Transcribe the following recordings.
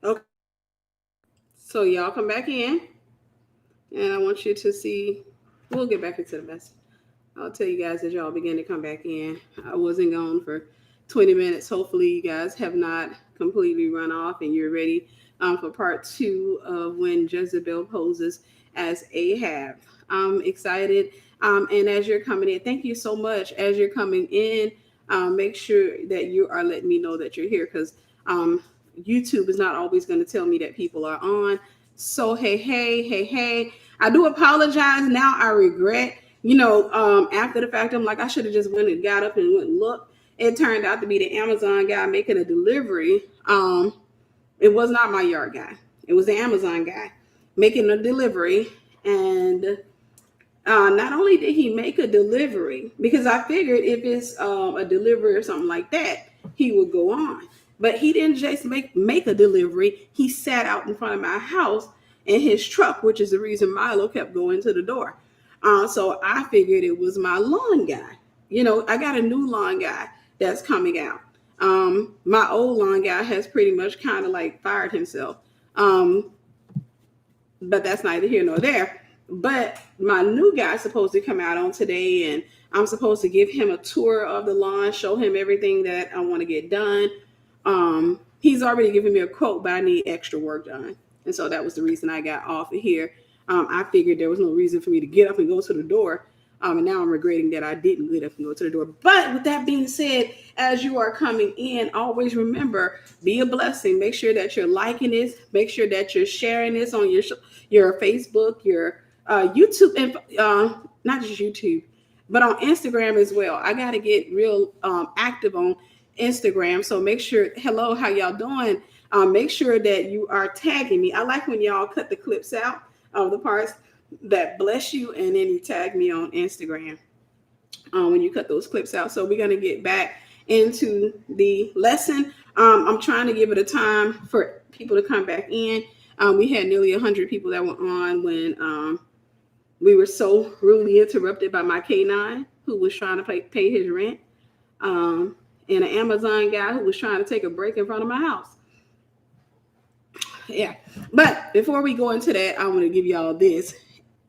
Okay. So y'all come back in, and I want you to see. We'll get back into the message. I'll tell you guys as y'all begin to come back in. I wasn't gone for 20 minutes. Hopefully, you guys have not completely run off and you're ready for part two of when Jezebel poses as Ahab. I'm excited. And as you're coming in, thank you so much. As you're coming in, make sure that you are letting me know that you're here because YouTube is not always going to tell me that people are on. So, hey. I do apologize. Now I regret after the fact, I'm like, I should have just went and got up and went and looked. It turned out to be the Amazon guy making a delivery. It was not my yard guy. It was the Amazon guy making a delivery. And not only did he make a delivery, because I figured if it's a delivery or something like that, he would go on. But he didn't just make a delivery. He sat out in front of my house in his truck, which is the reason Milo kept going to the door. So I figured it was my lawn guy. I got a new lawn guy that's coming out. My old lawn guy has pretty much kind of like fired himself. Um, but that's neither here nor there. But my new guy's supposed to come out on today, and I'm supposed to give him a tour of the lawn, show him everything that I want to get done. He's already given me a quote, but I need extra work done. And so that was the reason I got off of here. I figured there was no reason for me to get up and go to the door. And now I'm regretting that I didn't get up and go to the door. But with that being said, as you are coming in, always remember, be a blessing. Make sure that you're liking this. Make sure that you're sharing this on your Facebook, your YouTube, and not just YouTube, but on Instagram as well. I got to get real active on Instagram. So make sure, hello, how y'all doing? Make sure that you are tagging me. I like when y'all cut the clips out of the parts that bless you, and then you tag me on Instagram when you cut those clips out. So we're going to get back into the lesson. I'm trying to give it a time for people to come back in. We had nearly 100 people that were on when we were so rudely interrupted by my K9 who was trying to pay his rent, and an Amazon guy who was trying to take a break in front of my house. Yeah. But before we go into that, I want to give y'all this.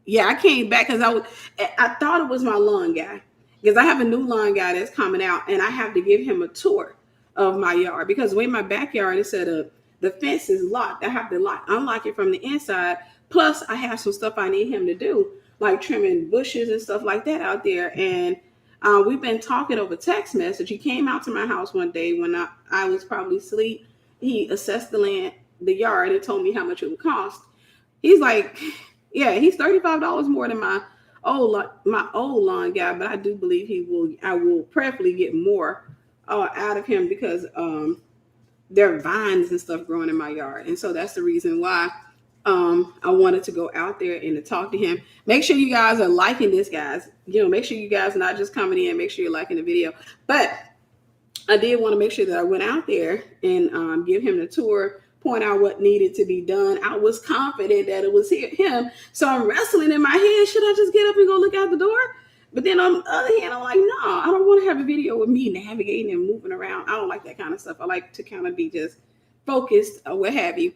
Yeah, I came back because I thought it was my lawn guy, because I have a new lawn guy that's coming out, and I have to give him a tour of my yard because the way my backyard is set up, the fence is locked. I have to unlock it from the inside. Plus, I have some stuff I need him to do, like trimming bushes and stuff like that out there. And we've been talking over text message. He came out to my house one day when I was probably asleep. He assessed the yard, and told me how much it would cost. He's like, yeah, he's $35 more than my old lawn guy, but I do believe I will prayerfully get more out of him because there are vines and stuff growing in my yard, and so that's the reason why I wanted to go out there and to talk to him. Make sure you guys are liking this, guys. Make sure you guys are not just coming in. Make sure you're liking the video. But I did want to make sure that I went out there and give him the tour, point out what needed to be done. I was confident that it was him. So I'm wrestling in my head. Should I just get up and go look out the door? But then on the other hand, I'm like, no, I don't want to have a video with me navigating and moving around. I don't like that kind of stuff. I like to kind of be just focused or what have you.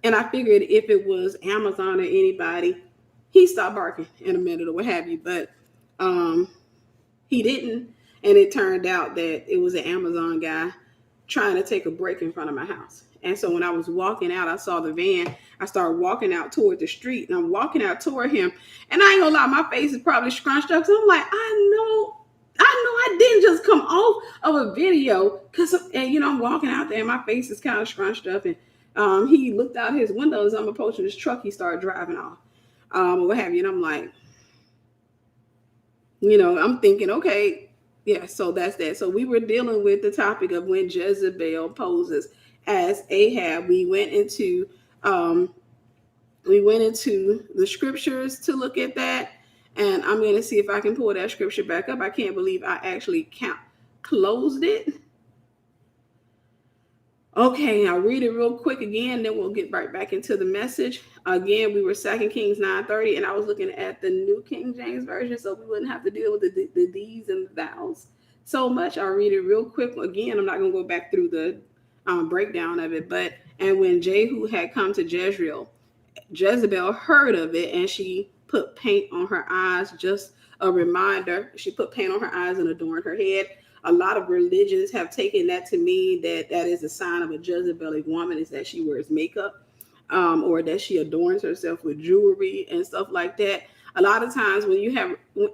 And I figured if it was Amazon or anybody, he stopped barking in a minute or what have you. But he didn't. And it turned out that it was an Amazon guy trying to take a break in front of my house. And so when I was walking out, I saw the van. I started walking out toward the street, and I'm walking out toward him. And I ain't gonna lie, my face is probably scrunched up. So I'm like, I know I didn't just come off of a video and I'm walking out there and my face is kind of scrunched up. And he looked out his window as I'm approaching his truck. He started driving off, or what have you. And I'm like, I'm thinking, okay, yeah, so that's that. So we were dealing with the topic of when Jezebel poses as Ahab. We went into the scriptures to look at that, and I'm going to see if I can pull that scripture back up. I can't believe I actually closed it. Okay, I'll read it real quick again, then we'll get right back into the message. Again, we were 2 Kings 9:30, and I was looking at the New King James Version, so we wouldn't have to deal with the these and the thous so much. I'll read it real quick. Again, I'm not going to go back through the breakdown of it, but And when Jehu had come to Jezreel, Jezebel heard of it, and she put paint on her eyes, just a reminder. She put paint on her eyes and adorned her head. A lot of religions have taken that to mean that that is a sign of a Jezebelic woman, is that she wears makeup, or that she adorns herself with jewelry and stuff like that. A lot of times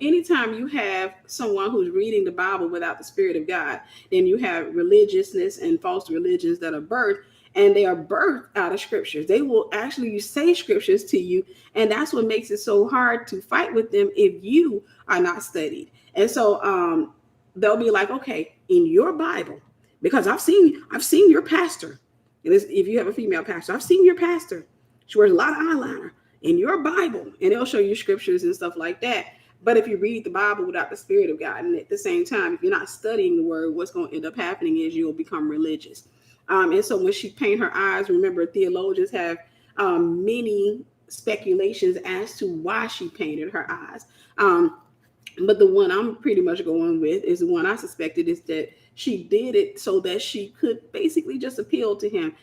anytime you have someone who's reading the Bible without the Spirit of God, then you have religiousness and false religions that are birthed, and they are birthed out of scriptures. They will actually say scriptures to you, and that's what makes it so hard to fight with them if you are not studied. And so they'll be like, okay, in your Bible, because I've seen your pastor. If you have a female pastor, I've seen your pastor. She wears a lot of eyeliner in your Bible, and it'll show you scriptures and stuff like that. But if you read the Bible without the Spirit of God, and at the same time, if you're not studying the word, what's going to end up happening is you'll become religious. And so when she paint her eyes, remember, theologians have many speculations as to why she painted her eyes. But the one I'm pretty much going with is the one I suspected, is that she did it so that she could basically just appeal to him.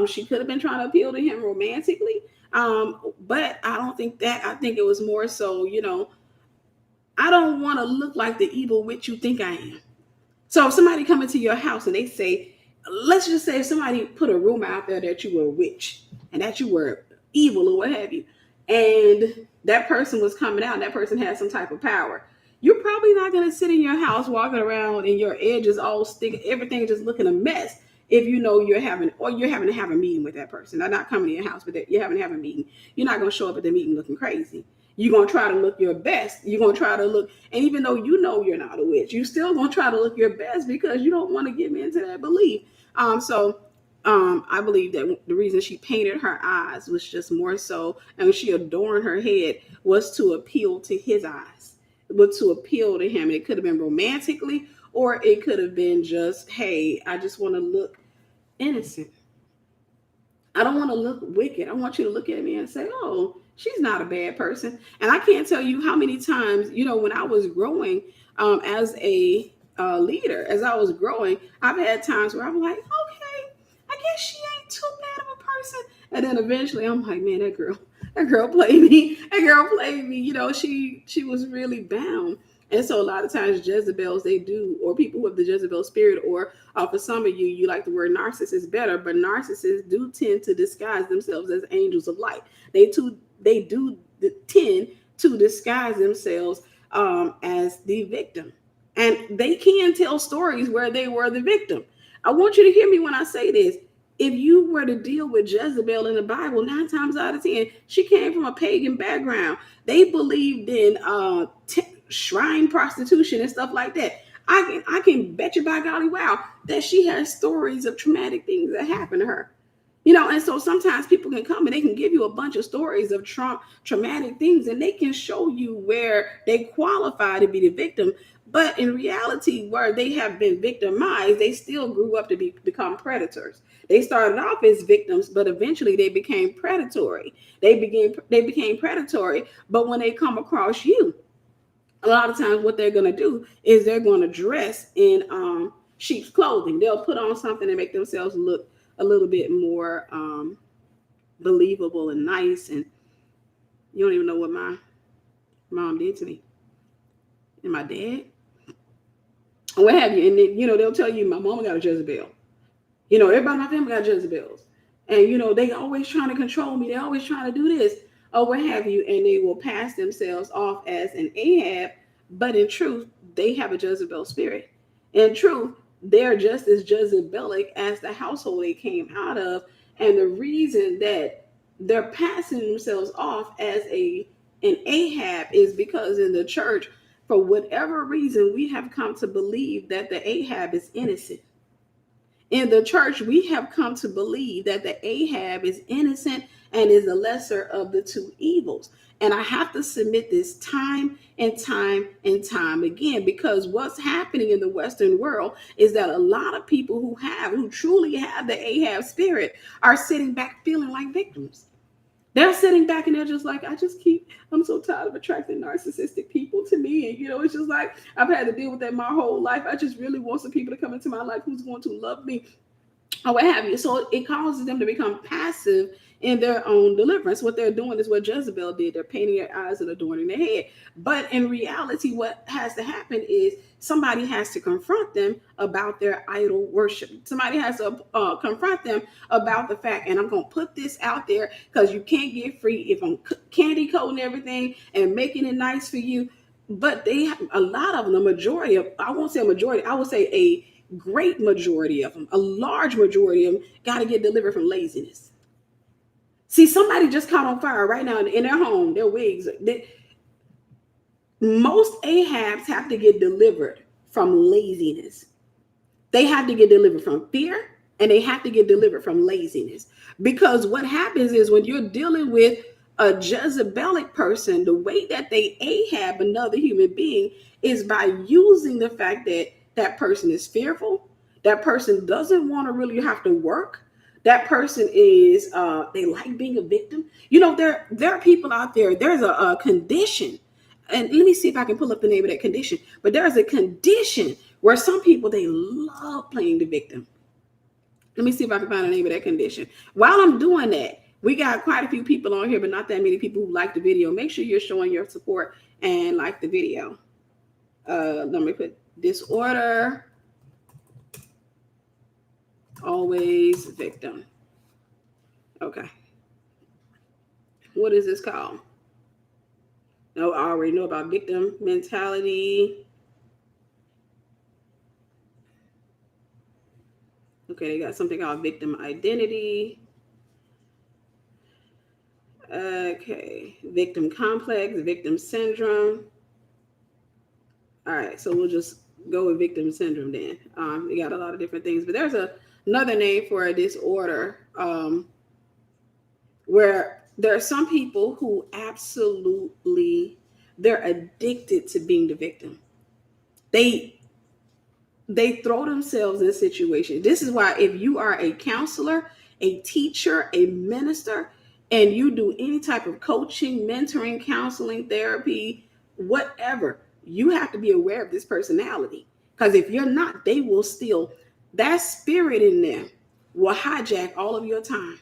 She could have been trying to appeal to him romantically, but I don't think that. I think it was more so, I don't want to look like the evil witch you think I am. So if somebody come into your house and they say, let's just say if somebody put a rumor out there that you were a witch and that you were evil or what have you, and that person was coming out and that person had some type of power, you're probably not going to sit in your house walking around and your edges all stick, everything just looking a mess. If you know you're having to have a meeting with that person. They're not coming to your house, but you're having to have a meeting. You're not going to show up at the meeting looking crazy. You're going to try to look your best. You're going to try to look, and even though you know you're not a witch, you're still going to try to look your best because you don't want to give into that belief. I believe that the reason she painted her eyes was just more so, and she adorned her head, was to appeal to his eyes, was to appeal to him. It could have been romantically, or it could have been just, hey, I just want to look innocent. I don't want to look wicked. I want you to look at me and say, oh, she's not a bad person. And I can't tell you how many times, when I was growing as a leader, as I was growing, I've had times where I'm like, okay, I guess she ain't too bad of a person. And then eventually I'm like, man, that girl played me. That girl played me. She was really bound. And so a lot of times Jezebels, they do, or people with the Jezebel spirit, or for some of you, you like the word narcissist better, but narcissists do tend to disguise themselves as angels of light. They do tend to disguise themselves as the victim. And they can tell stories where they were the victim. I want you to hear me when I say this. If you were to deal with Jezebel in the Bible, 9 times out of 10, she came from a pagan background. They believed in shrine prostitution and stuff like that. I can bet you by golly wow that she has stories of traumatic things that happened to her. And so sometimes people can come and they can give you a bunch of stories of traumatic things, and they can show you where they qualify to be the victim. But in reality, where they have been victimized, they still grew up to become predators. They started off as victims, but eventually they became predatory. They became predatory, but when they come across you, a lot of times what they're going to do is they're going to dress in sheep's clothing. They'll put on something and make themselves look a little bit more believable and nice. And you don't even know what my mom did to me and my dad, and what have you. And then, they'll tell you my mama got a Jezebel. Everybody in my family got Jezebels. And, they always trying to control me. They always trying to do this or what have you. And they will pass themselves off as an Ahab. But in truth, they have a Jezebel spirit. In truth, they're just as Jezebelic as the household they came out of. And the reason that they're passing themselves off as an Ahab is because in the church, for whatever reason, we have come to believe that the Ahab is innocent. In the church, we have come to believe that the Ahab is innocent and is the lesser of the two evils. And I have to submit this time and time and time again, because what's happening in the Western world is that a lot of people who truly have the Ahab spirit are sitting back feeling like victims. They're sitting back and they're just like, I'm so tired of attracting narcissistic people to me. And, it's just like, I've had to deal with that my whole life. I just really want some people to come into my life who's going to love me or what have you. So it causes them to become passive in their own deliverance. What they're doing is what Jezebel did. They're painting their eyes and adorning their head. But in reality, what has to happen is somebody has to confront them about their idol worship. Somebody has to confront them about the fact, and I'm going to put this out there because you can't get free if I'm candy coating everything and making it nice for you. But they have a lot of them, the majority of, I won't say a majority, I would say a great majority of them, a large majority of them, got to get delivered from laziness. See, somebody just caught on fire right now in their home, their wigs. Most Ahabs have to get delivered from laziness. They have to get delivered from fear, and they have to get delivered from laziness. Because what happens is when you're dealing with a Jezebelic person, the way that they Ahab another human being is by using the fact that that person is fearful, that person doesn't want to really have to work, that person is they like being a victim. You know, there are people out there. There's a condition, and let me see if I can pull up the name of that condition. But there's a condition where some people, they love playing the victim. Let me see if I can find the name of that condition. While I'm doing that, we got quite a few people on here, but not that many people who like the video. Make sure you're showing your support and like the video. Let me put disorder, always victim. Okay. What is this called? No, I already know about victim mentality. Okay, they got something called victim identity. Okay, victim complex, victim syndrome. All right, so we'll just go with victim syndrome then. We got a lot of different things, but there's another name for a disorder where there are some people who absolutely, they're addicted to being the victim. They throw themselves in a situation. This is why if you are a counselor, a teacher, a minister, and you do any type of coaching, mentoring, counseling, therapy, whatever, you have to be aware of this personality. Because if you're not, they will steal. That spirit in them will hijack all of your time.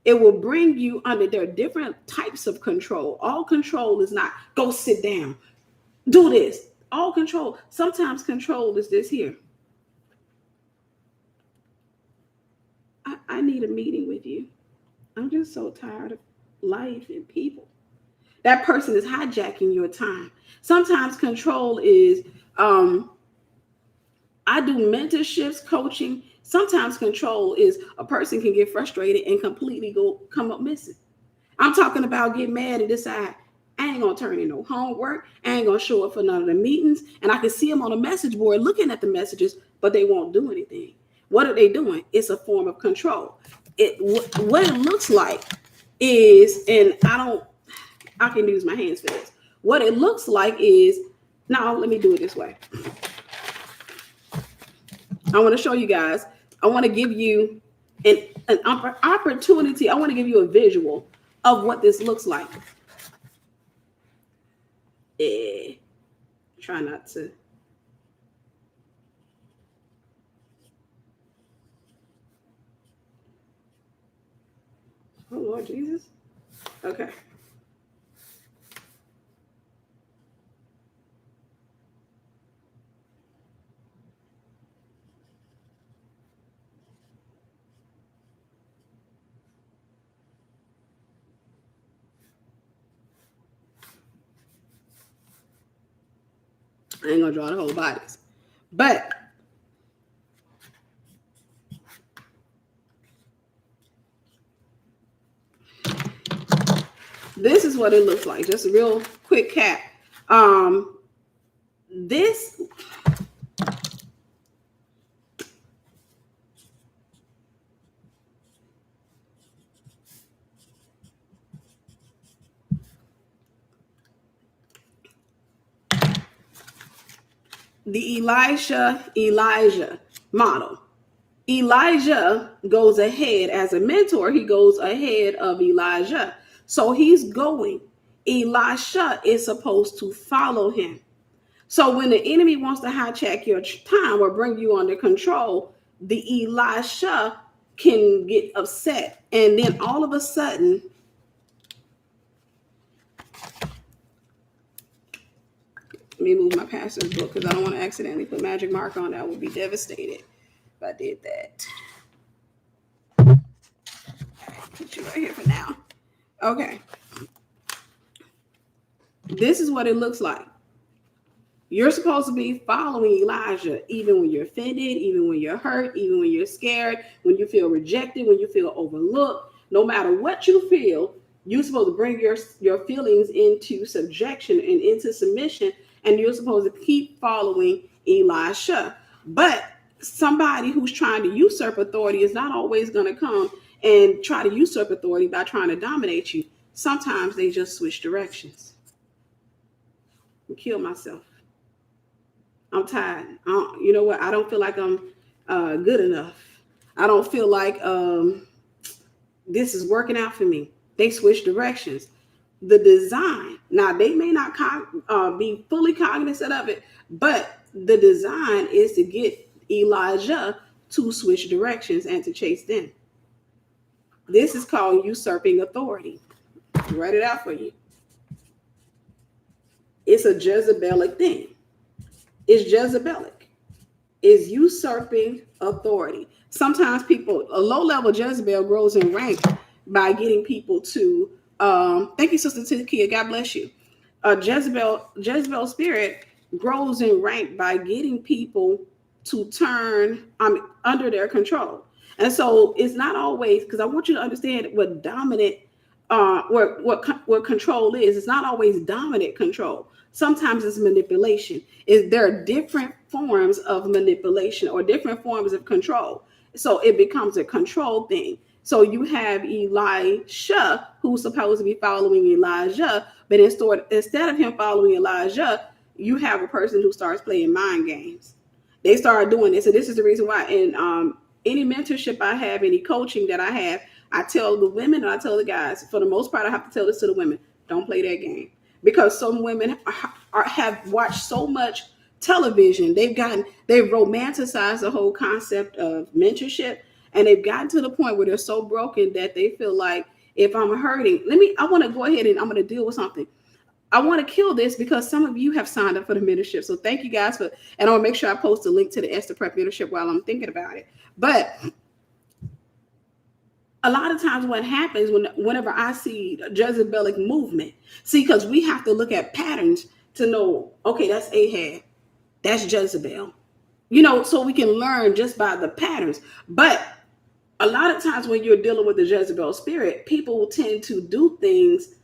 It will bring you under their different types of control. All control is not go sit down, do this. All control. Sometimes control is this here. I need a meeting with you. I'm just so tired of life and people. That person is hijacking your time. Sometimes control is, I do mentorships, coaching. Sometimes control is a person can get frustrated and completely come up missing. I'm talking about get mad and decide, I ain't gonna turn in no homework. I ain't gonna show up for none of the meetings. And I can see them on a message board looking at the messages, but they won't do anything. What are they doing? It's a form of control. What it looks like is, and I can use my hands for this. What it looks like is, now let me do it this way. I want to show you guys. I want to give you an opportunity. I want to give you a visual of what this looks like. Try not to. Oh, Lord Jesus. Okay. I ain't gonna draw the whole bodies, but this is what it looks like. Just a real quick cap. This the Elijah model. Elijah goes ahead as a mentor. He goes ahead of Elijah. So he's going. Elisha is supposed to follow him. So when the enemy wants to hijack your time or bring you under control, the Elisha can get upset. And then all of a sudden, let me move my pastor's book because I don't want to accidentally put magic mark on that. I would be devastated if I did that. Put you right here for now. Okay. This is what it looks like. You're supposed to be following Elijah, even when you're offended, even when you're hurt, even when you're scared, when you feel rejected, when you feel overlooked. No matter what you feel, you're supposed to bring your feelings into subjection and into submission, and you're supposed to keep following Elisha. But somebody who's trying to usurp authority is not always going to come and try to usurp authority by trying to dominate you. Sometimes they just switch directions. I kill myself. I'm tired. You know what? I don't feel like I'm good enough. I don't feel like this is working out for me. They switch directions. The design. Now, they may not be fully cognizant of it, but the design is to get Elijah to switch directions and to chase them. This is called usurping authority. I'll write it out for you. It's a Jezebelic thing. Is Jezebelic, is usurping authority. Sometimes people, a low-level Jezebel grows in rank by getting people to, thank you, Sister Takia, God bless you. Jezebel spirit grows in rank by getting people to turn under their control. And so it's not always, because I want you to understand what dominant, what control is. It's not always dominant control. Sometimes it's manipulation. There are different forms of manipulation or different forms of control. So it becomes a control thing. So you have Elisha, who's supposed to be following Elijah, but instead of him following Elijah, you have a person who starts playing mind games. They start doing this. And this is the reason why in any mentorship I have, any coaching that I have, I tell the women and I tell the guys, for the most part, I have to tell this to the women, don't play that game. Because some women have watched so much television. They've romanticized the whole concept of mentorship. And they've gotten to the point where they're so broken that they feel like, if I'm hurting, I want to go ahead and I'm going to deal with something. I want to kill this because some of you have signed up for the mentorship. So thank you guys and I want to make sure I post a link to the Esther Prep mentorship while I'm thinking about it. But a lot of times what happens whenever I see a Jezebelic movement, because we have to look at patterns to know, okay, that's Ahab, that's Jezebel, so we can learn just by the patterns. But a lot of times when you're dealing with the Jezebel spirit, people will tend to do things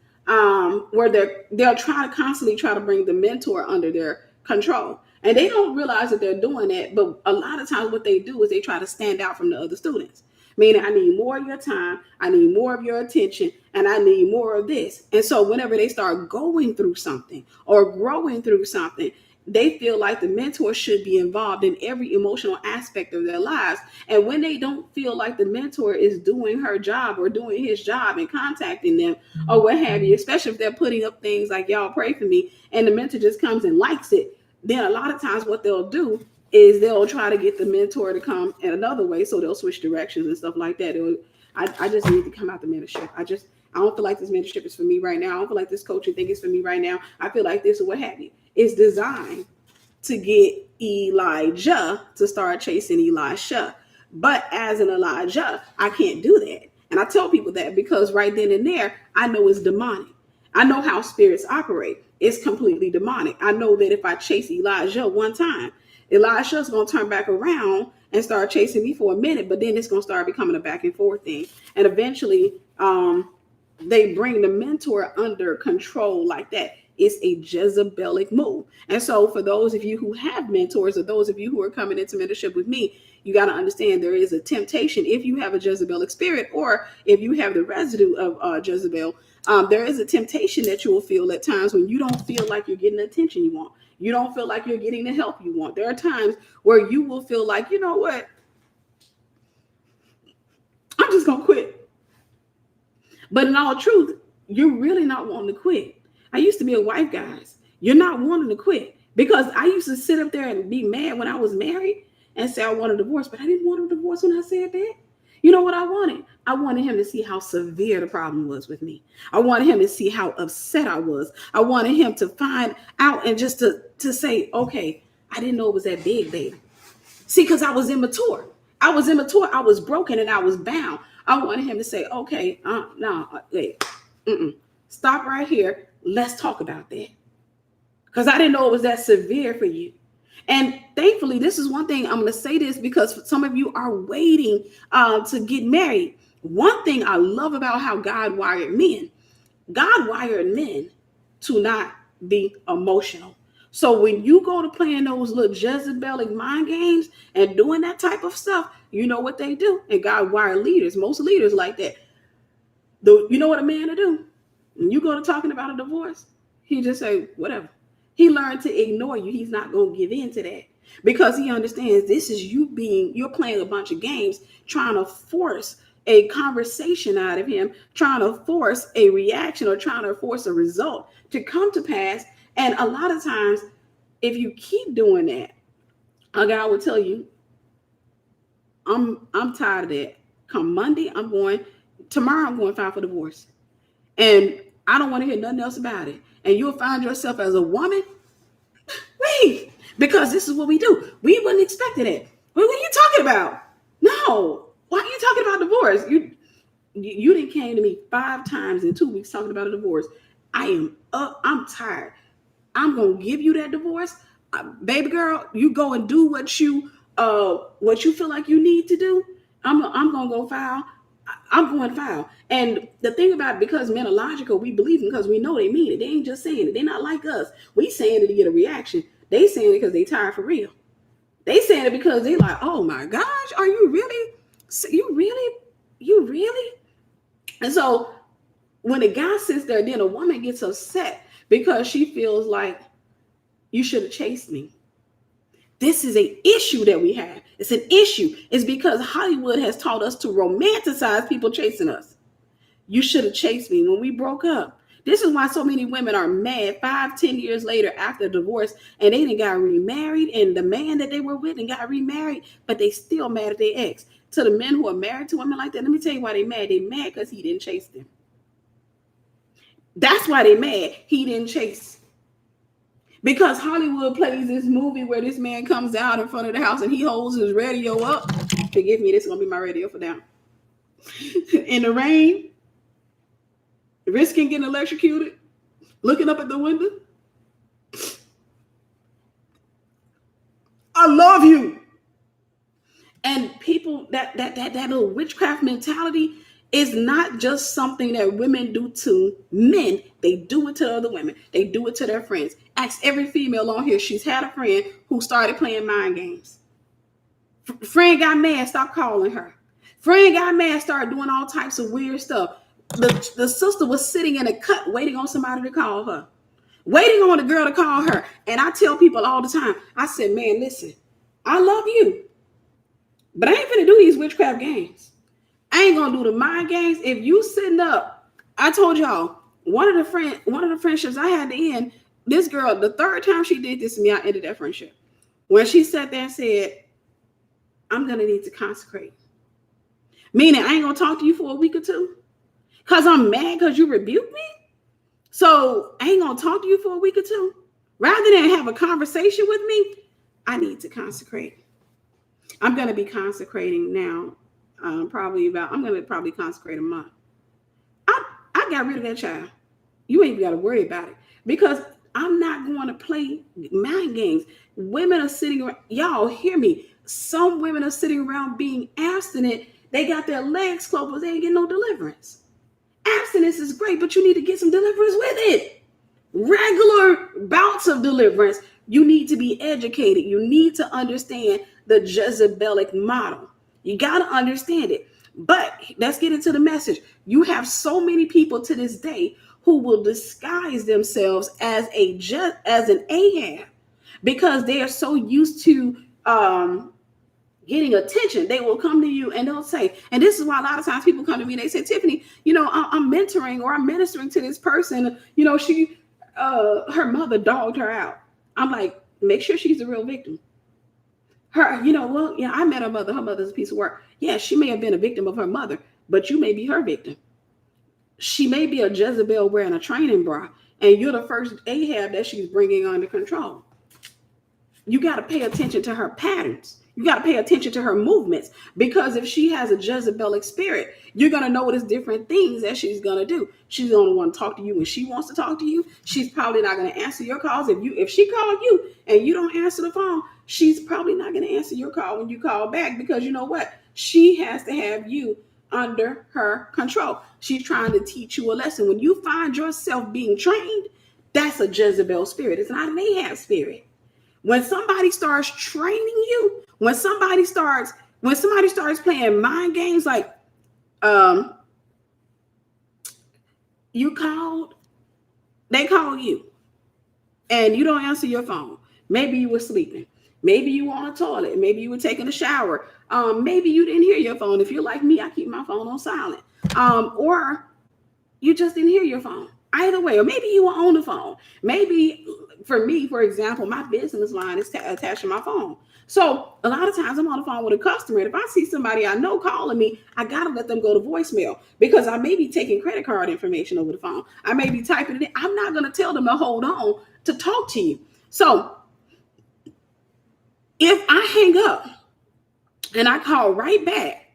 where they'll constantly try to bring the mentor under their control. And they don't realize that they're doing that. But a lot of times what they do is they try to stand out from the other students. Meaning, I need more of your time, I need more of your attention, and I need more of this. And so whenever they start going through something or growing through something, they feel like the mentor should be involved in every emotional aspect of their lives. And when they don't feel like the mentor is doing her job or doing his job and contacting them or what have you, especially if they're putting up things like, y'all pray for me, and the mentor just comes and likes it, then a lot of times what they'll do is they'll try to get the mentor to come in another way. So they'll switch directions and stuff like that. I just need to come out the mentorship. I don't feel like this mentorship is for me right now. I don't feel like this coaching thing is for me right now. I feel like this or what have you. It's designed to get Elijah to start chasing Elisha. But as an Elijah, I can't do that. And I tell people that because right then and there, I know it's demonic. I know how spirits operate. It's completely demonic. I know that if I chase Elijah one time, Elisha's going to turn back around and start chasing me for a minute, but then it's going to start becoming a back and forth thing. And eventually they bring the mentor under control like that. It's a Jezebelic move. And so for those of you who have mentors or those of you who are coming into mentorship with me, you got to understand there is a temptation if you have a Jezebelic spirit or if you have the residue of Jezebel, there is a temptation that you will feel at times when you don't feel like you're getting the attention you want. You don't feel like you're getting the help you want. There are times where you will feel like, you know what? I'm just going to quit. But in all truth, you're really not wanting to quit. I used to be a wife, guys. You're not wanting to quit because I used to sit up there and be mad when I was married. and say I want a divorce, but I didn't want a divorce when I said that. You know what I wanted? I wanted him to see how severe the problem was with me. I wanted him to see how upset I was. I wanted him to find out and just to say, okay, I didn't know it was that big, baby. See, because I was immature. I was immature. I was broken and I was bound. I wanted him to say, okay, no, wait, stop right here. Let's talk about that. Because I didn't know it was that severe for you. And thankfully, this is one thing I'm going to say this because some of you are waiting to get married. One thing I love about how God wired men to not be emotional. So when you go to playing those little Jezebelic mind games and doing that type of stuff, you know what they do. And God wired leaders, most leaders like that. You know what a man to do? When you go to talking about a divorce, he just say, whatever. He learned to ignore you. He's not going to give in to that because he understands this is you're playing a bunch of games, trying to force a conversation out of him, trying to force a reaction or trying to force a result to come to pass. And a lot of times, if you keep doing that, a guy will tell you, I'm tired of that. Come Monday, tomorrow I'm going to file for divorce. And I don't want to hear nothing else about it. And you'll find yourself as a woman, wait, because this is what we do. We wouldn't expect it. What are you talking about? No. Why are you talking about divorce? You didn't came to me 5 times in 2 weeks talking about a divorce. I'm tired. I'm going to give you that divorce. Baby girl, you go and do what you feel like you need to do. I'm going to go file. I'm going to file. And the thing about it, because men are logical, we believe them because we know they mean it. They ain't just saying it. They're not like us. We saying it to get a reaction. They saying it because they tired for real. They saying it because they like, oh my gosh, are you really? You really? And so when a guy sits there, then a woman gets upset because she feels like you should have chased me. This is an issue that we have. It's an issue. It's because Hollywood has taught us to romanticize people chasing us. You should have chased me when we broke up. This is why so many women are mad 5-10 years later after a divorce and they done got remarried and the man that they were with and got remarried, but they still mad at their ex. To the men who are married to women like that, let me tell you why they mad. They mad because he didn't chase them. That's why they mad. He didn't chase. Because Hollywood plays this movie where this man comes out in front of the house and he holds his radio up. Forgive me, this is going to be my radio for now. In the rain, risking getting electrocuted, looking up at the window. I love you. And people, that little witchcraft mentality is not just something that women do to men. They do it to other women. They do it to their friends. Ask every female on here. She's had a friend who started playing mind games. Friend got mad, stopped calling her. Friend got mad, started doing all types of weird stuff. The sister was sitting in a cut waiting on somebody to call her. Waiting on the girl to call her. And I tell people all the time, I said, man, listen, I love you. But I ain't finna do these witchcraft games. I ain't gonna do the mind games. If you sitting up, I told y'all, one of the friendships I had to end, this girl, the third time she did this to me, I ended that friendship. When she sat there and said, I'm gonna need to consecrate. Meaning I ain't gonna talk to you for a week or two. Cause I'm mad because you rebuked me. So I ain't gonna talk to you for a week or two. Rather than have a conversation with me, I need to consecrate. I'm gonna be consecrating now. I'm gonna probably consecrate a month. I got rid of that child. You ain't got to worry about it because I'm not going to play mind games. Women are sitting around, y'all hear me. Some women are sitting around being abstinent. They got their legs closed, but they ain't getting no deliverance. Abstinence is great, but you need to get some deliverance with it. Regular bouts of deliverance. You need to be educated. You need to understand the Jezebelic model. You got to understand it. But let's get into the message. You have so many people to this day who will disguise themselves as an Ahab because they are so used to getting attention. They will come to you and they'll say, and this is why a lot of times people come to me and they say, Tiffany, I'm mentoring or I'm ministering to this person. She her mother dogged her out. I'm like, make sure she's the real victim. Her, well, yeah, I met her mother. Her mother's a piece of work. Yeah, she may have been a victim of her mother, but you may be her victim. She may be a Jezebel wearing a training bra, and you're the first Ahab that she's bringing under control. You got to pay attention to her patterns. You got to pay attention to her movements, because if she has a Jezebelic spirit, you're going to notice different things that she's going to do. She's going to want to talk to you when she wants to talk to you. She's probably not going to answer your calls. If she called you and you don't answer the phone, she's probably not going to answer your call when you call back, because you know what? She has to have you under her control. She's trying to teach you a lesson. When you find yourself being trained, that's a Jezebel spirit. It's not an Ahab spirit. When somebody starts training you, when somebody starts playing mind games, like you called, they call you, and you don't answer your phone. Maybe you were sleeping. Maybe you were on the toilet. Maybe you were taking a shower. Maybe you didn't hear your phone. If you're like me, I keep my phone on silent. Or you just didn't hear your phone. Either way, or maybe you were on the phone. Maybe for me, for example, my business line is attached to my phone. So a lot of times I'm on the phone with a customer, and if I see somebody I know calling me, I gotta let them go to voicemail, because I may be taking credit card information over the phone. I may be typing it in. I'm not gonna tell them to hold on to talk to you. So if I hang up and I call right back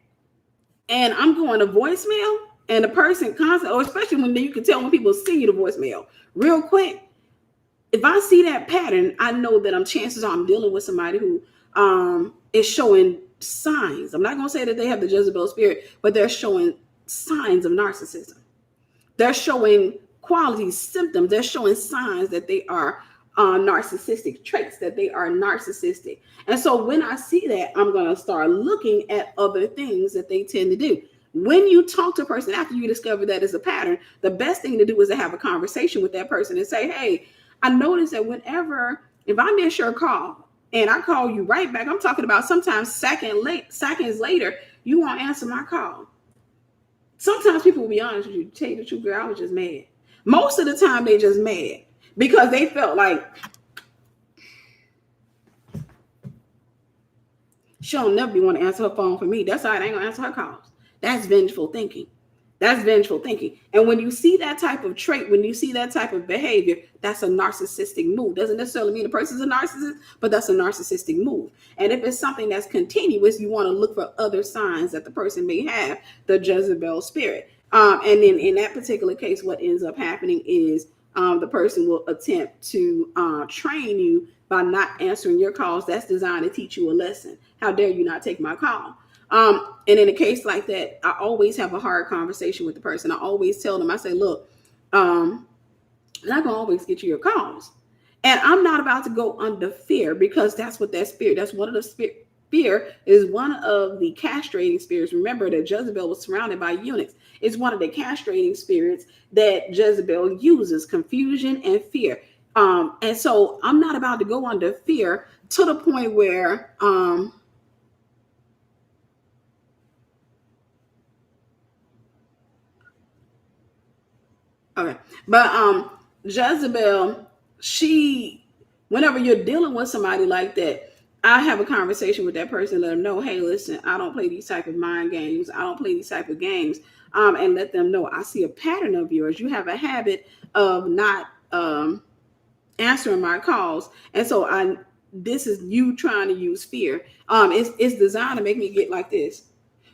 and I'm going to voicemail, and the person constantly, or especially when you can tell when people send you the voicemail real quick, if I see that pattern, I know that chances are I'm dealing with somebody who is showing signs. I'm not going to say that they have the Jezebel spirit, but they're showing signs of narcissism. They're showing qualities, symptoms. They're showing signs that they are narcissistic traits, that they are narcissistic. And so when I see that, I'm going to start looking at other things that they tend to do. When you talk to a person after you discover that it's a pattern, the best thing to do is to have a conversation with that person and say, hey, I noticed that if I miss your call and I call you right back, I'm talking about sometimes seconds later, you won't answer my call. Sometimes people will be honest with you, tell you the truth, girl, I was just mad. Most of the time they just mad because they felt like she'll never want to answer her phone for me. That's why I ain't gonna answer her calls. That's vengeful thinking. That's vengeful thinking. And when you see that type of trait, when you see that type of behavior, that's a narcissistic move. Doesn't necessarily mean the person's a narcissist, but that's a narcissistic move. And if it's something that's continuous, you want to look for other signs that the person may have the Jezebel spirit. And then in that particular case, what ends up happening is the person will attempt to train you by not answering your calls. That's designed to teach you a lesson. How dare you not take my call? And in a case like that, I always have a hard conversation with the person. I always tell them, I say, look, I'm not going to always get you your calls. And I'm not about to go under fear, because that's what that spirit, that's one of the fear is one of the castrating spirits. Remember that Jezebel was surrounded by eunuchs. It's one of the castrating spirits that Jezebel uses, confusion and fear. And so I'm not about to go under fear to the point where, okay. But Jezebel, whenever you're dealing with somebody like that, I have a conversation with that person, let them know, hey, listen, I don't play these type of mind games. I don't play these type of games. And let them know, I see a pattern of yours. You have a habit of not answering my calls. And so this is you trying to use fear. It's designed to make me get like this.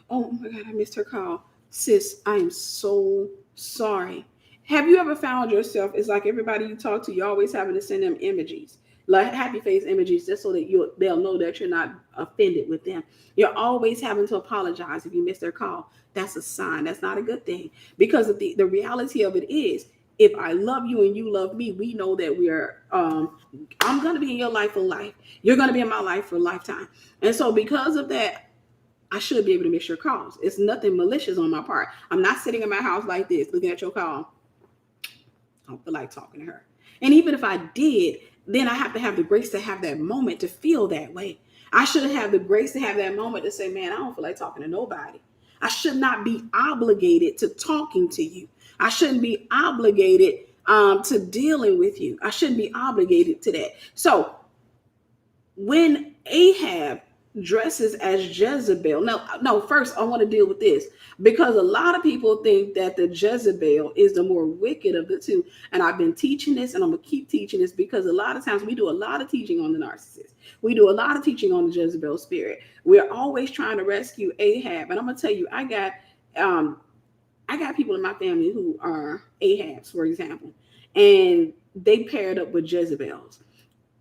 Oh my God, I missed her call. Sis, I am so sorry. Have you ever found yourself, it's like everybody you talk to, you're always having to send them emojis, like happy face emojis, just so that they'll know that you're not offended with them. You're always having to apologize if you miss their call. That's a sign. That's not a good thing, because the reality of it is, if I love you and you love me, we know that I'm going to be in your life for life. You're going to be in my life for a lifetime. And so because of that, I should be able to miss your calls. It's nothing malicious on my part. I'm not sitting in my house like this, looking at your call. I don't feel like talking to her. And even if I did, then I have to have the grace to have that moment to feel that way. I should have the grace to have that moment to say, man, I don't feel like talking to nobody. I should not be obligated to talking to you. I shouldn't be obligated to dealing with you. I shouldn't be obligated to that. So when Ahab dresses as Jezebel. No, first I want to deal with this because a lot of people think that the Jezebel is the more wicked of the two. And I've been teaching this and I'm going to keep teaching this because a lot of times we do a lot of teaching on the narcissist. We do a lot of teaching on the Jezebel spirit. We're always trying to rescue Ahab. And I'm going to tell you, um, I got people in my family who are Ahabs, for example, and they paired up with Jezebels.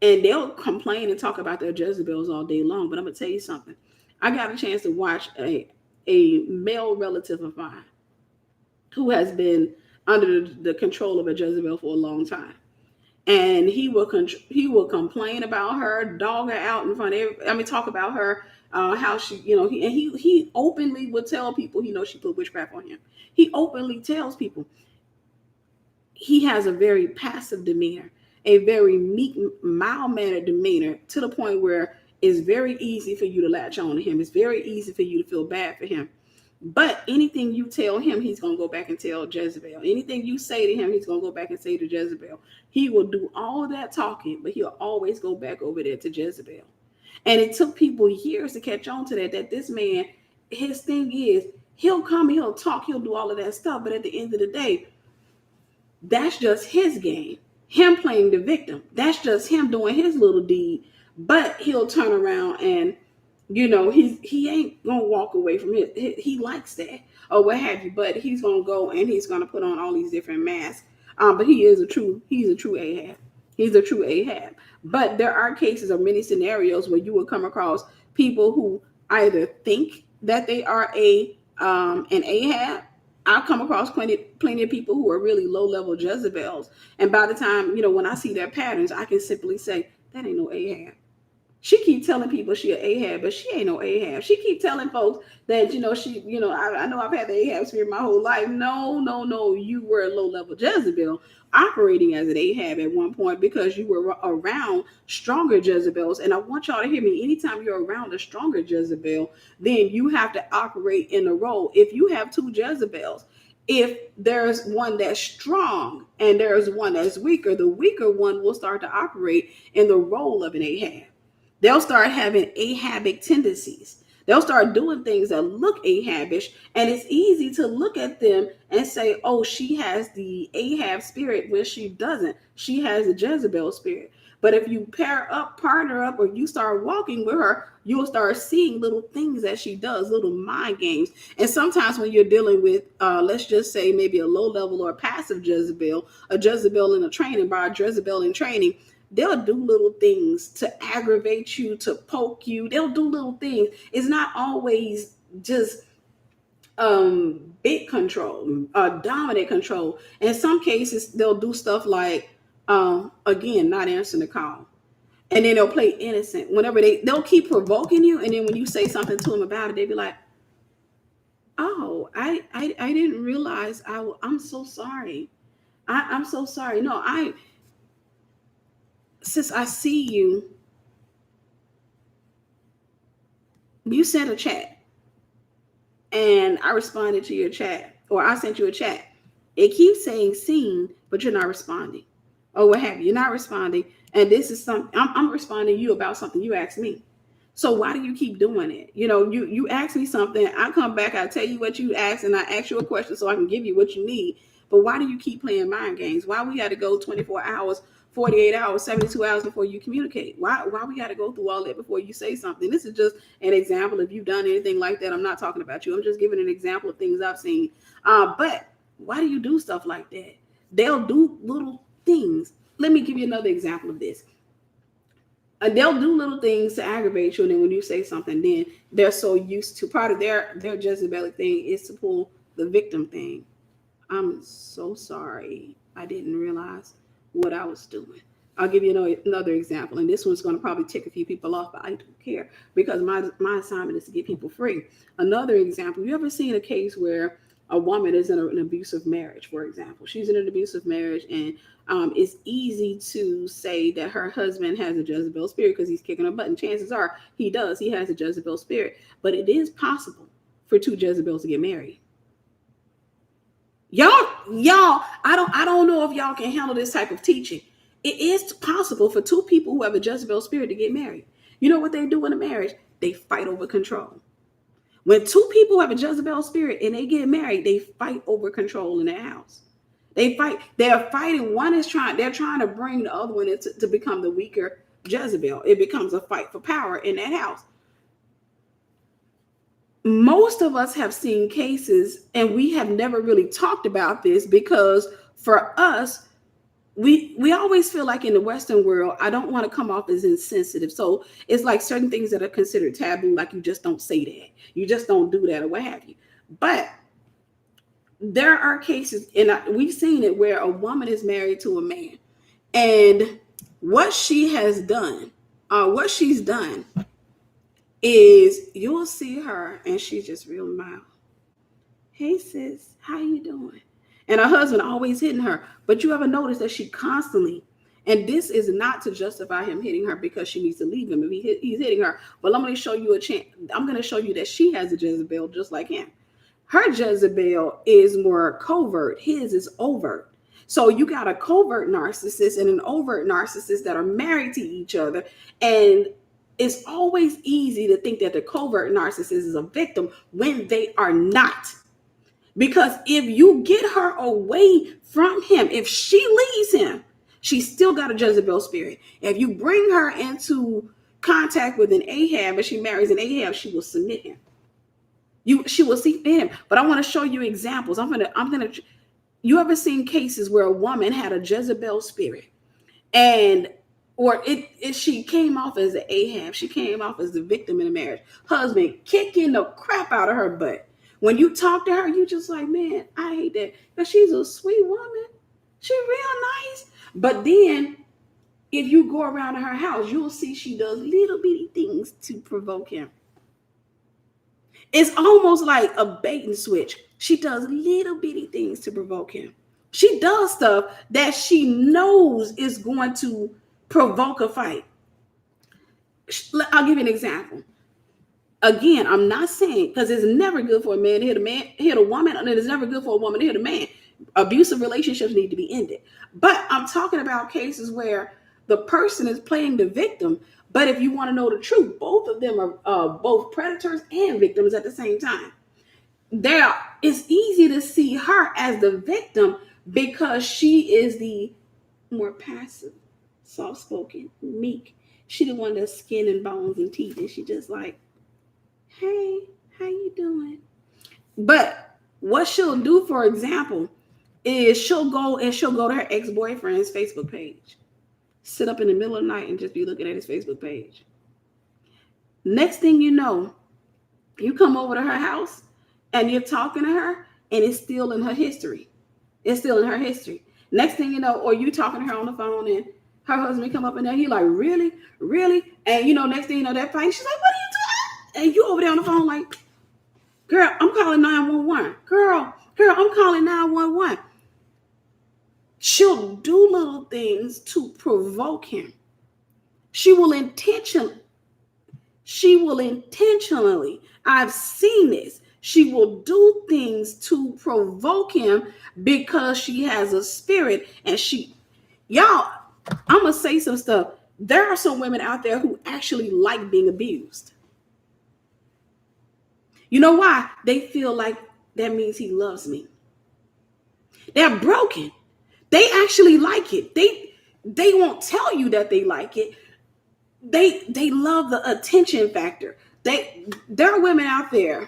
And they'll complain and talk about their Jezebels all day long. But I'm gonna tell you something. I got a chance to watch a male relative of mine who has been under the control of a Jezebel for a long time, and he will complain about her, dog her out in front of talk about her, how she, he openly would tell people, she put witchcraft on him. He openly tells people he has a very passive demeanor, a very meek, mild mannered demeanor, to the point where it's very easy for you to latch on to him. It's very easy for you to feel bad for him. But anything you tell him, he's going to go back and tell Jezebel. Anything you say to him, he's going to go back and say to Jezebel. He will do all of that talking, but he'll always go back over there to Jezebel. And it took people years to catch on to that this man, his thing is, he'll come, he'll talk, he'll do all of that stuff. But at the end of the day, that's just his game. Him playing the victim. That's just him doing his little deed. But he'll turn around and, he ain't gonna walk away from it. He likes that or what have you. But he's gonna go and he's gonna put on all these different masks. But he's a true Ahab. He's a true Ahab. But there are cases or many scenarios where you will come across people who either think that they are an Ahab. I've come across plenty of people who are really low level Jezebels. And by the time, when I see their patterns, I can simply say, that ain't no Ahab. She keep telling people she an Ahab, but she ain't no Ahab. She keep telling folks that, I know I've had the Ahab spirit my whole life. No. You were a low level Jezebel operating as an Ahab at one point because you were around stronger Jezebels. And I want y'all to hear me. Anytime you're around a stronger Jezebel, then you have to operate in a role. If you have two Jezebels, if there's one that's strong and there's one that's weaker, the weaker one will start to operate in the role of an Ahab. They'll start having Ahabic tendencies. They'll start doing things that look Ahabish, and it's easy to look at them and say, oh, she has the Ahab spirit, when she doesn't. She has the Jezebel spirit. But if you partner up, or you start walking with her, you'll start seeing little things that she does, little mind games. And sometimes when you're dealing with, let's just say maybe a low level or passive Jezebel, a Jezebel in a training, by a Jezebel in training, they'll do little things to aggravate you, to poke you. They'll do little things. It's not always just big control, dominant control. In some cases, they'll do stuff like, again, not answering the call. And then they'll play innocent. Whenever they'll keep provoking you, and then when you say something to them about it, they'll be like, oh, I didn't realize. I'm so sorry. I'm so sorry. No, since I see you, you sent a chat and I responded to your chat, or I sent you a chat. It keeps saying seen, but you're not responding, or what have you. You're not responding. And this is something I'm responding to you about something you asked me. So why do you keep doing it? You ask me something, I come back, I tell you what you asked, and I ask you a question so I can give you what you need. But why do you keep playing mind games? Why we got to go 24 hours, 48 hours, 72 hours before you communicate? Why we got to go through all that before you say something? This is just an example. If you've done anything like that, I'm not talking about you. I'm just giving an example of things I've seen. But why do you do stuff like that? They'll do little things. Let me give you another example of this. They'll do little things to aggravate you, and then when you say something, then they're so used to, part of their Jezebelic thing is to pull the victim thing. I'm so sorry. I didn't realize what I was doing. I'll give you another example, and this one's going to probably tick a few people off, but I don't care because my assignment is to get people free. Another example, you ever seen a case where a woman is in an abusive marriage, for example? She's in an abusive marriage, and it's easy to say that her husband has a Jezebel spirit because he's kicking her butt. And chances are he does. He has a Jezebel spirit. But it is possible for two Jezebels to get married. Y'all, I don't know if y'all can handle this type of teaching. It is possible for two people who have a Jezebel spirit to get married. You know what they do in a marriage? they fight over control. When two people have a Jezebel spirit and they get married, they fight over control in their house. They fight. They're fighting. They're trying to bring the other one to become the weaker Jezebel. It becomes a fight for power in that house. Most of us have seen cases, and we have never really talked about this because for us, we always feel like in the Western world, I don't want to come off as insensitive. So it's like certain things that are considered taboo, like you just don't say that, you just don't do that, or what have you. But there are cases, and we've seen it, where a woman is married to a man, and what she has done, what she's done, is you'll see her, and she's just real mild. Hey sis, how you doing? And her husband always hitting her. But you ever notice that she constantly, and this is not to justify him hitting her because she needs to leave him if he's hitting her. But I'm going to show you a chance. I'm going to show you that she has a Jezebel just like him. Her Jezebel is more covert. His is overt. So you got a covert narcissist and an overt narcissist that are married to each other. And it's always easy to think that the covert narcissist is a victim when they are not. Because if you get her away from him, if she leaves him, she's still got a Jezebel spirit. If you bring her into contact with an Ahab and she marries an Ahab, she will submit him. She will see him. But I want to show you examples. You ever seen cases where a woman had a Jezebel spirit, and or she came off as an Ahab, she came off as the victim in the marriage, husband kicking the crap out of her butt. When you talk to her, you just like, man, I hate that, because she's a sweet woman, she's real nice. But then if you go around her house, you'll see she does little bitty things to provoke him. It's almost like a bait and switch. She does little bitty things to provoke him. She does stuff that she knows is going to provoke a fight. I'll give you an example. Again, I'm not saying, because it's never good for a man to hit a woman, and it's never good for a woman to hit a man. Abusive relationships need to be ended. But I'm talking about cases where the person is playing the victim. But if you want to know the truth, both of them are both predators and victims at the same time. It's easy to see her as the victim because she is the more passive, soft-spoken, meek. She the one that's skin and bones and teeth, and she just like, hey, how you doing? But what she'll do, for example, is she'll go to her ex-boyfriend's Facebook page, sit up in the middle of the night and just be looking at his Facebook page. Next thing you know, you come over to her house and you're talking to her, and it's still in her history. It's still in her history. Next thing you know, or you talking to her on the phone, and her husband come up in there, he like, really? And next thing you know, that fight, she's like, what are you doing? And you over there on the phone like, girl, I'm calling 911. Girl, I'm calling 911. She'll do little things to provoke him. She will intentionally, I've seen this. She will do things to provoke him because she has a spirit, and y'all, I'm going to say some stuff. There are some women out there who actually like being abused. You know why? They feel like that means he loves me. They're broken. They actually like it. They won't tell you that they like it. They love the attention factor. There are women out there.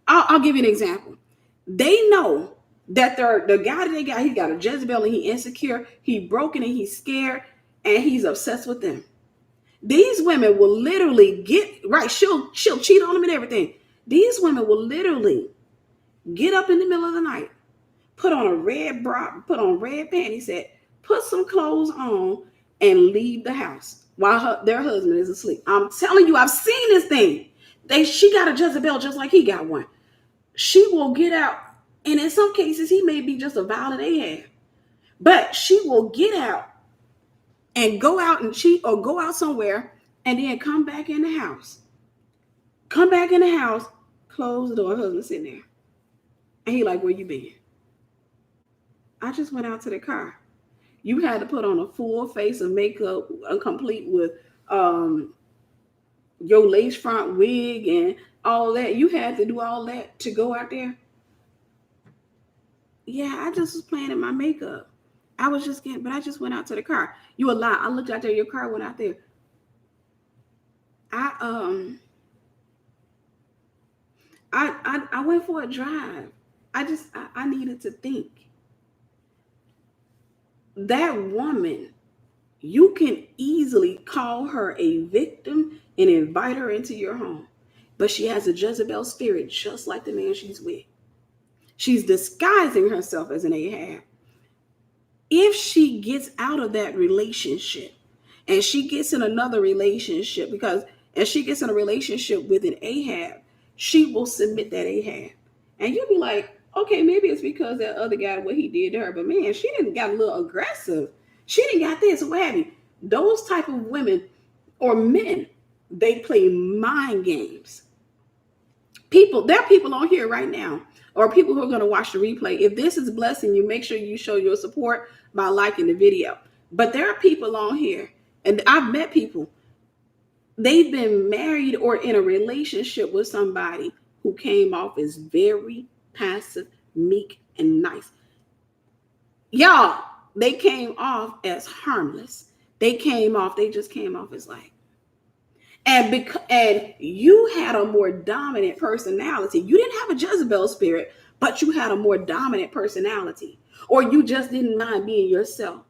I'll give you an example. They know that the guy that they got, he got a Jezebel, and he insecure, he broken, and he's scared, and he's obsessed with them. These women will literally she'll cheat on him and everything. These women will literally get up in the middle of the night, put on a red bra, put on red panty set, put some clothes on, and leave the house while their husband is asleep. I'm telling you, I've seen this thing. She got a Jezebel just like he got one. She will get out, and in some cases, he may be just a violent Ahab, but she will get out and go out and cheat, or go out somewhere, and then come back in the house. Close the door, husband sitting there. And he like, where you been? I just went out to the car. You had to put on a full face of makeup, complete with your lace front wig and all that. You had to do all that to go out there. Yeah, I just was planning my makeup. I was just getting, but I just went out to the car. You a lie. I looked out there. Your car went out there. I I went for a drive. I needed to think. That woman, you can easily call her a victim and invite her into your home, but she has a Jezebel spirit, just like the man she's with. She's disguising herself as an Ahab. If she gets out of that relationship and she gets in another relationship, because if she gets in a relationship with an Ahab, she will submit that Ahab. And you'll be like, okay, maybe it's because that other guy, what he did to her, but man, she didn't got a little aggressive. She didn't got this, what have you. Those type of women or men, they play mind games. There are people on here right now, or people who are going to watch the replay. If this is blessing you, make sure you show your support by liking the video. But there are people on here, and I've met people, they've been married or in a relationship with somebody who came off as very passive, meek, and nice. Y'all, they came off as harmless. They just came off as like, and you had a more dominant personality. You didn't have a Jezebel spirit, but you had a more dominant personality, or you just didn't mind being yourself.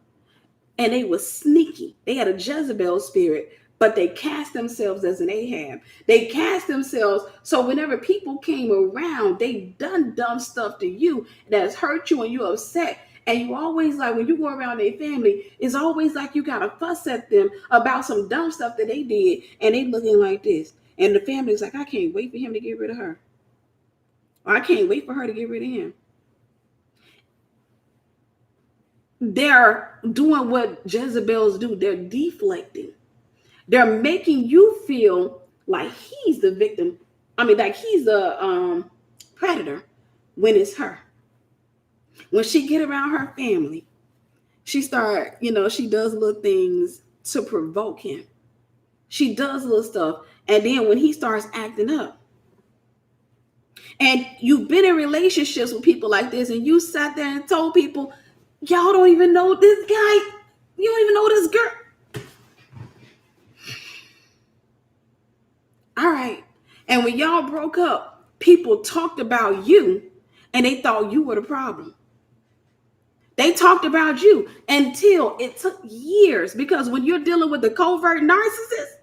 And they were sneaky. They had a Jezebel spirit, but they cast themselves as an Ahab. They cast themselves. So whenever people came around, they done dumb stuff to you that's hurt you and you're upset. And you always like, when you go around their family, it's always like you got to fuss at them about some dumb stuff that they did. And they looking like this. And the family's like, I can't wait for him to get rid of her. Or I can't wait for her to get rid of him. They're doing what Jezebels do. They're deflecting. They're making you feel like he's the victim. I mean, like he's the predator when it's her. When she get around her family, she she does little things to provoke him. She does little stuff. And then when he starts acting up, and you've been in relationships with people like this, and you sat there and told people, y'all don't even know this guy. You don't even know this girl. All right. And when y'all broke up, people talked about you and they thought you were the problem. They talked about you until it took years, because when you're dealing with the covert narcissist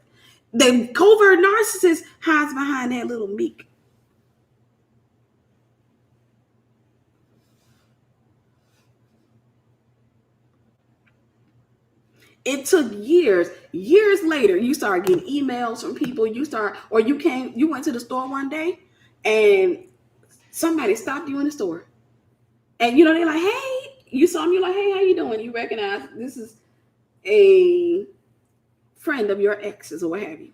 hides behind that little meek. It took years. Years later, you start getting emails from people. You went to the store one day and somebody stopped you in the store. And they're like, hey, you saw me, you're like, hey, how you doing? You recognize this is a friend of your ex's or what have you.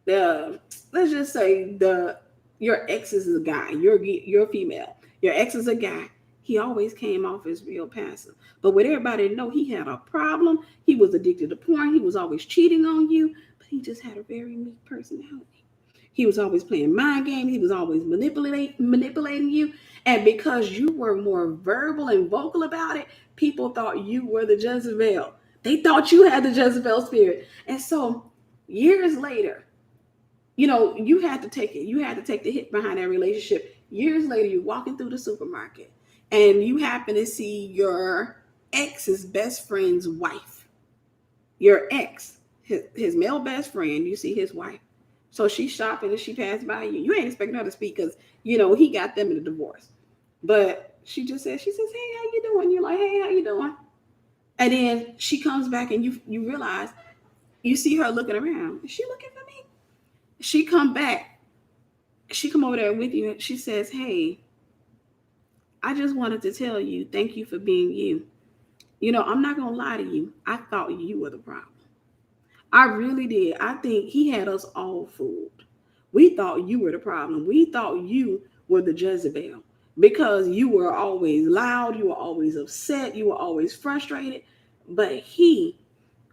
Let's just say your ex is a guy. You're female. Your ex is a guy. He always came off as real passive. But with everybody know he had a problem. He was addicted to porn. He was always cheating on you. But he just had a very meek personality. He was always playing mind games. He was always manipulating you. And because you were more verbal and vocal about it, people thought you were the Jezebel. They thought you had the Jezebel spirit. And so years later, you had to take it. You had to take the hit behind that relationship. Years later, you're walking through the supermarket and you happen to see your ex's best friend's wife. Your ex, his male best friend, you see his wife. So she's shopping and she passed by you. You ain't expecting her to speak because, he got them in a divorce. But she says, hey, how you doing? You're like, hey, how you doing? And then she comes back and you realize, you see her looking around. Is she looking for me? She come back. She come over there with you and she says, hey, I just wanted to tell you, thank you for being you. I'm not going to lie to you. I thought you were the problem. I really did. I think he had us all fooled. We thought you were the problem. We thought you were the Jezebel because you were always loud. You were always upset. You were always frustrated. But he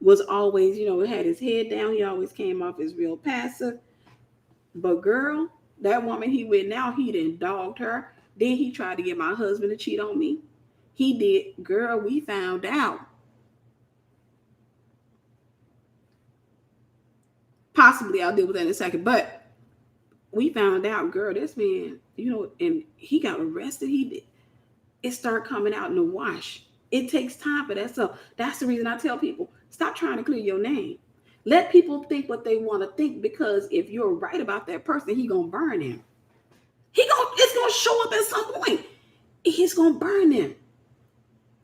was always, had his head down. He always came off as real passive. But girl, that woman he with now, he done dogged her. Then he tried to get my husband to cheat on me. He did. Girl, we found out. Possibly I'll deal with that in a second. But we found out, girl, this man, and he got arrested. He did. It started coming out in the wash. It takes time for that. So that's the reason I tell people, stop trying to clear your name. Let people think what they want to think, because if you're right about that person, he gonna burn him. It's gonna show up at some point. He's gonna burn him.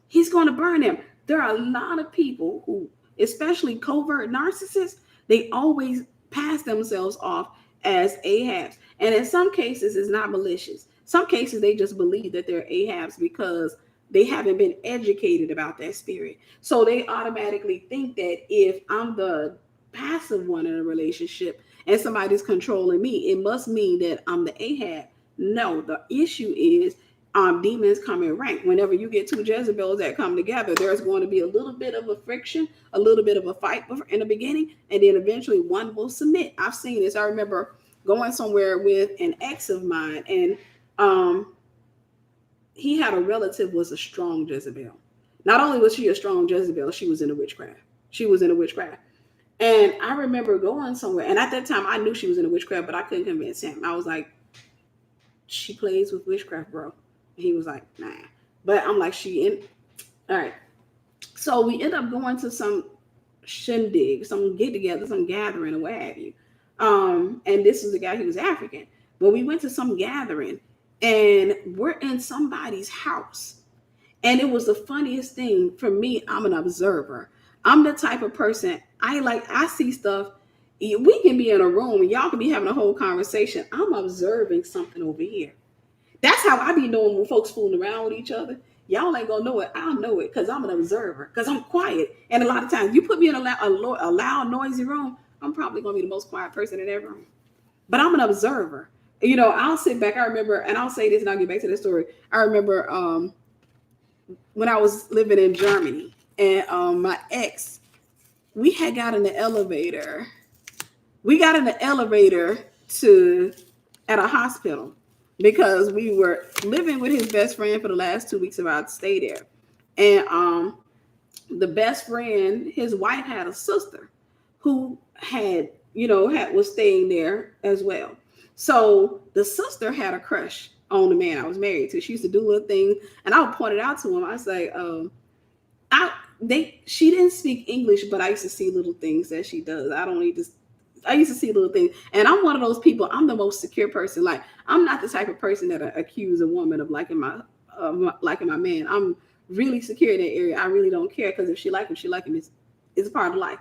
He's gonna burn him. There are a lot of people who, especially covert narcissists, they always pass themselves off as Ahabs. And in some cases, it's not malicious. Some cases, they just believe that they're Ahabs because they haven't been educated about that spirit. So they automatically think that if I'm the passive one in a relationship and somebody's controlling me, it must mean that I'm the Ahab. No, the issue is demons come in rank. Whenever you get two Jezebels that come together, there's going to be a little bit of a friction, a little bit of a fight in the beginning, and then eventually one will submit. I've seen this. I remember going somewhere with an ex of mine, and he had a relative was a strong Jezebel. Not only was she a strong Jezebel, she was in a witchcraft. And I remember going somewhere, and at that time I knew she was in a witchcraft, but I couldn't convince him. I was like, she plays with witchcraft, bro. And he was like, nah. But I'm like, all right. So we end up going to some shindig, some get together, some gathering, or what have you. And this was the guy, he was African. But we went to some gathering, and we're in somebody's house. And it was the funniest thing for me. I'm an observer. I'm the type of person, I see stuff. We can be in a room and y'all can be having a whole conversation. I'm observing something over here. That's how I be knowing when folks fooling around with each other. Y'all ain't gonna know it. I'll know it because I'm an observer, because I'm quiet. And a lot of times you put me in a loud, noisy room, I'm probably gonna be the most quiet person in that room. But I'm an observer. I'll sit back. I remember, and I'll say this and I'll get back to the story. I remember when I was living in Germany, and my ex, we had got in the elevator. We got in the elevator at a hospital because we were living with his best friend for the last 2 weeks of our stay there. And the best friend, his wife had a sister who was staying there as well. So the sister had a crush on the man I was married to. She used to do little things, and I would point it out to him. I was like, she didn't speak English, but I used to see little things that she does. I used to see little things. And I'm one of those people, I'm the most secure person. Like, I'm not the type of person that accuse a woman of liking my man. I'm really secure in that area. I really don't care, because if she like him, she like him. It's a part of life.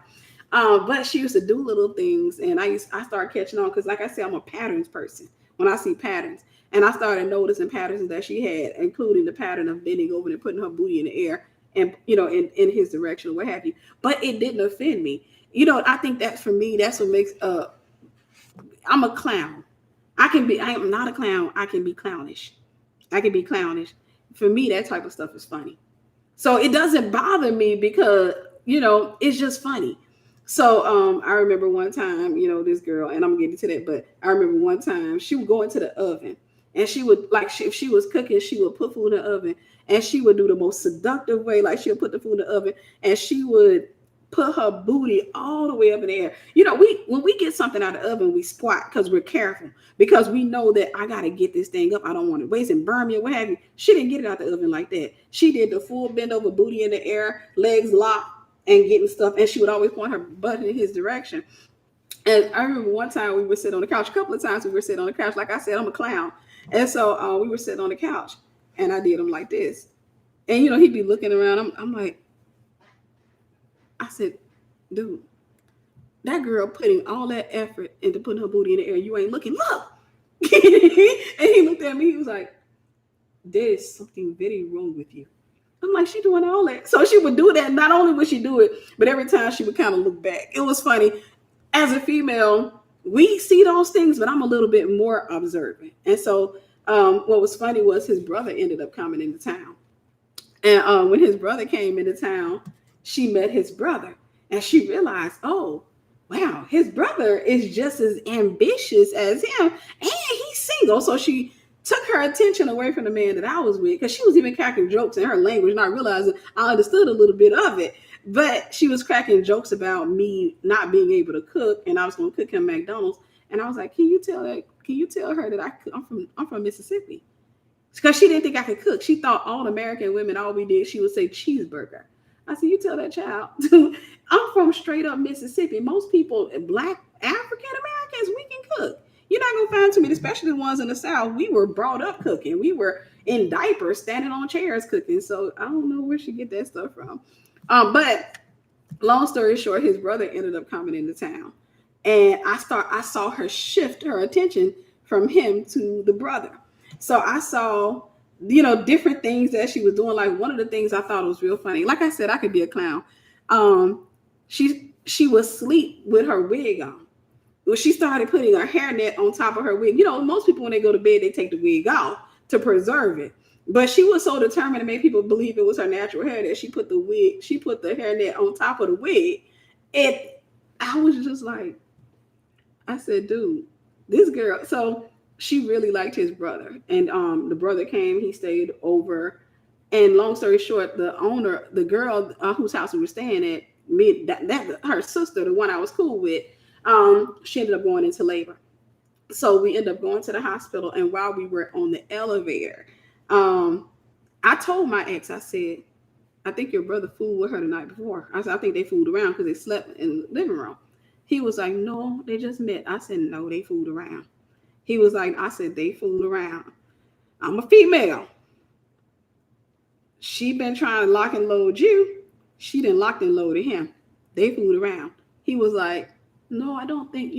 But she used to do little things, and I started catching on because, like I said, I'm a patterns person. When I see patterns, and I started noticing patterns that she had, including the pattern of bending over and putting her booty in the air, and in his direction, what have you. But it didn't offend me. I think that for me, that's what makes I'm a clown. I am not a clown. I can be clownish. For me, that type of stuff is funny. So it doesn't bother me because, it's just funny. So I remember one time, this girl, and I'm getting to that, but I remember one time she would go into the oven, and she would, if she was cooking, she would put food in the oven, and she would do the most seductive way. Like, she would put the food in the oven, and she would put her booty all the way up in the air. When we get something out of the oven, we squat because we're careful, because we know that I got to get this thing up. I don't want to waste and burn me or what have you. She didn't get it out the oven like that. She did the full bend over, booty in the air, legs locked, and getting stuff. And she would always point her butt in his direction. And I remember one time we were sitting on the couch. A couple of times we were sitting on the couch. Like I said, I'm a clown. And so we were sitting on the couch, and I did him like this. And, he'd be looking around. I'm like, I said, dude, that girl putting all that effort into putting her booty in the air. You ain't looking. Look. And he looked at me. He was like, there's something very wrong with you. I'm like, she doing all that. So she would do that. Not only would she do it, but every time she would kind of look back. It was funny. As a female, we see those things, but I'm a little bit more observant. And so what was funny was his brother ended up coming into town. And when his brother came into town, she met his brother. And she realized, oh, wow, his brother is just as ambitious as him, and he's single. So she took her attention away from the man that I was with, because she was even cracking jokes in her language, not realizing I understood a little bit of it. But she was cracking jokes about me not being able to cook, and I was going to cook him McDonald's. And I was like, Can you tell her that I'm from Mississippi? Because she didn't think I could cook. She thought all American women, all we did, she would say cheeseburger. I said, you tell that child. I'm from straight up Mississippi. Most people, Black African Americans, we can cook. You're not gonna find too many, especially the ones in the South. We were brought up cooking. We were in diapers, standing on chairs cooking. So I don't know where she get that stuff from. But long story short, his brother ended up coming into town, and I saw her shift her attention from him to the brother. So I saw, different things that she was doing. Like, one of the things I thought was real funny. Like I said, I could be a clown. She would sleep with her wig on. Well, she started putting her hairnet on top of her wig. Most people, when they go to bed, they take the wig off to preserve it. But she was so determined to make people believe it was her natural hair that she put the hairnet on top of the wig. And I was just like, I said, dude, this girl. So she really liked his brother, and the brother came. He stayed over, and long story short, the girl whose house we were staying at, her sister, the one I was cool with, she ended up going into labor. So we ended up going to the hospital, and while we were on the elevator, I told my ex, I said, I think your brother fooled with her the night before. I said, I think they fooled around because they slept in the living room. He was like, no, they just met. I said, no, they fooled around. He was like, I said, they fooled around. I'm a female. She been trying to lock and load you. She didn't lock and load him. They fooled around. He was like, no, I don't think,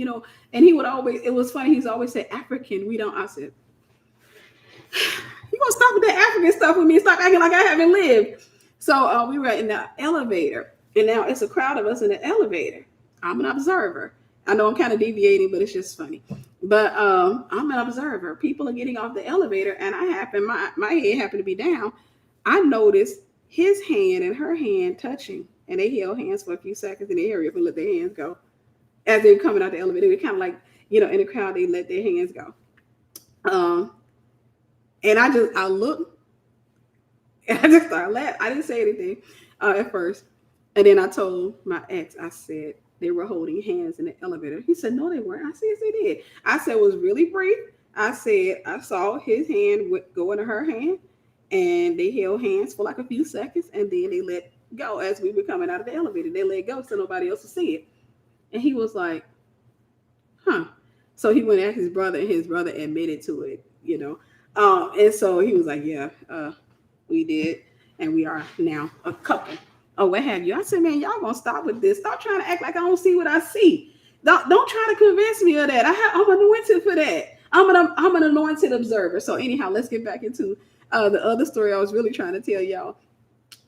and he would always, it was funny, he's always said, African, we don't. I said, you gonna stop with that African stuff with me and stop acting like I haven't lived. So we were in the elevator, and now it's a crowd of us in the elevator. I'm an observer. I know I'm kind of deviating, but it's just funny. But I'm an observer. People are getting off the elevator, and my head happened to be down. I noticed his hand and her hand touching, and they held hands for a few seconds, and they hurry up and let their hands go. As they're coming out the elevator, they kind of like, in the crowd, they let their hands go. And I looked, and I just started laughing. I didn't say anything at first. And then I told my ex, I said, they were holding hands in the elevator. He said, no, they weren't. I said, yes, they did. I said, it was really brief. I said, I saw his hand go into her hand, and they held hands for like a few seconds, and then they let go as we were coming out of the elevator. They let go so nobody else would see it. And he was like, huh. So he went at his brother, and his brother admitted to it, and so he was like, yeah, we did. And we are now a couple. Oh, what have you? I said, man, y'all gonna stop with this. Stop trying to act like I don't see what I see. Don't try to convince me of that. I'm anointed for that. I'm an anointed observer. So anyhow, let's get back into the other story I was really trying to tell y'all.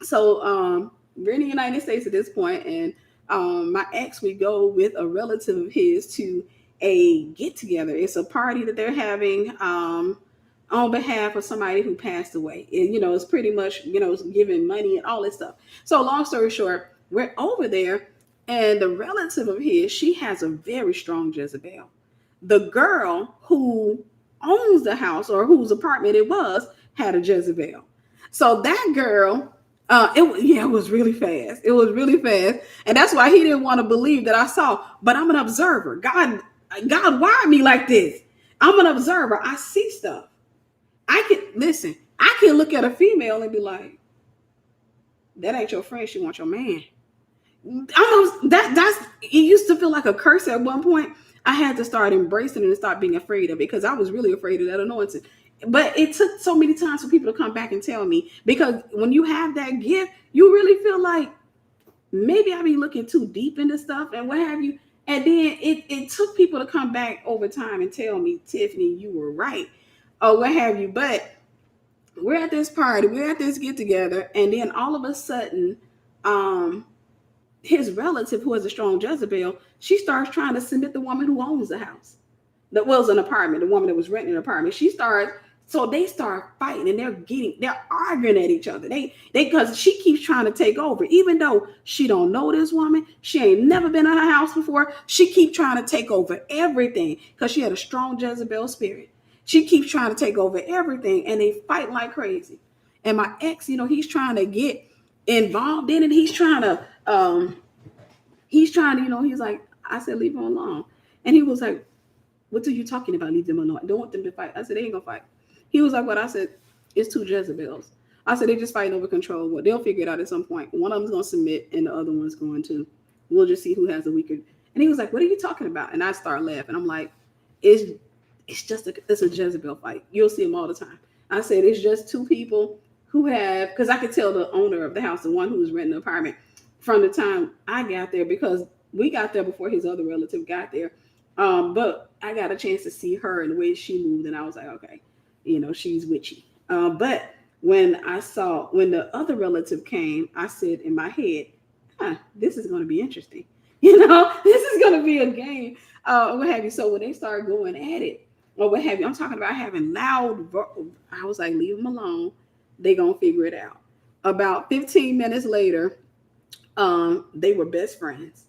So we're in the United States at this point, and my ex, we go with a relative of his to a get together. It's a party that they're having on behalf of somebody who passed away. It's pretty much, it's giving money and all this stuff. So long story short, we're over there, and the relative of his, she has a very strong Jezebel. The girl who owns the house, or whose apartment it was, had a Jezebel. So that girl, it was really fast. It was really fast. And that's why he didn't want to believe that I saw. But I'm an observer. God wired me like this. I'm an observer. I see stuff. I can look at a female and be like, that ain't your friend. She wants your man. It used to feel like a curse at one point. I had to start embracing it and start being afraid of it, because I was really afraid of that anointing. But it took so many times for people to come back and tell me, because when you have that gift, you really feel like maybe I be looking too deep into stuff and what have you. And then it took people to come back over time and tell me, Tiffany, you were right, or what have you. But we're at this party, we're at this get together, and then all of a sudden, his relative, who has a strong Jezebel, she starts trying to submit the woman who owns the house. That was an apartment, the woman that was renting an apartment. She starts So they start fighting and they're arguing at each other. They because she keeps trying to take over, even though she don't know this woman. She ain't never been in her house before. She keeps trying to take over everything because she had a strong Jezebel spirit. She keeps trying to take over everything, and they fight like crazy. And my ex, he's trying to get involved in it. He's like, I said, leave him alone. And he was like, what are you talking about? Leave them alone. I don't want them to fight. I said, they ain't gonna fight. He was like, what? I said, it's two Jezebels. I said, they just fighting over control. Well, they'll figure it out at some point. One of them's gonna submit and the other one's going to. We'll just see who has the weaker. And he was like, what are you talking about? And I start laughing. I'm like, it's a Jezebel fight. You'll see them all the time. I said, it's just two people who have, because I could tell the owner of the house, the one who was renting the apartment, from the time I got there, because we got there before his other relative got there. But I got a chance to see her and the way she moved, and I was like, okay, she's witchy. But when the other relative came, I said in my head, this is going to be interesting. This is going to be a game, what have you. So when they started going at it, or what have you, I'm talking about having loud, I was like, leave them alone. They going to figure it out. About 15 minutes later, they were best friends.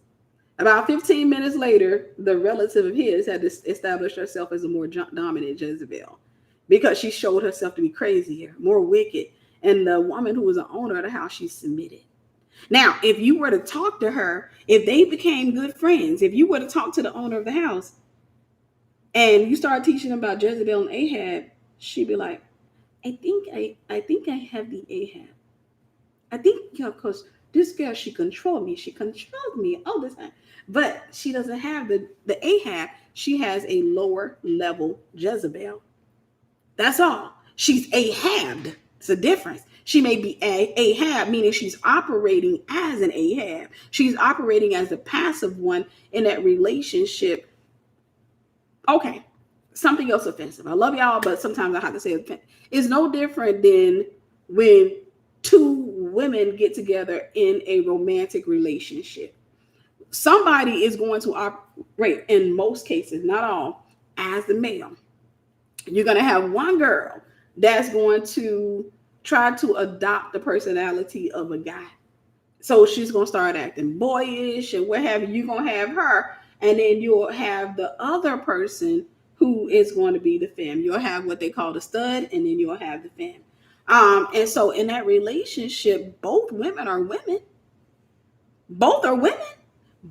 About 15 minutes later, the relative of his had established herself as a more dominant Jezebel because she showed herself to be crazier, more wicked. And the woman who was the owner of the house, she submitted. Now, if you were to talk to her, if they became good friends, if you were to talk to the owner of the house and you start teaching them about Jezebel and Ahab, she'd be like, I think I have the Ahab. I think, because this girl, she controlled me. She controlled me all the time. But she doesn't have the Ahab. She has a lower level Jezebel. That's all. She's Ahabbed. It's a difference. She may be Ahab, meaning she's operating as an Ahab. She's operating as the passive one in that relationship. Okay, something else offensive. I love y'all, but sometimes I have to say it. It's no different than when two women get together in a romantic relationship. Somebody is going to operate, in most cases, not all, as the male. You're going to have one girl that's going to try to adopt the personality of a guy. So she's going to start acting boyish and what have you. You're going to have her, and then you'll have the other person who is going to be the femme. You'll have what they call the stud, and then you'll have the femme. And so in that relationship, both women are women. Both are women.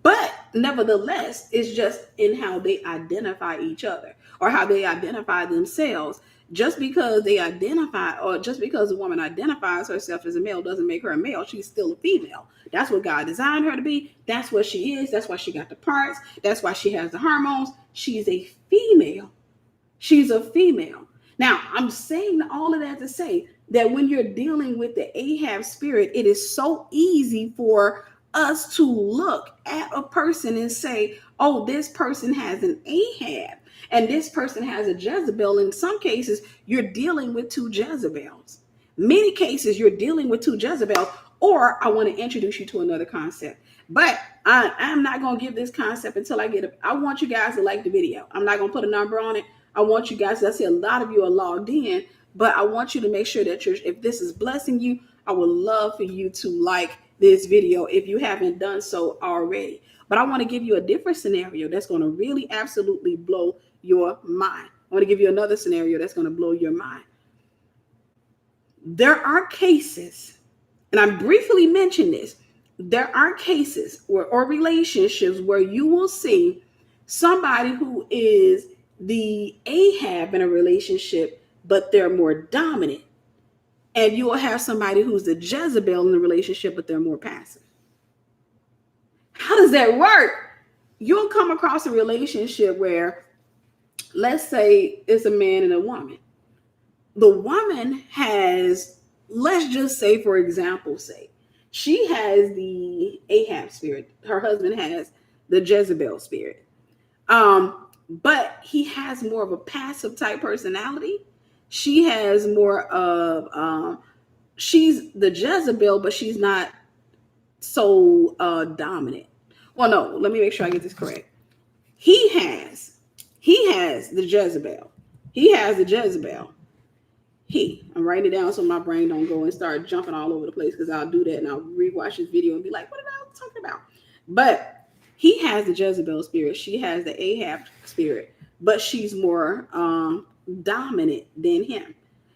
But nevertheless, it's just in how they identify each other or how they identify themselves. Just because they identify, or just because a woman identifies herself as a male doesn't make her a male. She's still a female. That's what God designed her to be. That's what she is. That's why she got the parts. That's why she has the hormones. She's a female. She's a female. Now, I'm saying all of that to say that when you're dealing with the Ahab spirit, it is so easy for us to look at a person and say, oh, this person has an Ahab and this person has a Jezebel. In some cases, you're dealing with two Jezebels. Many cases, you're dealing with two Jezebels. Or I want to introduce you to another concept. But I'm not going to give this concept until I want you guys to like the video. I'm not going to put a number on it. I want you guys, I see a lot of you are logged in, but I want you to make sure that if this is blessing you, I would love for you to like this video if you haven't done so already. But I want to give you a different scenario that's going to really absolutely blow your mind. I want to give you another scenario that's going to blow your mind. There are cases, and I briefly mentioned this, there are cases or relationships where you will see somebody who is the Ahab in a relationship, but they're more dominant. And you will have somebody who's the Jezebel in the relationship, but they're more passive. How does that work? You'll come across a relationship where, let's say it's a man and a woman. The woman has, let's just say, for example's sake, she has the Ahab spirit. Her husband has the Jezebel spirit. But he has more of a passive type personality. She has more of, she's the Jezebel, but she's not so dominant. Well, no, let me make sure I get this correct. He has the Jezebel. He has the Jezebel. I'm writing it down so my brain don't go and start jumping all over the place, because I'll do that and I'll rewatch this video and be like, what am I talking about? But he has the Jezebel spirit. She has the Ahab spirit, but she's more dominant than him.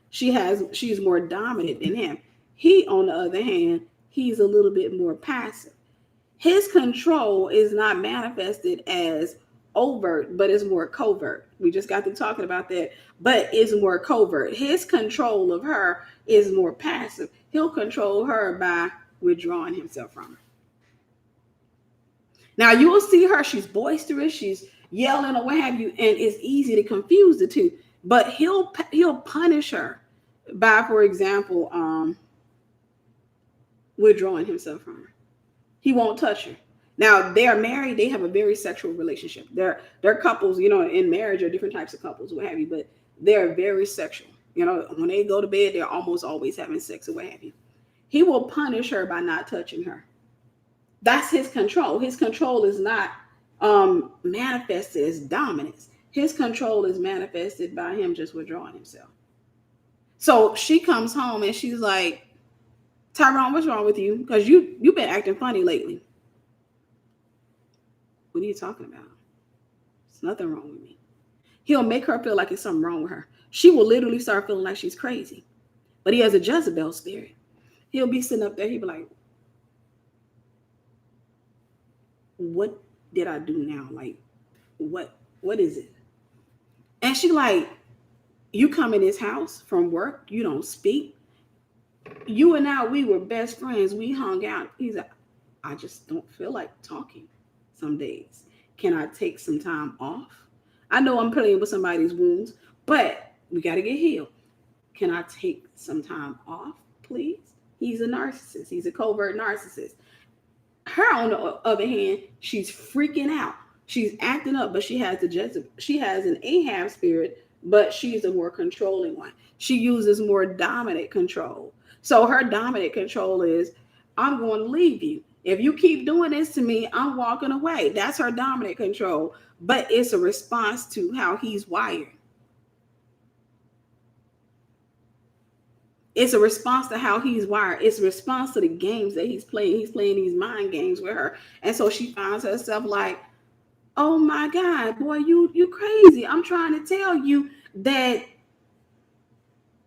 She's more dominant than him. He, on the other hand, he's a little bit more passive. His control is not manifested as overt, but it's more covert. We just got through talking about that, but it's more covert. His control of her is more passive. He'll control her by withdrawing himself from her. Now you will see her, she's boisterous, she's yelling or what have you, and it's easy to confuse the two. But he'll punish her by, for example, withdrawing himself from her. He won't touch her. Now they are married. They have a very sexual relationship. They're couples. In marriage are different types of couples, what have you. But they're very sexual. When they go to bed, they're almost always having sex or what have you. He will punish her by not touching her. That's his control. His control is not manifested as dominance. His control is manifested by him just withdrawing himself. So she comes home and she's like, Tyrone, what's wrong with you? Because you've been acting funny lately. What are you talking about? There's nothing wrong with me. He'll make her feel like it's something wrong with her. She will literally start feeling like she's crazy. But he has a Jezebel spirit. He'll be sitting up there. He'll be like, what did I do now? Like, what is it? And she like, you come in this house from work. You don't speak. You and I, we were best friends. We hung out. He's like, I just don't feel like talking some days. Can I take some time off? I know I'm playing with somebody's wounds, but we got to get healed. Can I take some time off, please? He's a narcissist. He's a covert narcissist. Her, on the other hand, she's freaking out. She's acting up, but she has an Ahab spirit, but she's a more controlling one. She uses more dominant control. So her dominant control is, I'm going to leave you. If you keep doing this to me, I'm walking away. That's her dominant control. But it's a response to how he's wired. It's a response to how he's wired. It's a response to the games that he's playing. He's playing these mind games with her. And so she finds herself like, oh my God, boy, you crazy. I'm trying to tell you that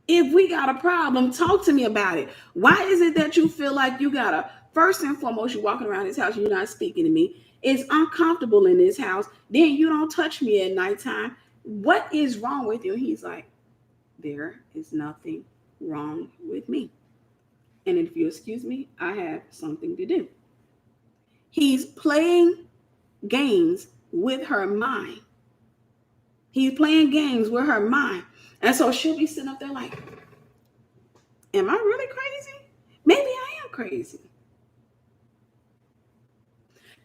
if we got a problem, talk to me about it. Why is it that you feel like you gotta, first and foremost, you're walking around this house, you're not speaking to me. It's uncomfortable in this house. Then you don't touch me at nighttime. What is wrong with you? And he's like, there is nothing wrong with me. And if you excuse me, I have something to do. He's playing games with her mind. He's playing games with her mind. And so she'll be sitting up there like, am I really crazy? Maybe I am crazy.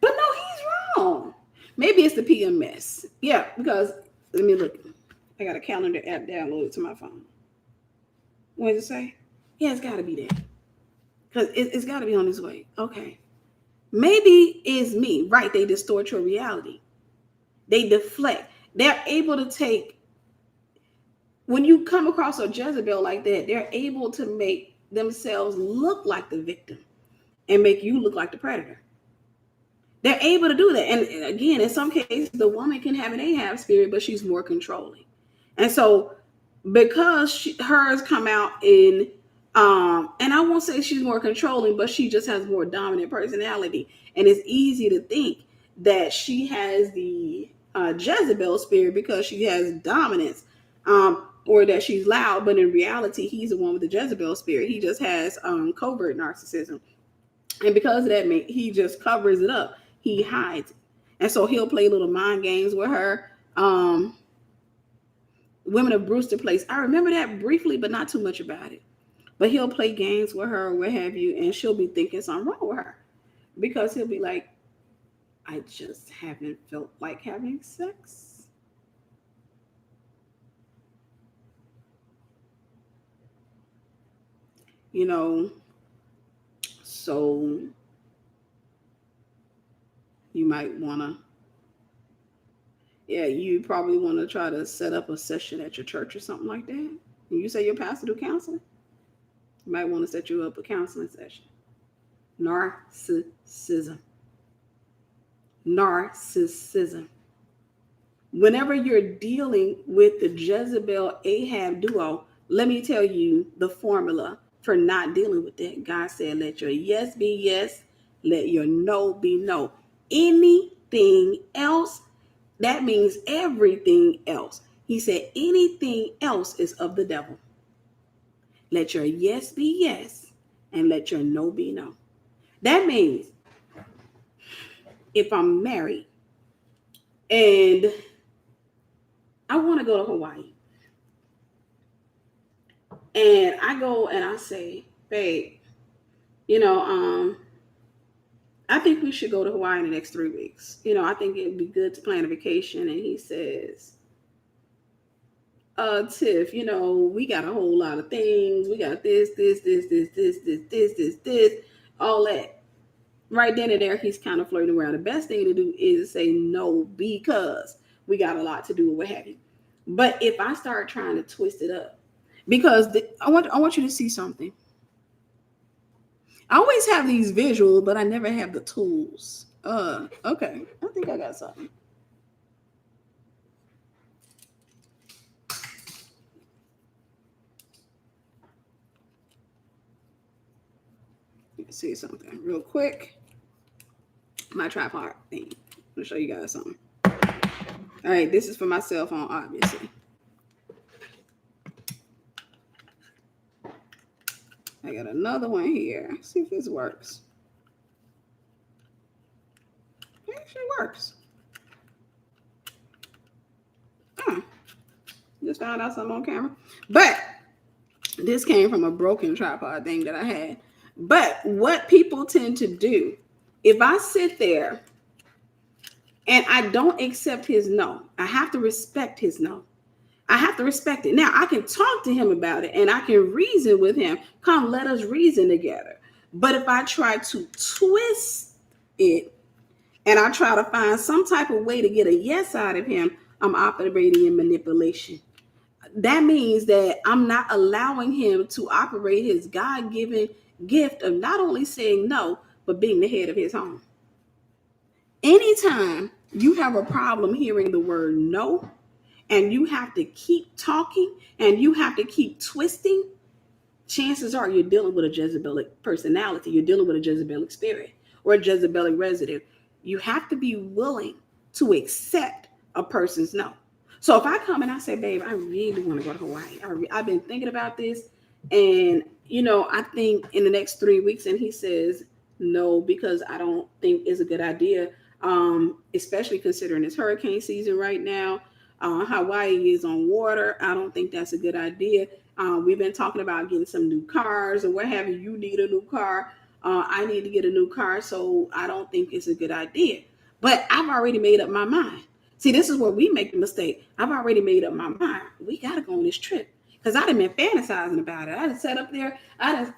But no, he's wrong. Maybe it's the PMS. Yeah, because let me look. I got a calendar app downloaded to my phone. What does it say? Yeah, it's got to be there. Because it's got to be on its way. Okay. Maybe it's me. Right, they distort your reality. They deflect. They're able to take, when you come across a Jezebel like that, they're able to make themselves look like the victim and make you look like the predator. They're able to do that. And again, in some cases, the woman can have an Ahab spirit, but she's more controlling. And so because hers come out in, and I won't say she's more controlling, but she just has more dominant personality. And it's easy to think that she has the Jezebel spirit because she has dominance, or that she's loud. But in reality, he's the one with the Jezebel spirit. He just has covert narcissism. And because of that, he just covers it up. He hides it. And so he'll play little mind games with her. Women of Brewster Place. I remember that briefly, but not too much about it. But he'll play games with her or what have you, and she'll be thinking something wrong with her. Because he'll be like, I just haven't felt like having sex. So you might want to, you probably want to try to set up a session at your church or something like that. And you say your pastor do counseling, you might want to set you up a counseling session. Narcissism. Narcissism. Whenever you're dealing with the Jezebel Ahab duo, let me tell you the formula for not dealing with that. God said, let your yes be yes, let your no be no. Anything else, that means everything else. He said, anything else is of the devil. Let your yes be yes, and let your no be no. That means if I'm married and I want to go to Hawaii, and I go and I say, babe, you know, I think we should go to Hawaii in the next 3 weeks. I think it'd be good to plan a vacation. And he says, Tiff, we got a whole lot of things. We got this, all that. Right then and there, he's kind of flirting around. The best thing to do is say no, because we got a lot to do or what have you. But if I start trying to twist it up, because I want you to see something. I always have these visuals, but I never have the tools. Okay. I think I got something. Let's see something real quick. My tripod thing. I'll show you guys something. All right, this is for my cell phone, obviously. I got another one here. Let's see if this works. It actually works. Just found out something on camera. But this came from a broken tripod thing that I had. But what people tend to do, if I sit there and I don't accept his no, I have to respect his no. I have to respect it. Now, I can talk to him about it and I can reason with him. Come, let us reason together. But if I try to twist it and I try to find some type of way to get a yes out of him, I'm operating in manipulation. That means that I'm not allowing him to operate his God-given gift of not only saying no, but being the head of his home. Anytime you have a problem hearing the word no, and you have to keep talking and you have to keep twisting, chances are you're dealing with a Jezebelic personality. You're dealing with a Jezebelic spirit or a Jezebelic residue. You have to be willing to accept a person's no. So if I come and I say, babe, I really want to go to Hawaii. I've been thinking about this. And, I think in the next 3 weeks. And he says, no, because I don't think it's a good idea, especially considering it's hurricane season right now. Hawaii is on water. I don't think that's a good idea. We've been talking about getting some new cars or what have you. You need a new car. I need to get a new car. So I don't think it's a good idea. But I've already made up my mind. See, this is where we make the mistake. I've already made up my mind. We got to go on this trip. Because I done been fantasizing about it. I done sat up there. I done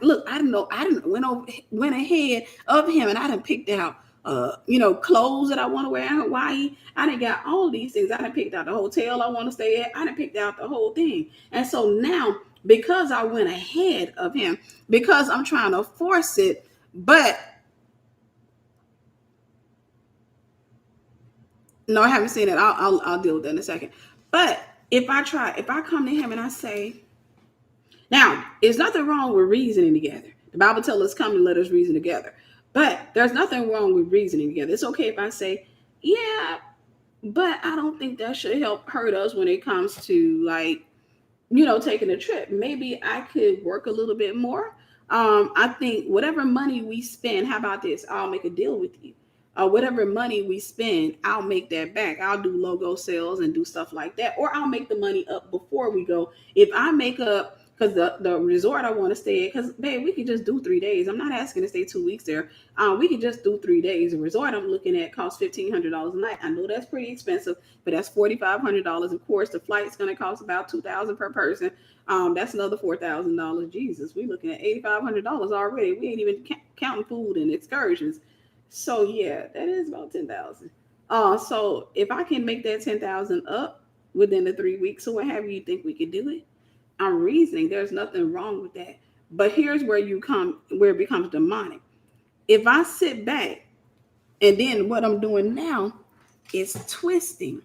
went ahead of him and I done picked out clothes that I want to wear in Hawaii. I done got all these things. I done picked out the hotel I want to stay at. I done picked out the whole thing. And so now, because I went ahead of him, because I'm trying to force it, but no, I haven't seen it. I'll deal with that in a second. But if I come to him and I say, now, there's nothing wrong with reasoning together. The Bible tells us, come and let us reason together. But there's nothing wrong with reasoning together. It's okay if I say, yeah, but I don't think that should hurt us when it comes to taking a trip. Maybe I could work a little bit more. I think whatever money we spend, how about this? I'll make a deal with you. Whatever money we spend, I'll make that back. I'll do logo sales and do stuff like that. Or I'll make the money up before we go. If I make up, because the resort I want to stay at, because, babe, we could just do 3 days. I'm not asking to stay 2 weeks there. We could just do 3 days. The resort I'm looking at costs $1,500 a night. I know that's pretty expensive, but that's $4,500. Of course, the flight's going to cost about $2,000 per person. That's another $4,000. Jesus, we're looking at $8,500 already. We ain't even counting food and excursions. So yeah, that is about 10,000. So if I can make that 10,000 up within the 3 weeks or what have you think we could do it? I'm reasoning. There's nothing wrong with that. But here's where where it becomes demonic. If I sit back and then what I'm doing now is twisting.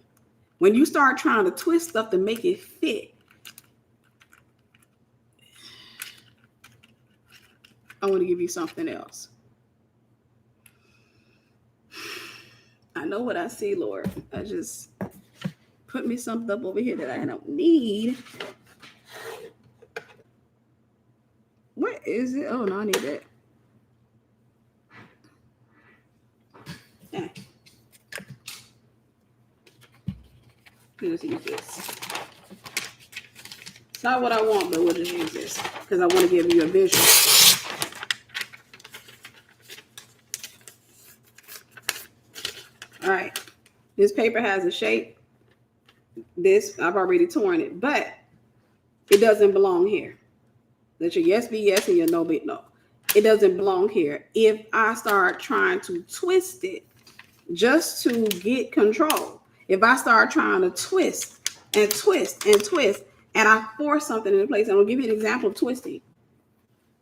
When you start trying to twist stuff to make it fit, I want to give you something else. I know what I see, Lord. I just put me something up over here that I don't need. What is it? Oh, no, I need that. Yeah. Let's use this. It's not what I want, but we'll just use this because I want to give you a visual. All right. This paper has a shape. This, I've already torn it, but it doesn't belong here. Let your yes be yes and your no be no. It doesn't belong here. If I start trying to twist it just to get control, if I start trying to twist and twist and twist, and I force something into place, and I'll give you an example of twisting.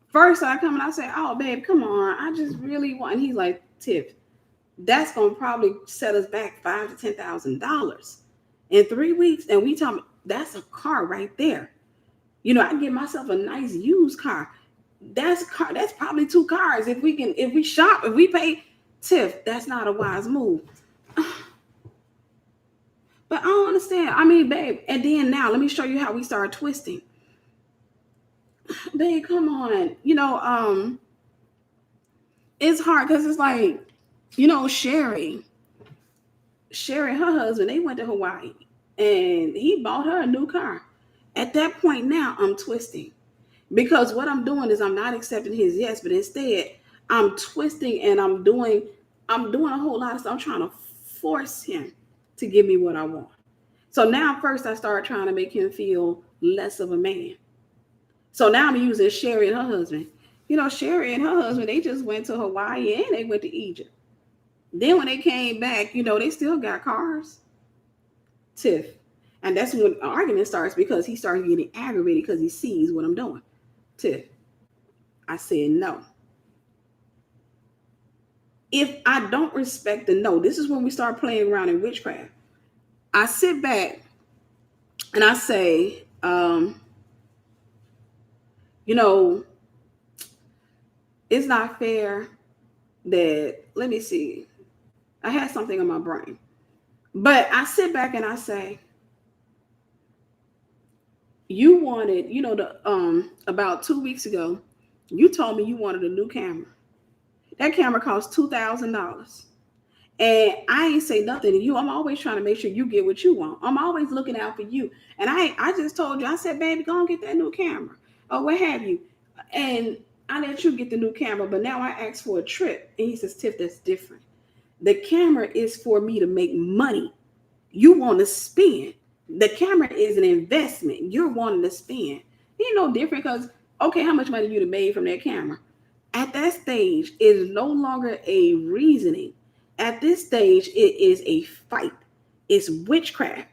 First, I come and I say, "Oh, babe, come on. I just really want," and he's like, "Tiff, that's going to probably set us back $5,000 to $10,000 in 3 weeks." And we talk, that's a car right there. You know, I can get myself a nice used car. That's probably 2 cars. If we shop, if we pay, Tiff, that's not a wise move. But I don't understand. I mean, babe, and then now let me show you how we start twisting. Babe, come on. You know, it's hard because it's like, you know, Sherry, her husband, they went to Hawaii and he bought her a new car. At that point now, I'm twisting. Because what I'm doing is I'm not accepting his yes, but instead I'm twisting and I'm doing a whole lot of stuff. I'm trying to force him to give me what I want. So now first I start trying to make him feel less of a man. So now I'm using Sherry and her husband. You know, Sherry and her husband, they just went to Hawaii and they went to Egypt. Then when they came back, you know, they still got cars. Tiff. And that's when the argument starts because he starts getting aggravated because he sees what I'm doing. Tiff. I said no. If I don't respect the no, this is when we start playing around in witchcraft. I sit back and I say, you know, it's not fair that, let me see. I had something in my brain. But I sit back and I say, you wanted, you know, about 2 weeks ago, you told me you wanted a new camera. That camera cost $2,000. And I ain't say nothing to you. I'm always trying to make sure you get what you want. I'm always looking out for you. And I just told you, I said, baby, go and get that new camera or what have you. And I let you get the new camera, but now I asked for a trip. And he says, Tiff, that's different. The camera is for me to make money. You want to spend. The camera is an investment. You're wanting to spend. Ain't no different because, okay, how much money you'd have made from that camera? At that stage, it is no longer a reasoning. At this stage, it is a fight. It's witchcraft.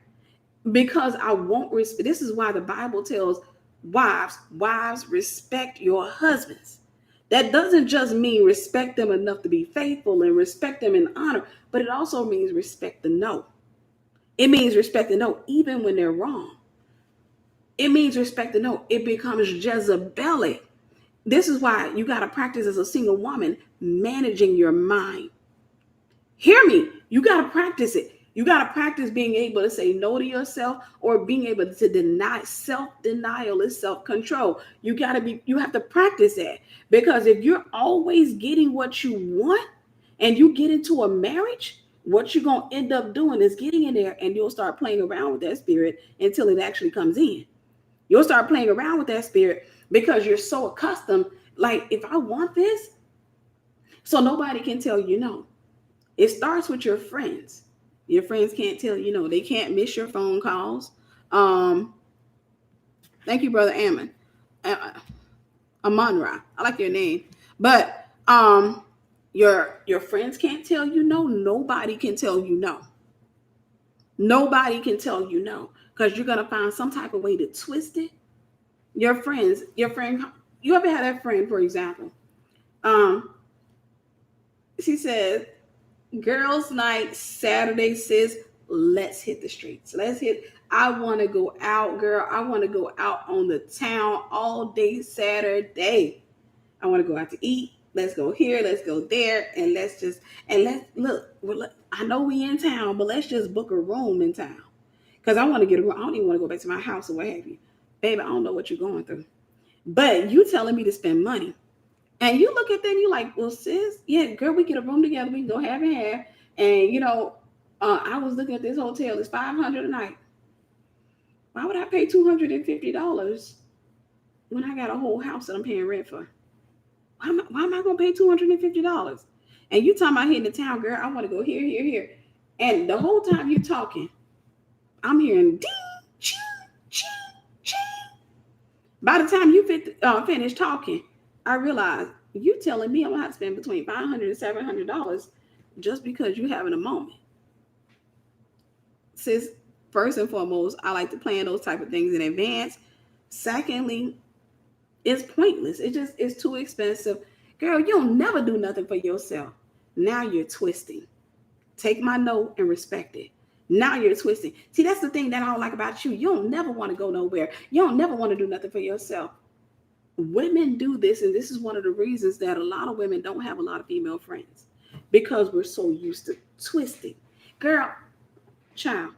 Because I won't respect. This is why the Bible tells wives, respect your husbands. That doesn't just mean respect them enough to be faithful and respect them in honor, but it also means respect the no. It means respect the no, even when they're wrong. It means respect the no. It becomes Jezebelic. This is why you got to practice as a single woman managing your mind. Hear me. You got to practice it. You got to practice being able to say no to yourself or being able to deny. Self-denial is self-control. You have to practice that, because if you're always getting what you want and you get into a marriage, what you're going to end up doing is getting in there and you'll start playing around with that spirit until it actually comes in. You'll start playing around with that spirit because you're so accustomed. Like, if I want this, so nobody can tell you no. It starts with your friends. Your friends can't tell you no. They can't miss your phone calls. Thank you, Brother Ammon. Amonra. I like your name. But your friends can't tell you no. Nobody can tell you no. Nobody can tell you no, because you're going to find some type of way to twist it Your friends, you ever had that friend, for example, um, she said, girls' night Saturday, sis, let's hit the streets. I want to go out, girl. I want to go out on the town all day Saturday. I want to go out to eat. Let's go here. Let's go there. Let's look. I know we in town, but let's just book a room in town. Because I want to get a room. I don't even want to go back to my house or what have you. Baby, I don't know what you're going through. But you telling me to spend money. And you look at that and you're like, well, sis, yeah, girl, we get a room together. We can go half and half. And, I was looking at this hotel. It's $500 a night. Why would I pay $250 when I got a whole house that I'm paying rent for? Why am I going to pay $250? And you talking about hitting the town, girl, I want to go here, here, here. And the whole time you're talking, I'm hearing ding, ching, ching, ching. By the time you finish talking, I realized you telling me I'm going to have to spend between $500 and $700 just because you're having a moment. Sis, first and foremost, I like to plan those type of things in advance. Secondly, it's pointless. It's too expensive. Girl, you'll never do nothing for yourself. Now you're twisting. Take my note and respect it. Now you're twisting. See, that's the thing that I don't like about you. You don't never want to go nowhere. You don't never want to do nothing for yourself. Women do this, and this is one of the reasons that a lot of women don't have a lot of female friends, because we're so used to twisting. Girl, child,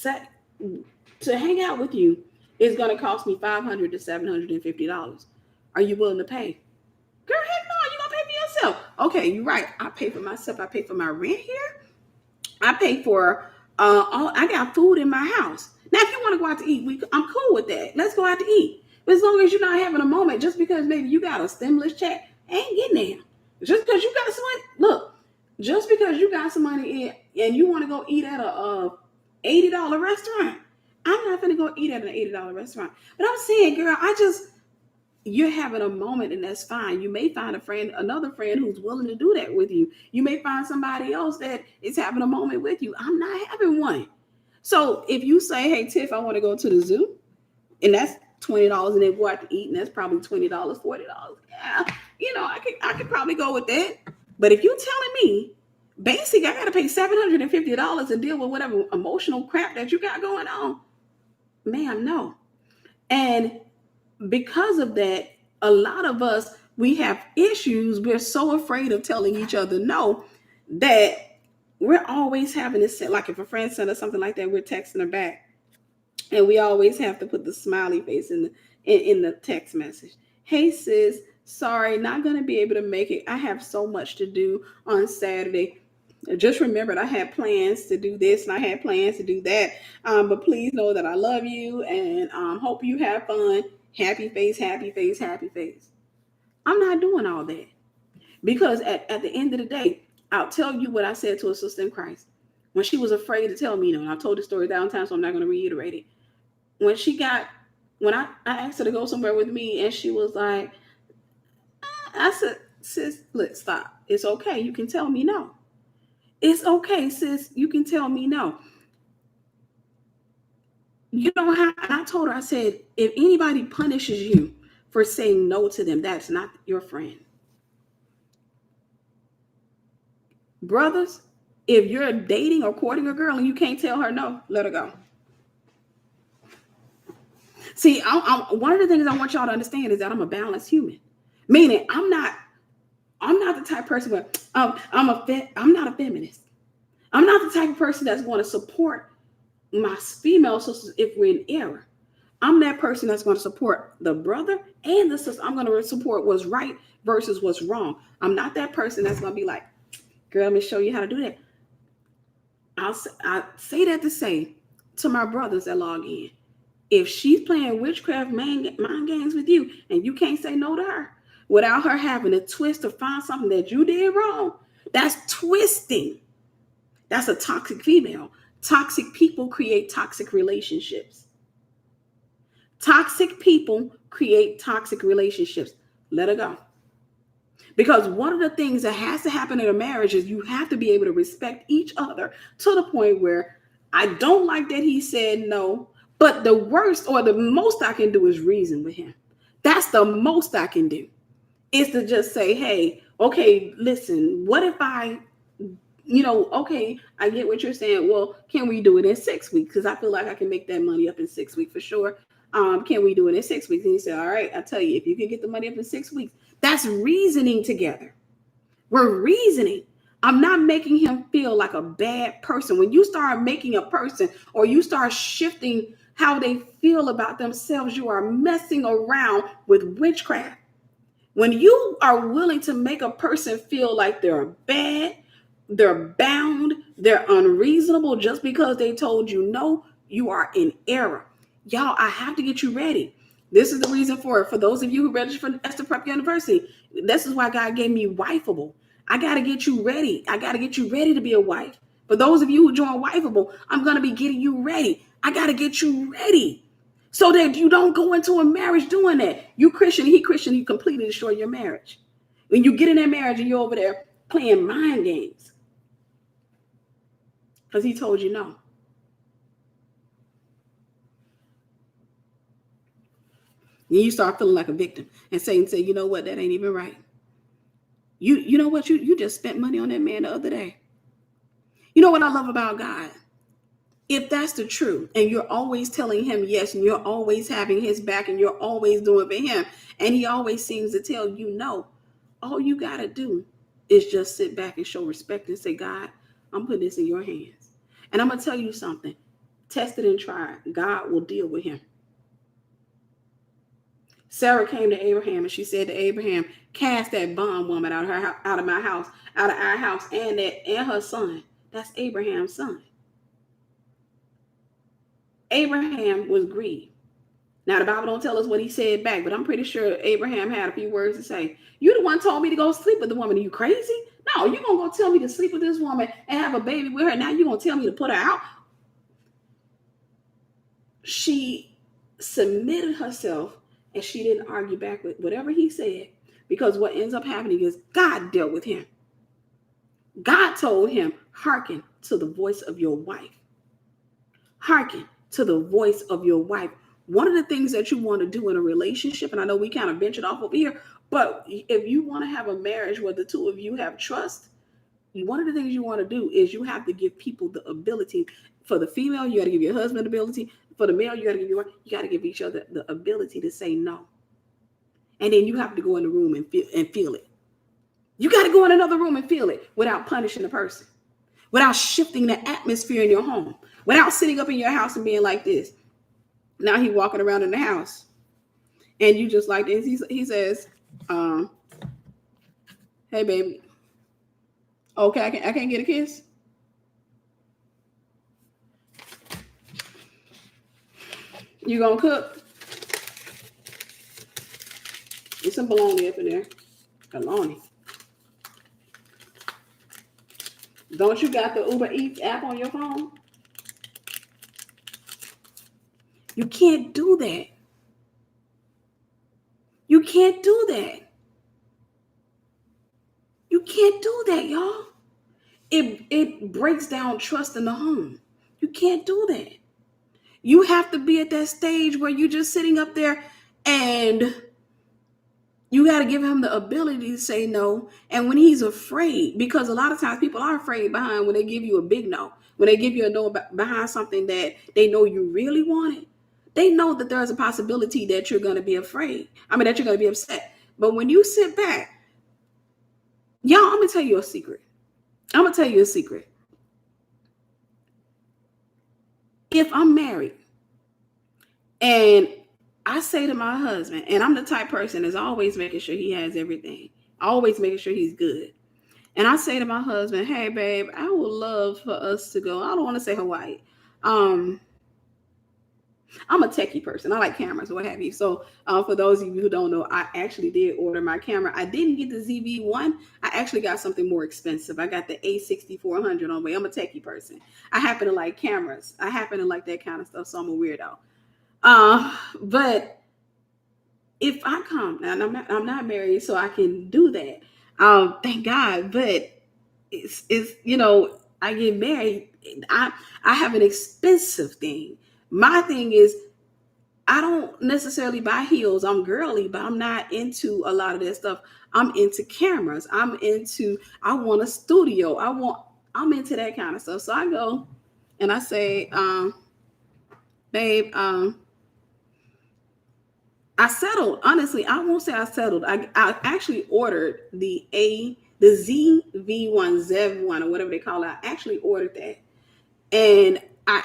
to hang out with you is going to cost me $500 to $750. Are you willing to pay? Girl, heck no, you're going to pay for yourself. Okay, you're right. I pay for myself. I pay for my rent here. I pay for I got food in my house. Now, if you want to go out to eat, I'm cool with that. Let's go out to eat. But as long as you're not having a moment, just because maybe you got a stimulus check, ain't getting there. Just because you got some money, look, just because you got some money and you want to go eat at a $80 restaurant, I'm not going to go eat at an $80 restaurant. But I'm saying, girl, you're having a moment, and that's fine. You may find another friend who's willing to do that with you. You may find somebody else that is having a moment with you. I'm not having one. So if you say, hey, Tiff, I want to go to the zoo, and that's $20, and then go out to eat, and that's probably $20, $40. Yeah, I could probably go with that. But if you're telling me, basic, I got to pay $750 to deal with whatever emotional crap that you got going on, ma'am, no. And because of that, a lot of us, we have issues. We're so afraid of telling each other no that we're always having to say, like if a friend sent us something like that, we're texting her back, and we always have to put the smiley face in the text message. Hey sis, sorry, not going to be able to make it. I have so much to do on Saturday. Just remembered I had plans to do this and I had plans to do that. But please know that I love you and hope you have fun. Happy face, happy face, happy face. I'm not doing all that, because at the end of the day, I'll tell you what I said to a sister in Christ when she was afraid to tell me no. And I've told the story downtown, so I'm not going to reiterate it. When I asked her to go somewhere with me, and she was like, I said, sis, let's stop. It's okay. You can tell me no. It's okay, sis. You can tell me no. You don't have, and I told her, I said, if anybody punishes you for saying no to them, that's not your friend. Brothers, if you're dating or courting a girl and you can't tell her no, let her go. See, one of the things I want y'all to understand is that I'm a balanced human. Meaning, I'm not the type of person where I'm not a feminist. I'm not the type of person that's going to support my female sisters if we're in error. I'm that person that's going to support the brother and the sister. I'm going to support what's right versus what's wrong. I'm not that person that's going to be like, girl, let me show you how to do that. I say that to say to my brothers that log in, if she's playing witchcraft mind games with you and you can't say no to her without her having a twist to find something that you did wrong, that's twisting. That's a toxic female. Toxic people create toxic relationships. Toxic people create toxic relationships. Let her go. Because one of the things that has to happen in a marriage is you have to be able to respect each other to the point where I don't like that he said no, But the worst or the most I can do is reason with him. That's the most I can do, is to just say, hey, okay, listen, what if okay, I get what you're saying. Well, can we do it in 6 weeks? Because I feel like I can make that money up in 6 weeks for sure. Can we do it in 6 weeks? And he said, all right, I tell you, if you can get the money up in 6 weeks, that's reasoning together. We're reasoning. I'm not making him feel like a bad person. When you start making a person or you start shifting how they feel about themselves, you are messing around with witchcraft. When you are willing to make a person feel like they're bad, they're bound, they're unreasonable just because they told you no, you are in error. Y'all, I have to get you ready. This is the reason for it. For those of you who registered for Esther Prep University, this is why God gave me Wifeable. I got to get you ready. I got to get you ready to be a wife. For those of you who join Wifeable, I'm going to be getting you ready. I got to get you ready so that you don't go into a marriage doing that. You Christian, he Christian, you completely destroy your marriage. When you get in that marriage and you're over there playing mind games because he told you no. And you start feeling like a victim. And Satan say, you know what, that ain't even right. You know what, you just spent money on that man the other day. You know what I love about God? If that's the truth, and you're always telling him yes, and you're always having his back, and you're always doing for him, and he always seems to tell you no, all you got to do is just sit back and show respect and say, God, I'm putting this in your hands. And I'm going to tell you something. Test it and try it. God will deal with him. Sarah came to Abraham and she said to Abraham, cast that bondwoman out of my house, out of our house, and her son. That's Abraham's son. Abraham was grieved. Now, the Bible don't tell us what he said back, but I'm pretty sure Abraham had a few words to say. You the one told me to go sleep with the woman. Are you crazy? No, you're going to go tell me to sleep with this woman and have a baby with her. Now you're going to tell me to put her out. She submitted herself and she didn't argue back with whatever he said, because what ends up happening is God dealt with him. God told him, hearken to the voice of your wife. Hearken to the voice of your wife. One of the things that you want to do in a relationship, and I know we kind of ventured off over here, but if you want to have a marriage where the two of you have trust, one of the things you want to do is you have to give people the ability. For the female, you got to give your husband the ability. For the male, you got to give each other the ability to say no. And then you have to go in the room and feel it. You got to go in another room and feel it without punishing the person, without shifting the atmosphere in your home, without sitting up in your house and being like this. Now he walking around in the house and you just like this. He says, hey, baby. Okay, I can't get a kiss. You gonna cook? There's some bologna up in there. Bologna. Don't you got the Uber Eats app on your phone? You can't do that. You can't do that. You can't do that, y'all. It breaks down trust in the home. You can't do that. You have to be at that stage where you're just sitting up there and you got to give him the ability to say no. And when he's afraid, because a lot of times people are afraid behind when they give you a big no, when they give you a no behind something that they know you really wanted, they know that there's a possibility that you're going to be afraid. That you're going to be upset. But when you sit back, y'all, I'm going to tell you a secret. If I'm married and I say to my husband, and I'm the type person that's always making sure he has everything, always making sure he's good. And I say to my husband, hey, babe, I would love for us to go. I don't want to say Hawaii. I'm a techie person. I like cameras, what have you. So for those of you who don't know, I actually did order my camera. I didn't get the ZV-1. I actually got something more expensive. I got the A6400 on way. I'm a techie person. I happen to like cameras. I happen to like that kind of stuff. So I'm a weirdo. But if I come, and I'm not married, so I can do that. Thank God. But it's I get married. I have an expensive thing. My thing is, I don't necessarily buy heels. I'm girly, but I'm not into a lot of that stuff. I'm into cameras. I want a studio. I'm into that kind of stuff. So I go and I say, babe, I settled. Honestly, I won't say I settled. I actually ordered the ZV1, ZEV1, or whatever they call it. I actually ordered that. And I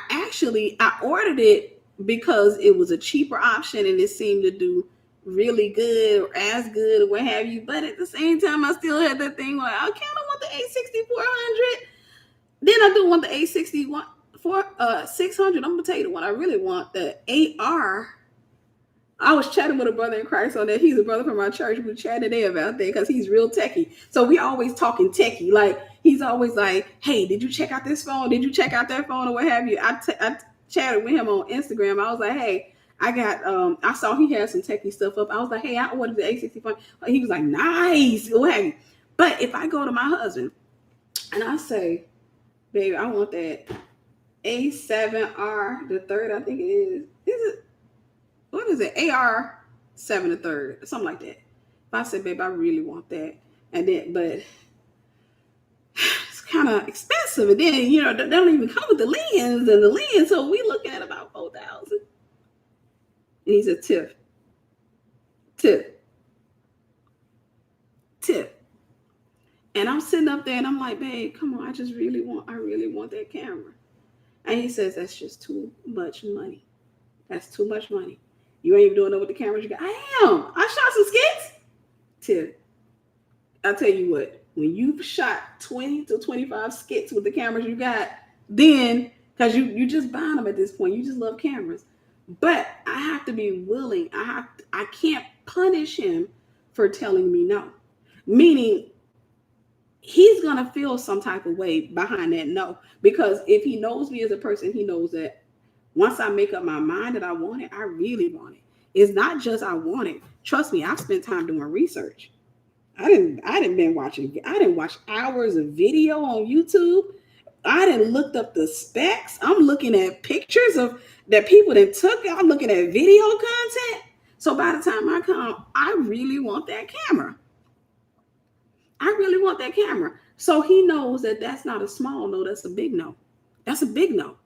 ordered it because it was a cheaper option and it seemed to do really good or as good or what have you. But at the same time, I still had that thing like, I kind of want the A6400. Then I do want the A61 for 600. I'm gonna tell you the one I really want, the AR. I was chatting with a brother in Christ on that. He's a brother from our church. We chatted today about that because he's real techie. So we always talking techie. Like he's always like, "Hey, did you check out this phone? Did you check out that phone or what have you?" I chatted with him on Instagram. I was like, "Hey, I got I saw he had some techie stuff up. I was like, "Hey, I ordered the A60 phone." He was like, "Nice, what have you?" But if I go to my husband and I say, "Baby, I want that A7R, the third, I think it is. Is it? What is it? AR7 the third, something like that." If I said, "Babe, I really want that," and then, but it's kind of expensive, and then they don't even come with the lens, so we looking at about 4,000. And he said, tip, tip. And I'm sitting up there, and I'm like, "Babe, come on, I really want that camera." And he says, "That's just too much money. That's too much money. You ain't even doing it with the cameras you got." I am. I shot some skits. Tip. I'll tell you what, when you've shot 20 to 25 skits with the cameras you got, then, because you just buying them at this point, you just love cameras. But I have to be willing. I can't punish him for telling me no. Meaning he's gonna feel some type of way behind that no. Because if he knows me as a person, he knows that once I make up my mind that I want it, I really want it. It's not just I want it. Trust me, I've spent time doing research. I didn't watch hours of video on YouTube. I didn't looked up the specs. I'm looking at pictures of that people that took. I'm looking at video content. So by the time I come, I really want that camera. I really want that camera. So he knows that that's not a small no, that's a big no. That's a big no.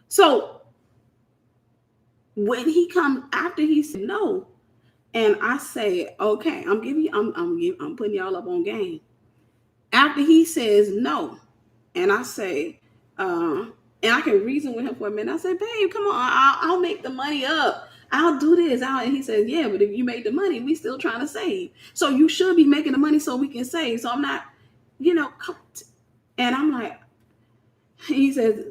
So when he comes after he said no, and I say, "Okay, I'm putting y'all up on game." After he says no, and I say, and I can reason with him for a minute. I say, "Babe, come on, I'll make the money up. I'll do this." And he says, "Yeah, but if you make the money, we still trying to save. So you should be making the money so we can save." So I'm not, you know, and I'm like, he says,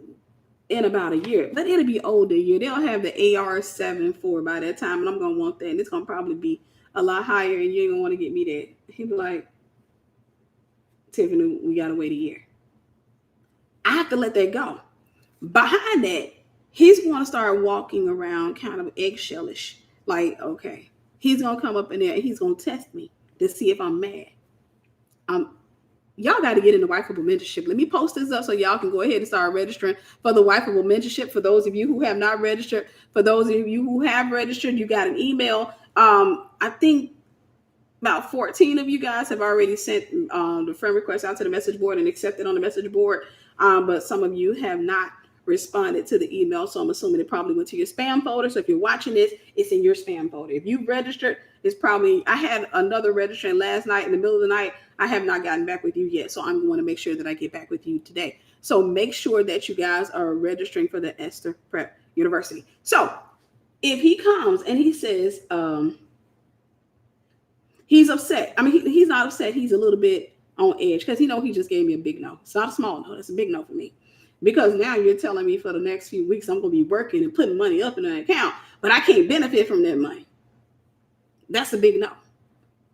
"In about a year, but it'll be older year. They'll have the AR7 IV by that time, and I'm gonna want that, and it's gonna probably be a lot higher, and you ain't gonna want to get me that." He'd be like, "Tiffany, we gotta wait a year." I have to let that go. Behind that, he's going to start walking around kind of eggshellish. Like, okay, he's going to come up in there and he's going to test me to see if I'm mad. Y'all got to get in the Wifeable Mentorship. Let me post this up so y'all can go ahead and start registering for the Wifeable Mentorship. For those of you who have not registered, for those of you who have registered, you got an email. I think about 14 of you guys have already sent the friend request out to the message board and accepted on the message board. But some of you have not responded to the email. So I'm assuming it probably went to your spam folder. So if you're watching this, it's in your spam folder. If you registered, it's probably, I had another registration last night in the middle of the night. I have not gotten back with you yet. So I'm going to make sure that I get back with you today. So make sure that you guys are registering for the Esther Prep University. So if he comes and he says, he's upset. I mean, he's not upset. He's a little bit on edge because he just gave me a big no. It's not a small no. It's a big no for me. Because now you're telling me for the next few weeks I'm going to be working and putting money up in an account, but I can't benefit from that money. That's a big no.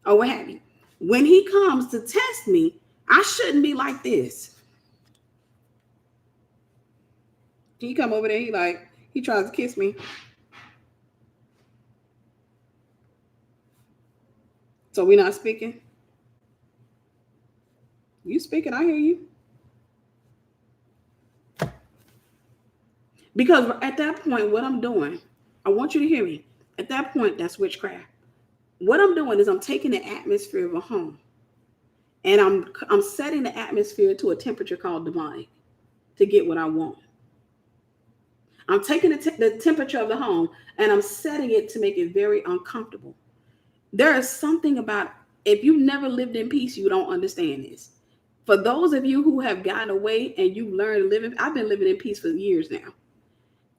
Or what have you. When he comes to test me, I shouldn't be like this. He come over there, he tries to kiss me. So we're not speaking? You speaking, I hear you. Because at that point, what I'm doing, I want you to hear me. At that point, that's witchcraft. What I'm doing is I'm taking the atmosphere of a home and I'm setting the atmosphere to a temperature called demonic to get what I want. I'm taking the temperature of the home and I'm setting it to make it very uncomfortable. There is something about, if you've never lived in peace, you don't understand this. For those of you who have gotten away and you've learned to live in, I've been living in peace for years now.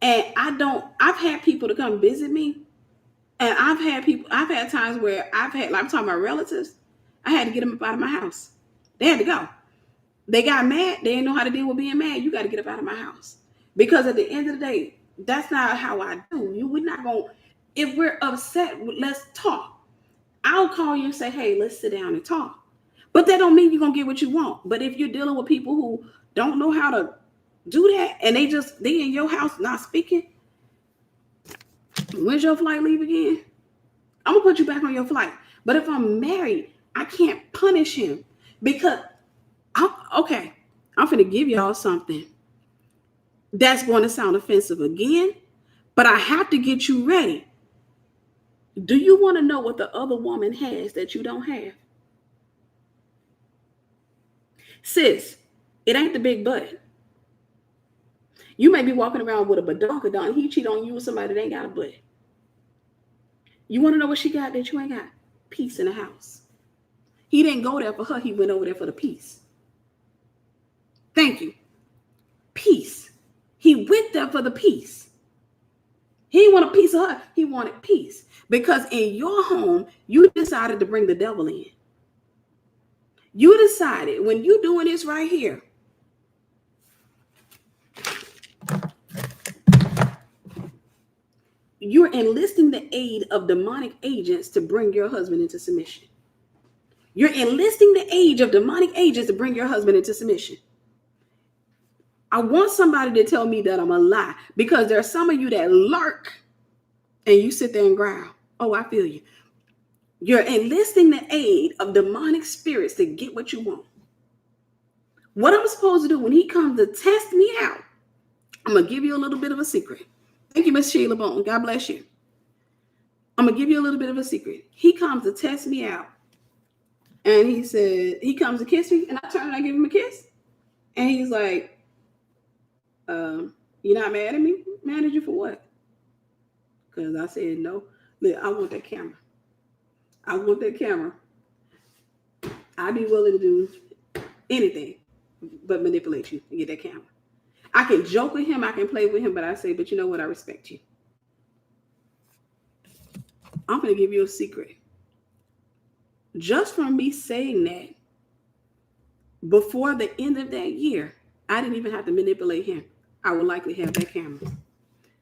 And I've had people to come visit me. And I've had times where like I'm talking about relatives, I had to get them up out of my house. They had to go. They got mad. They didn't know how to deal with being mad. You got to get up out of my house. Because at the end of the day, that's not how I do. We're not going, if we're upset, let's talk. I'll call you and say, hey, let's sit down and talk. But that don't mean you're going to get what you want. But if you're dealing with people who don't know how to do that and they in your house not speaking, when's your flight leave again? I'm going to put you back on your flight. But if I'm married, I can't punish him because, I'm going to give y'all something that's going to sound offensive again, but I have to get you ready. Do you want to know what the other woman has that you don't have? Sis, it ain't the big butt. You may be walking around with a badonkadon. He cheat on you with somebody that ain't got a butt. You want to know what she got that you ain't got? Peace in the house. He didn't go there for her. He went over there for the peace. Thank you. Peace. He went there for the peace. He didn't want a piece of her. He wanted peace. Because in your home, you decided to bring the devil in. You decided when you're doing this right here, you're enlisting the aid of demonic agents to bring your husband into submission. You're enlisting the aid of demonic agents to bring your husband into submission. I want somebody to tell me that I'm a lie, because there are some of you that lurk and you sit there and growl. Oh, I feel you. You're enlisting the aid of demonic spirits to get what you want. What I'm supposed to do when he comes to test me out, I'm going to give you a little bit of a secret. Thank you, Miss Sheila Bone. God bless you. I'm going to give you a little bit of a secret. He comes to test me out. And he said, he comes to kiss me. And I turn and I give him a kiss. And he's like, you're not mad at me? Mad at you for what? Because I said, no. Look, I want that camera. I want that camera. I'd be willing to do anything but manipulate you and get that camera. I can joke with him. I can play with him. But I say, but you know what? I respect you. I'm going to give you a secret. Just from me saying that, before the end of that year, I didn't even have to manipulate him. I would likely have that camera.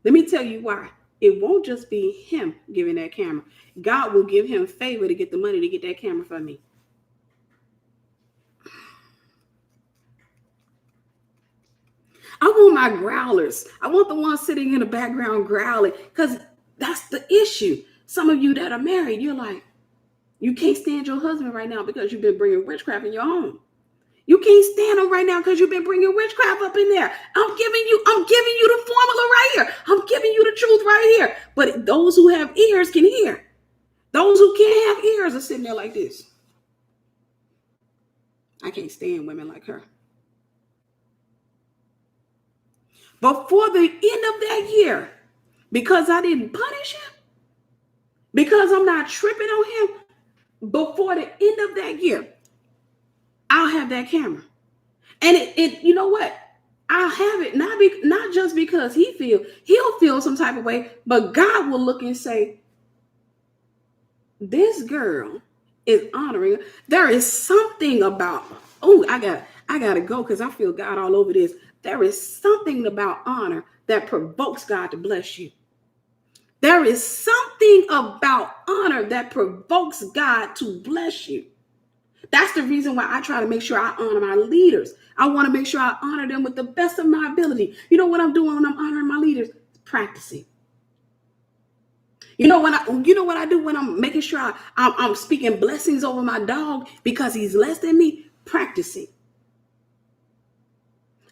Let me tell you why. It won't just be him giving that camera. God will give him favor to get the money to get that camera for me. I want my growlers. I want the ones sitting in the background growling, because that's the issue. Some of you that are married, you're like, you can't stand your husband right now because you've been bringing witchcraft in your home. You can't stand him right now because you've been bringing witchcraft up in there. I'm giving you the formula right here. I'm giving you the truth right here. But those who have ears can hear. Those who can't have ears are sitting there like this. I can't stand women like her. Before the end of that year, because I didn't punish him, because I'm not tripping on him, before the end of that year, I'll have that camera. And it you know what? I'll have it not just because he'll feel some type of way, but God will look and say, this girl is honoring her. There is something about, I gotta go because I feel God all over this. There is something about honor that provokes God to bless you. There is something about honor that provokes God to bless you. That's the reason why I try to make sure I honor my leaders. I want to make sure I honor them with the best of my ability. You know what I'm doing when I'm honoring my leaders? Practicing. You know what I do when I'm making sure I'm speaking blessings over my dog because he's less than me? Practicing.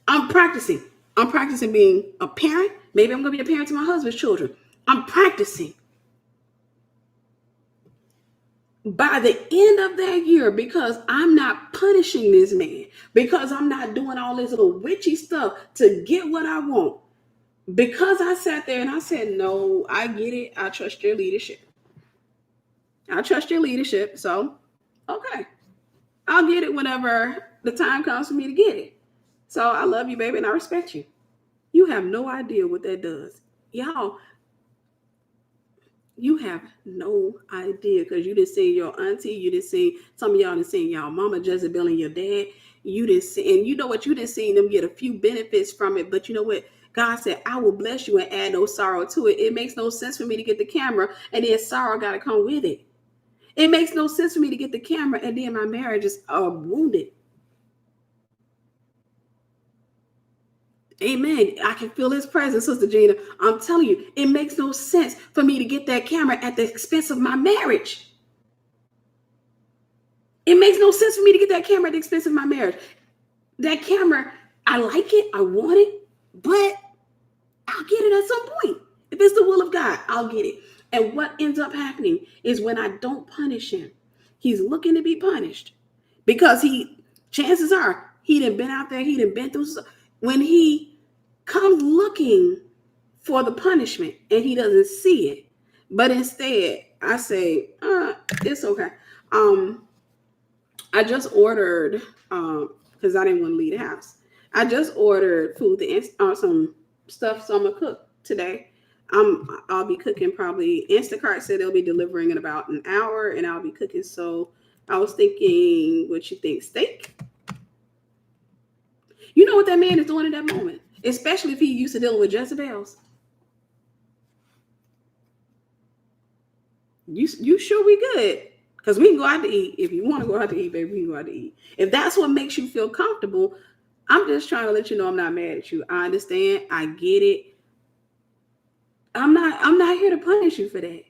I'm practicing being a parent, Maybe I'm going to be a parent to my husband's children. I'm practicing. By the end of that year, because I'm not punishing this man, because I'm not doing all this little witchy stuff to get what I want, because I sat there and I said, no, I get it. I trust your leadership. I trust your leadership. So, okay, I'll get it whenever the time comes for me to get it. So I love you, baby, and I respect you. You have no idea what that does. Y'all, you have no idea, because you didn't see your auntie, you didn't see, some of y'all didn't see y'all mama Jezebel and your dad. You didn't see, and you know what? You didn't see them get a few benefits from it, but you know what? God said, I will bless you and add no sorrow to it. It makes no sense for me to get the camera and then sorrow got to come with it. It makes no sense for me to get the camera and then my marriage is wounded. Amen. I can feel his presence, Sister Gina. I'm telling you, it makes no sense for me to get that camera at the expense of my marriage. It makes no sense for me to get that camera at the expense of my marriage. That camera, I like it, I want it, but I'll get it at some point. If it's the will of God, I'll get it. And what ends up happening is when I don't punish him, he's looking to be punished, because chances are, he done been out there, he done been through stuff. When he comes looking for the punishment and he doesn't see it, but instead I say, it's okay. I just ordered, because I didn't want to leave the house. I just ordered food, some stuff, so I'm gonna cook today. I'll be cooking probably. Instacart said they'll be delivering in about an hour, and I'll be cooking. So I was thinking, what you think, steak? You know what that man is doing in that moment, especially if he used to dealing with Jezebels. You sure we good? Because we can go out to eat. If you want to go out to eat, baby, we can go out to eat. If that's what makes you feel comfortable, I'm just trying to let you know I'm not mad at you. I understand. I get it. I'm not here to punish you for that.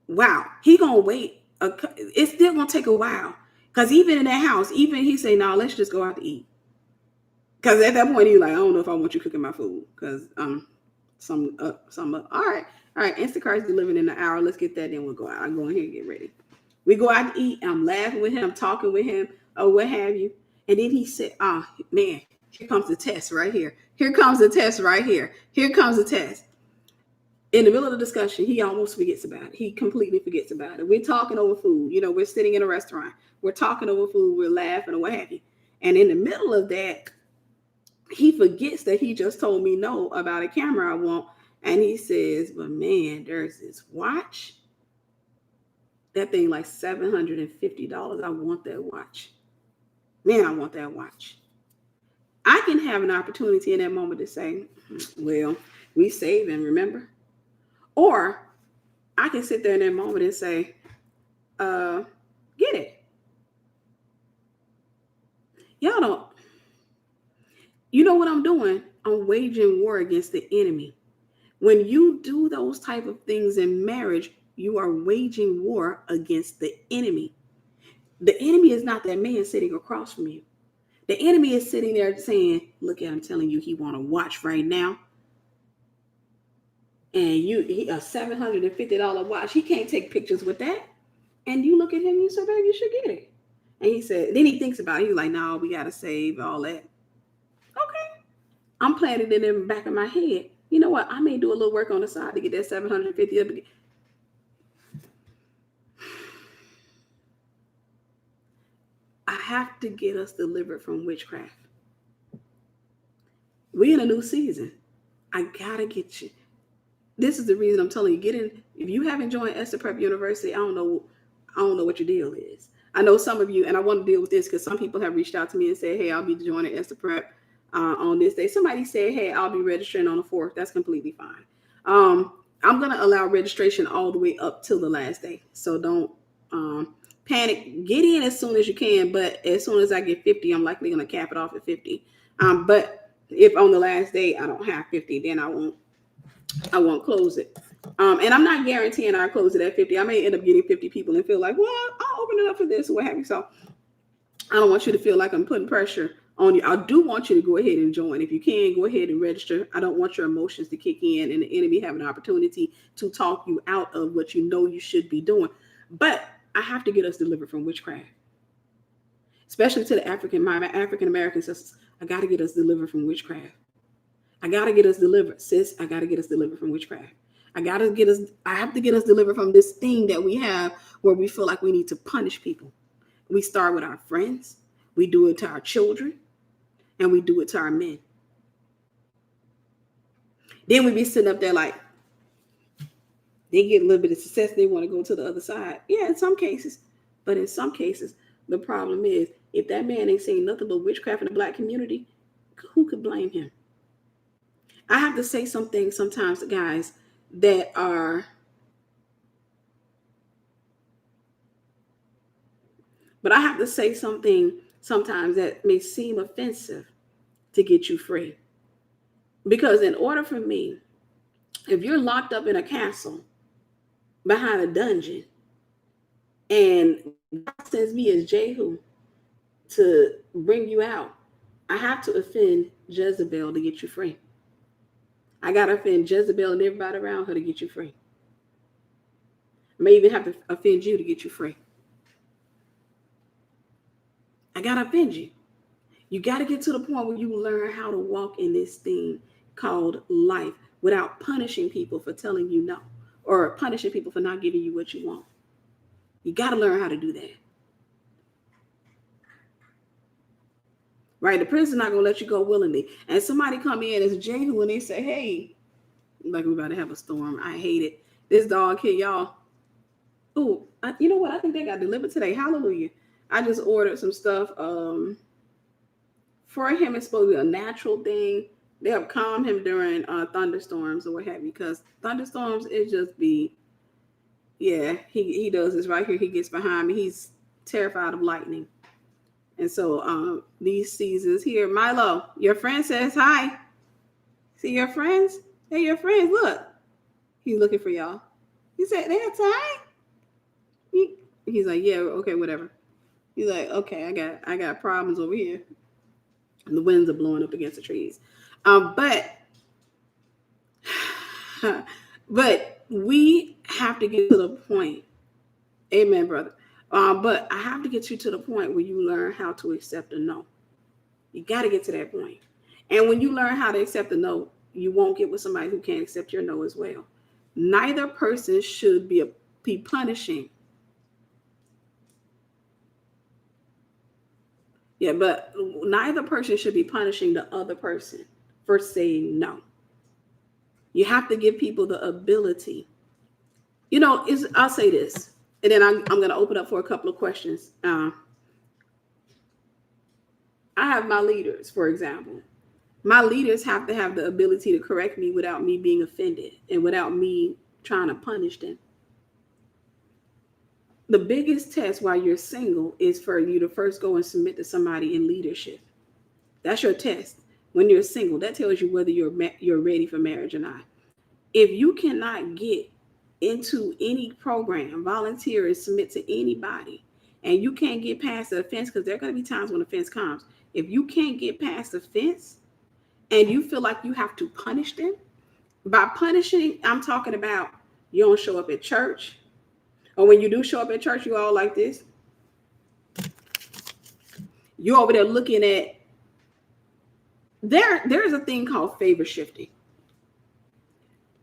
Wow. He gonna wait. It's still gonna take a while. Because even in that house, even he say, no, let's just go out to eat. Because at that point, he's like, I don't know if I want you cooking my food. Because some up. All right. Instacart's delivering in an hour. Let's get that. Then we'll go out. I'll go in here and get ready. We go out to eat. I'm laughing with him. I'm talking with him. Or what have you. And then he said, oh, man, here comes the test right here. Here comes the test right here. Here comes the test. In the middle of the discussion, he almost forgets about it. He completely forgets about it. We're talking over food. You know, we're sitting in a restaurant. We're talking over food. We're laughing or what have you. And in the middle of that, he forgets that he just told me no about a camera I want. And he says, but man, there's this watch. That thing like $750. I want that watch. Man, I want that watch. I can have an opportunity in that moment to say, well, we saving, remember? Or I can sit there in that moment and say, get it. Y'all don't. You know what I'm doing? I'm waging war against the enemy. When you do those type of things in marriage, you are waging war against the enemy. The enemy is not that man sitting across from you. The enemy is sitting there saying, look at him telling you he want to watch right now. And he a $750 watch. He can't take pictures with that. And you look at him and you say, baby, you should get it. And he said, then he thinks about it. He's like, no, we got to save all that. Okay. I'm planning it in the back of my head. You know what? I may do a little work on the side to get that $750. I have to get us delivered from witchcraft. We're in a new season. I gotta get you. This is the reason I'm telling you, get in. If you haven't joined Esther Prep University, I don't know what your deal is. I know some of you, and I want to deal with this because some people have reached out to me and said, hey, I'll be joining Esther Prep on this day. Somebody said, hey, I'll be registering on the 4th. That's completely fine. I'm going to allow registration all the way up till the last day. So don't panic. Get in as soon as you can. But as soon as I get 50, I'm likely going to cap it off at 50. But if on the last day I don't have 50, then I won't close it. And I'm not guaranteeing I'll close it at 50. I may end up getting 50 people and feel like, well, I'll open it up for this or what have you. So I don't want you to feel like I'm putting pressure on you. I do want you to go ahead and join. If you can, go ahead and register. I don't want your emotions to kick in and the enemy have an opportunity to talk you out of what you know you should be doing. But I have to get us delivered from witchcraft, especially to my African American sisters. I got to get us delivered from witchcraft. I got to get us delivered, sis. I got to get us delivered from witchcraft. I have to get us delivered from this thing that we have where we feel like we need to punish people. We start with our friends. We do it to our children. And we do it to our men. Then we be sitting up there like, they get a little bit of success. They want to go to the other side. Yeah, in some cases. But in some cases, the problem is, if that man ain't saying nothing but witchcraft in the Black community, who could blame him? I have to say some things sometimes, guys, that are, but I have to say something sometimes that may seem offensive to get you free. Because in order for me, if you're locked up in a castle behind a dungeon and God sends me as Jehu to bring you out, I have to offend Jezebel to get you free. I got to offend Jezebel and everybody around her to get you free. I may even have to offend you to get you free. I got to offend you. You got to get to the point where you learn how to walk in this thing called life without punishing people for telling you no, or punishing people for not giving you what you want. You got to learn how to do that. Right? The prison's not going to let you go willingly. And somebody come in as Jehu and they say, hey, like we're about to have a storm. I hate it. This dog here, y'all. Oh, you know what? I think they got delivered today. Hallelujah. I just ordered some stuff. For him, it's supposed to be a natural thing. They have calmed him during thunderstorms or what have you, because thunderstorms, it just be, yeah, he does this right here. He gets behind me. He's terrified of lightning. And so these seasons here, Milo, your friend says hi. See your friends? Hey, your friends, look. He's looking for y'all. He said, they had time? He's like, yeah, okay, whatever. He's like, okay, I got problems over here. And the winds are blowing up against the trees. But we have to get to the point. Amen, brother. But I have to get you to the point where you learn how to accept a no. You got to get to that point. And when you learn how to accept a no, you won't get with somebody who can't accept your no as well. Neither person should be punishing. Yeah, but neither person should be punishing the other person for saying no. You have to give people the ability. You know, I'll say this, and then I'm going to open up for a couple of questions. I have my leaders, for example. My leaders have to have the ability to correct me without me being offended and without me trying to punish them. The biggest test while you're single is for you to first go and submit to somebody in leadership. That's your test. When you're single, that tells you whether you're ready for marriage or not. If you cannot get into any program, volunteer and submit to anybody, and you can't get past the fence, because there are going to be times when the fence comes. If you can't get past the fence and you feel like you have to punish them, by punishing, I'm talking about you don't show up at church, or when you do show up at church, you all like this. You're over there looking at, there's a thing called favor shifting.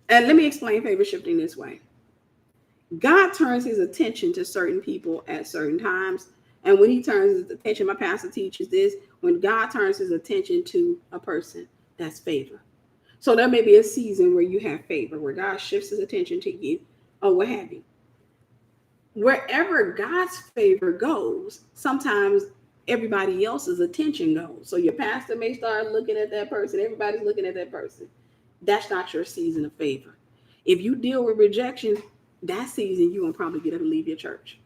And let me explain favor shifting this way. God turns his attention to certain people at certain times. And when he turns his attention, my pastor teaches this, when God turns his attention to a person, that's favor. So there may be a season where you have favor, where God shifts his attention to you, or what have you. Wherever God's favor goes, sometimes everybody else's attention goes. So your pastor may start looking at that person. Everybody's looking at that person. That's not your season of favor. If you deal with rejection, that season you're going to probably get up and leave your church.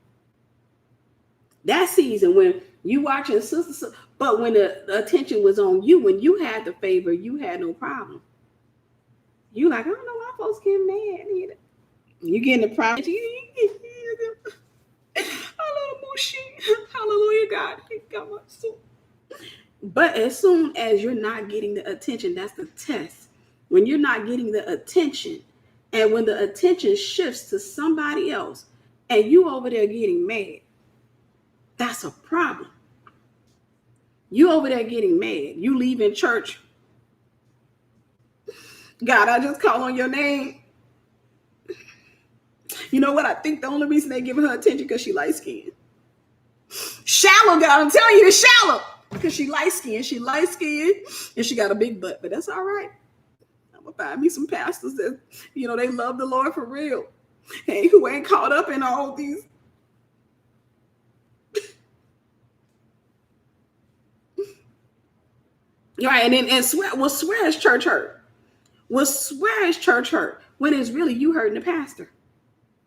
That season when you watching sister, but when the attention was on you, when you had the favor, you had no problem. You like, I don't know why folks get mad. You getting the problem. Hallelujah, God. But as soon as you're not getting the attention, that's the test. When you're not getting the attention, and when the attention shifts to somebody else, and you over there getting mad, that's a problem. You over there getting mad. You leaving church. God, I just call on your name. You know what? I think the only reason they giving her attention because she light skinned. Shallow, God. I'm telling you, it's shallow. Because she light skinned. She light skinned and she got a big butt. But that's all right. I'm going to find me some pastors that, they love the Lord for real. Hey, who ain't caught up in all these. Right, and swear is church hurt. Swear is church hurt when it's really you hurting the pastor.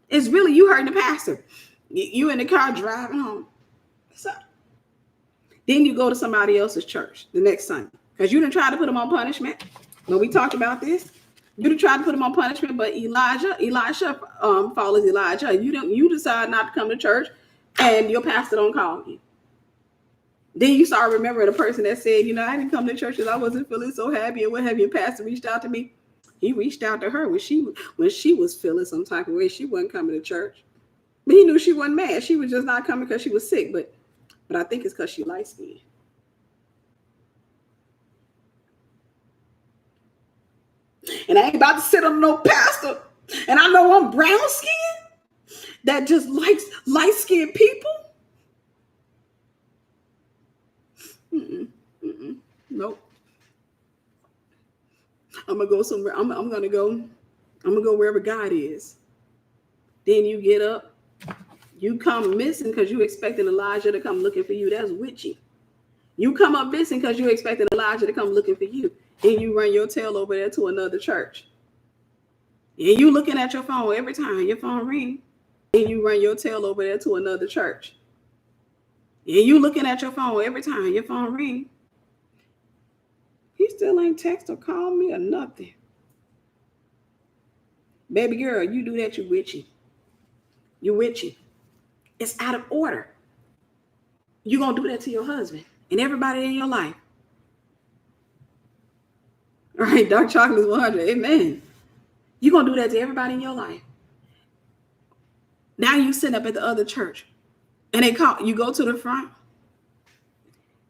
It's really you hurting the pastor. You in the car driving home. So then you go to somebody else's church the next Sunday because you didn't try to put them on punishment. When we talked about this, you didn't try to put them on punishment, but Elisha follows Elijah. You decide not to come to church, and your pastor don't call you. Then you start remembering the person that said, I didn't come to church because I wasn't feeling so happy and what have you. Pastor reached out to me. He reached out to her when she was feeling some type of way. She wasn't coming to church. But he knew she wasn't mad. She was just not coming because she was sick. But I think it's because she light skinned. And I ain't about to sit on no pastor. And I know I'm brown skinned that just likes light skinned people. Nope. I'm gonna go somewhere. I'm gonna go wherever God is. Then you get up, you come missing because you expecting Elijah to come looking for you. That's witchy. You come up missing because you expecting Elijah to come looking for you, and you run your tail over there to another church. And you looking at your phone every time your phone rings, and you run your tail over there to another church. And you looking at your phone every time your phone rings. He still ain't text or call me or nothing. Baby girl, you do that, you witchy. You witchy. It's out of order. You're going to do that to your husband and everybody in your life. All right, dark chocolate is 100. Amen. You're going to do that to everybody in your life. Now you sit up at the other church and they call, you go to the front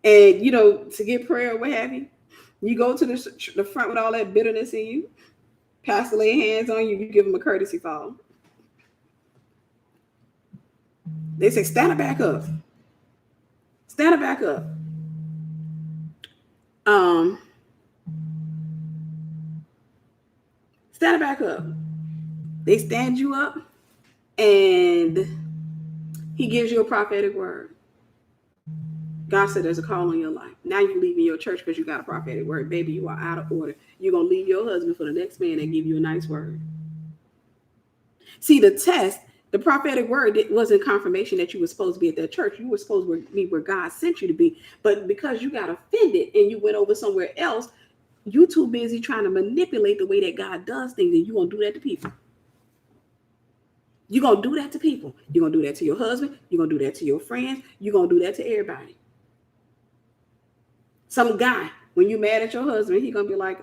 and, to get prayer or what have you. You go to the front with all that bitterness in you. Pastor lay hands on you. You give them a courtesy call. They say, stand back up. Stand back up. Stand back up. They stand you up and he gives you a prophetic word. God said there's a call on your life. Now you're leaving your church because you got a prophetic word. Baby, you are out of order. You're going to leave your husband for the next man that give you a nice word. See, the test, the prophetic word, it wasn't confirmation that you were supposed to be at that church. You were supposed to be where God sent you to be. But because you got offended and you went over somewhere else, you too busy trying to manipulate the way that God does things, and you're going to do that to people. You're going to do that to people. You're going to do that to your husband. You're going to do that to your friends. You're going to do that to everybody. Some guy, when you mad at your husband, he's going to be like,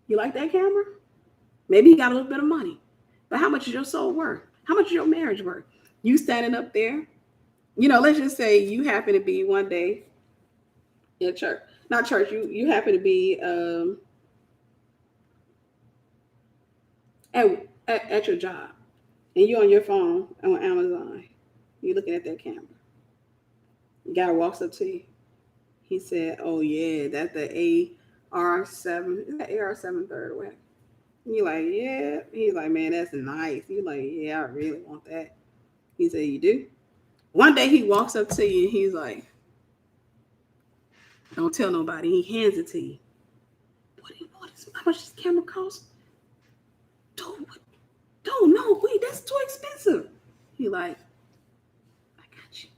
you like that camera? Maybe he got a little bit of money. But how much is your soul worth? How much is your marriage worth? You standing up there, let's just say you happen to be one day in church. Not church, you happen to be at your job. And you're on your phone on Amazon. You're looking at that camera. The guy walks up to you. He said, oh, yeah, that's the AR7. Is that AR7 third or what? You're like, yeah. He's like, man, that's nice. You're like, yeah, I really want that. He said, you do? One day he walks up to you and he's like, don't tell nobody. He hands it to you. What do you know? How much this camera cost? Don't no, wait, that's too expensive. He like, I got you.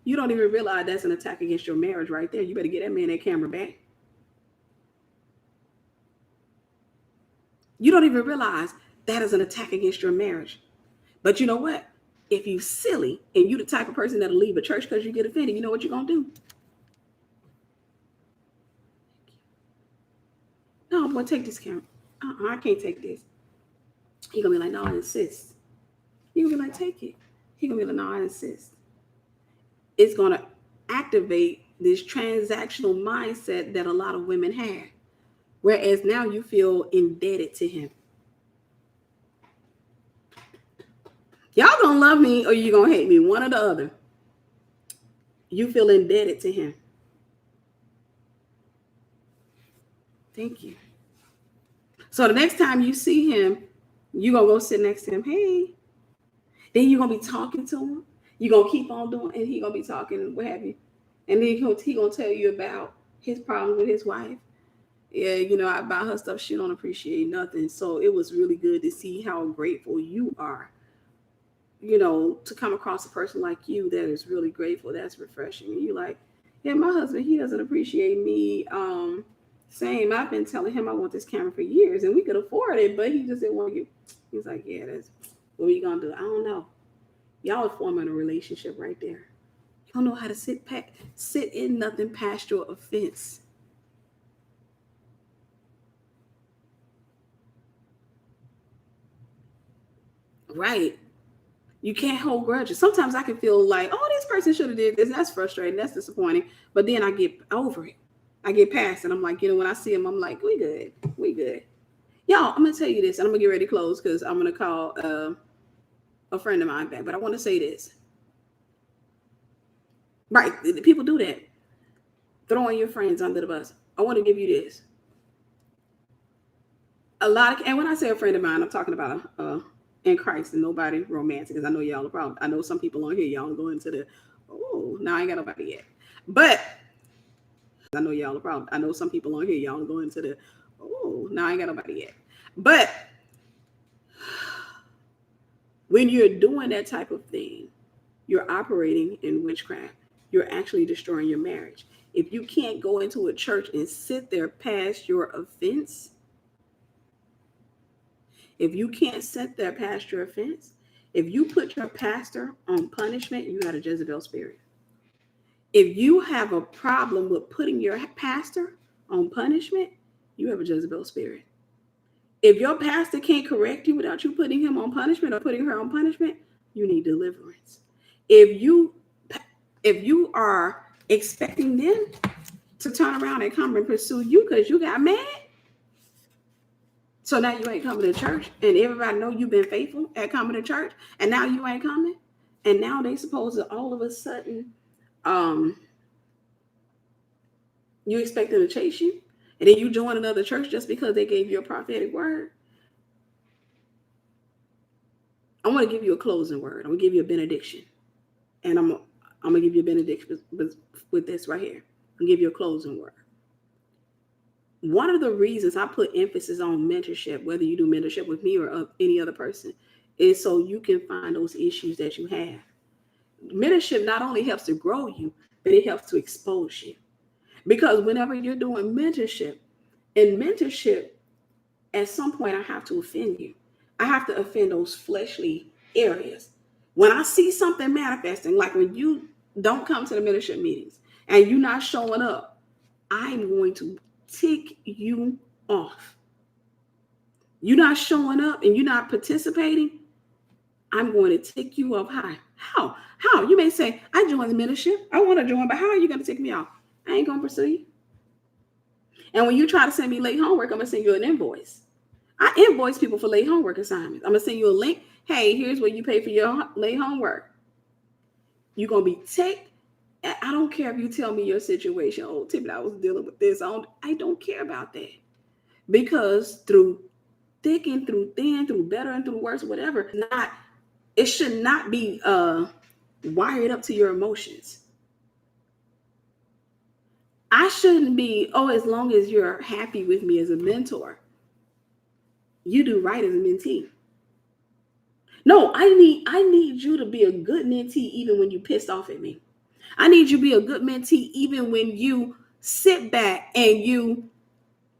You don't even realize that's an attack against your marriage right there. You better get that man that camera back. You don't even realize that is an attack against your marriage. But you know what? If you silly and you the type of person that'll leave a church because you get offended, you know what you're gonna do? No, I'm gonna take this camera. I can't take this. He gonna be like, no, I insist. You gonna be like, take it. He gonna be like, no, I insist. It's gonna activate this transactional mindset that a lot of women have. Whereas now you feel indebted to him. Y'all gonna love me or you gonna hate me, one or the other. You feel indebted to him. Thank you. So the next time you see him, you gonna go sit next to him. Hey. Then you're gonna be talking to him. You're gonna keep on doing, and he gonna be talking, what have you. And then he gonna tell you about his problems with his wife. Yeah, I buy her stuff. She don't appreciate nothing. So it was really good to see how grateful you are. To come across a person like you that is really grateful. That's refreshing. And you're like, yeah, my husband, he doesn't appreciate me. Same. I've been telling him I want this camera for years, and we could afford it, but he just didn't want you. He's like, yeah, that's what are you gonna do? I don't know. Y'all are forming a relationship right there. You don't know how to sit in nothing past your offense. Right. You can't hold grudges. Sometimes I can feel like, oh, this person should have did this. That's frustrating. That's disappointing. But then I get over it. I get past it. I'm like, when I see him, I'm like, we good. We good. Y'all, I'm going to tell you this, and I'm going to get ready to close because I'm going to call a friend of mine back. But I want to say this. Right. People do that. Throwing your friends under the bus. I want to give you this. And when I say a friend of mine, I'm talking about in Christ and nobody romantic, because I know y'all are probably, I know some people on here, y'all go into the, oh, no, I ain't got nobody yet. But I know y'all are probably, I know some people on here, y'all go into the, oh, no, I ain't got nobody yet. But when you're doing that type of thing, you're operating in witchcraft. You're actually destroying your marriage. If you can't go into a church and sit there past your offense, if you can't sit there past your offense, if you put your pastor on punishment, you got a Jezebel spirit. If you have a problem with putting your pastor on punishment, you have a Jezebel spirit. If your pastor can't correct you without you putting him on punishment or putting her on punishment, you need deliverance. If you are expecting them to turn around and come and pursue you because you got mad, so now you ain't coming to church, and everybody know you've been faithful at coming to church, and now you ain't coming, and now they supposed to all of a sudden, you expect them to chase you, and then you join another church just because they gave you a prophetic word. I want to give you a closing word. I'm gonna give you a benediction, and I'm gonna give you a benediction with this right here. I'm gonna give you a closing word. One of the reasons I put emphasis on mentorship, whether you do mentorship with me or any other person, is so you can find those issues that you have. Mentorship not only helps to grow you, but it helps to expose you. Because whenever you're doing mentorship, at some point I have to offend you. I have to offend those fleshly areas. When I see something manifesting, like when you don't come to the mentorship meetings and you're not showing up, I'm going to tick you off. You're not showing up and you're not participating, I'm going to tick you off. How? You may say, I joined the mentorship. I want to join, but how are you going to tick me off? I ain't going to pursue you. And when you try to send me late homework, I'm going to send you an invoice. I invoice people for late homework assignments. I'm going to send you a link. Hey, here's what you pay for your late homework. You're going to be ticked. I don't care if you tell me your situation. Oh, Tiffany, I was dealing with this. I don't care about that. Because through thick and through thin, through better and through worse, whatever, it should not be wired up to your emotions. I shouldn't be, as long as you're happy with me as a mentor, you do right as a mentee. No, I need you to be a good mentee even when you pissed off at me. I need you to be a good mentee even when you sit back and you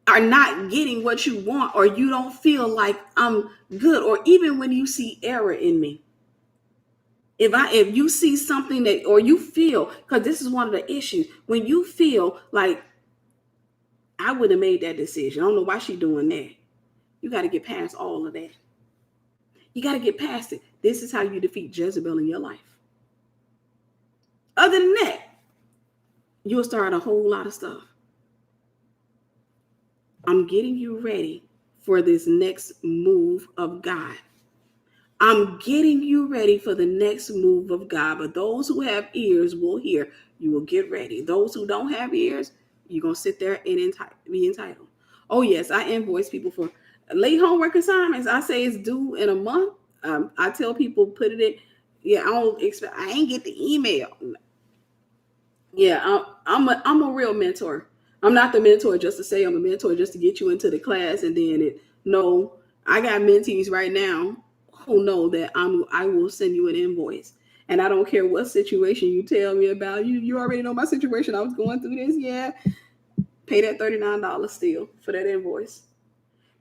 are not getting what you want, or you don't feel like I'm good, or even when you see error in me. If you see something that, or you feel, because this is one of the issues, when you feel like I would have made that decision, I don't know why she doing that. You got to get past all of that. You got to get past it. This is how you defeat Jezebel in your life. Other than that, you'll start a whole lot of stuff. I'm getting you ready for this next move of God. I'm getting you ready for the next move of God. But those who have ears will hear. You will get ready. Those who don't have ears, you're going to sit there and be entitled. Oh, yes, I invoice people for late homework assignments. I say it's due in a month. I tell people put it in. Yeah, I ain't get the email. Yeah, I'm a real mentor. I'm not the mentor just to say I'm a mentor just to get you into the class and then it. No, I got mentees right now who know that I will send you an invoice. And I don't care what situation you tell me about. You already know my situation. I was going through this. Yeah, pay that $39 still for that invoice.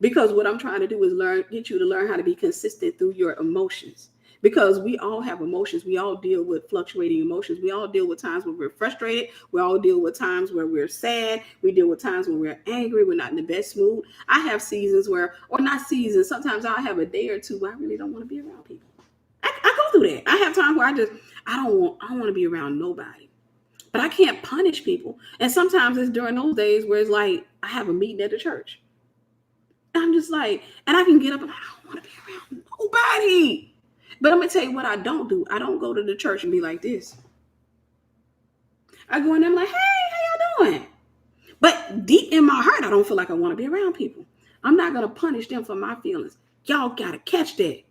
Because what I'm trying to do is get you to learn how to be consistent through your emotions. Because we all have emotions. We all deal with fluctuating emotions. We all deal with times when we're frustrated. We all deal with times where we're sad. We deal with times when we're angry. We're not in the best mood. I have seasons where, or not seasons, sometimes I'll have a day or two where I really don't want to be around people. I go through that. I have times where I don't want to be around nobody. But I can't punish people. And sometimes it's during those days where it's like I have a meeting at the church. I'm just like, and I can get up and I don't want to be around nobody. But I'm gonna tell you what I don't do. I don't go to the church and be like this. I go in there, I'm like, hey, how y'all doing? But deep in my heart, I don't feel like I want to be around people. I'm not gonna punish them for my feelings. Y'all gotta catch that.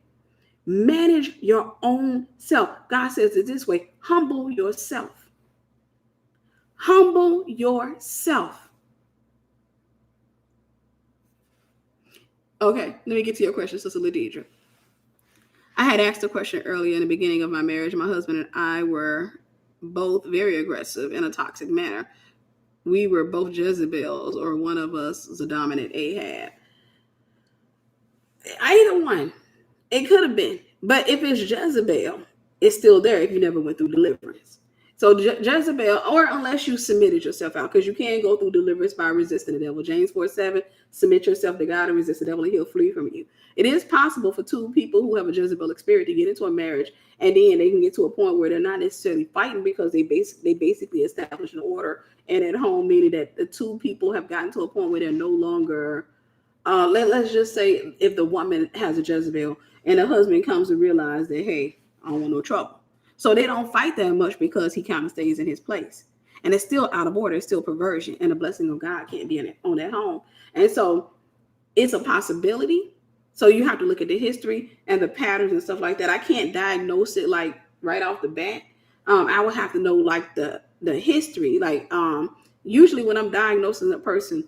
Manage your own self. God says it this way: humble yourself. Humble yourself. Okay, let me get to your question, Sister Ladidra. I had asked a question earlier in the beginning of my marriage. My husband and I were both very aggressive in a toxic manner. We were both Jezebels, or one of us was a dominant Ahab. Either one. It could have been. But if it's Jezebel, it's still there if you never went through deliverance. So Jezebel, or unless you submitted yourself out, because you can't go through deliverance by resisting the devil. James 4:7, submit yourself to God and resist the devil and he'll flee from you. It is possible for two people who have a Jezebelic spirit to get into a marriage and then they can get to a point where they're not necessarily fighting because they basically establish an order and at home, meaning that the two people have gotten to a point where they're no longer, let's just say if the woman has a Jezebel and the husband comes to realize that, hey, I don't want no trouble. So they don't fight that much because he kind of stays in his place. And it's still out of order. It's still perversion. And the blessing of God can't be on that home. And so it's a possibility. So you have to look at the history and the patterns and stuff like that. I can't diagnose it like right off the bat. I would have to know like the history. Like usually when I'm diagnosing a person,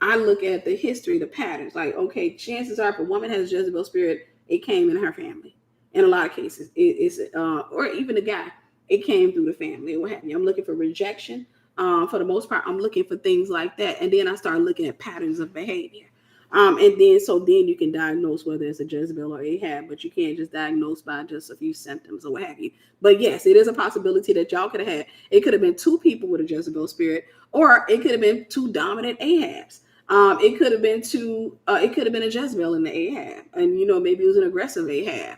I look at the history, the patterns. Like, okay, chances are if a woman has a Jezebel spirit, it came in her family. In a lot of cases, it's or even a guy, it came through the family. What happened? I'm looking for rejection. For the most part, I'm looking for things like that, and then I start looking at patterns of behavior. And then you can diagnose whether it's a Jezebel or Ahab, but you can't just diagnose by just a few symptoms or what have you. But yes, it is a possibility that y'all could have had. It could have been two people with a Jezebel spirit, or it could have been two dominant Ahabs. It could have been two. It could have been a Jezebel in the Ahab, and maybe it was an aggressive Ahab.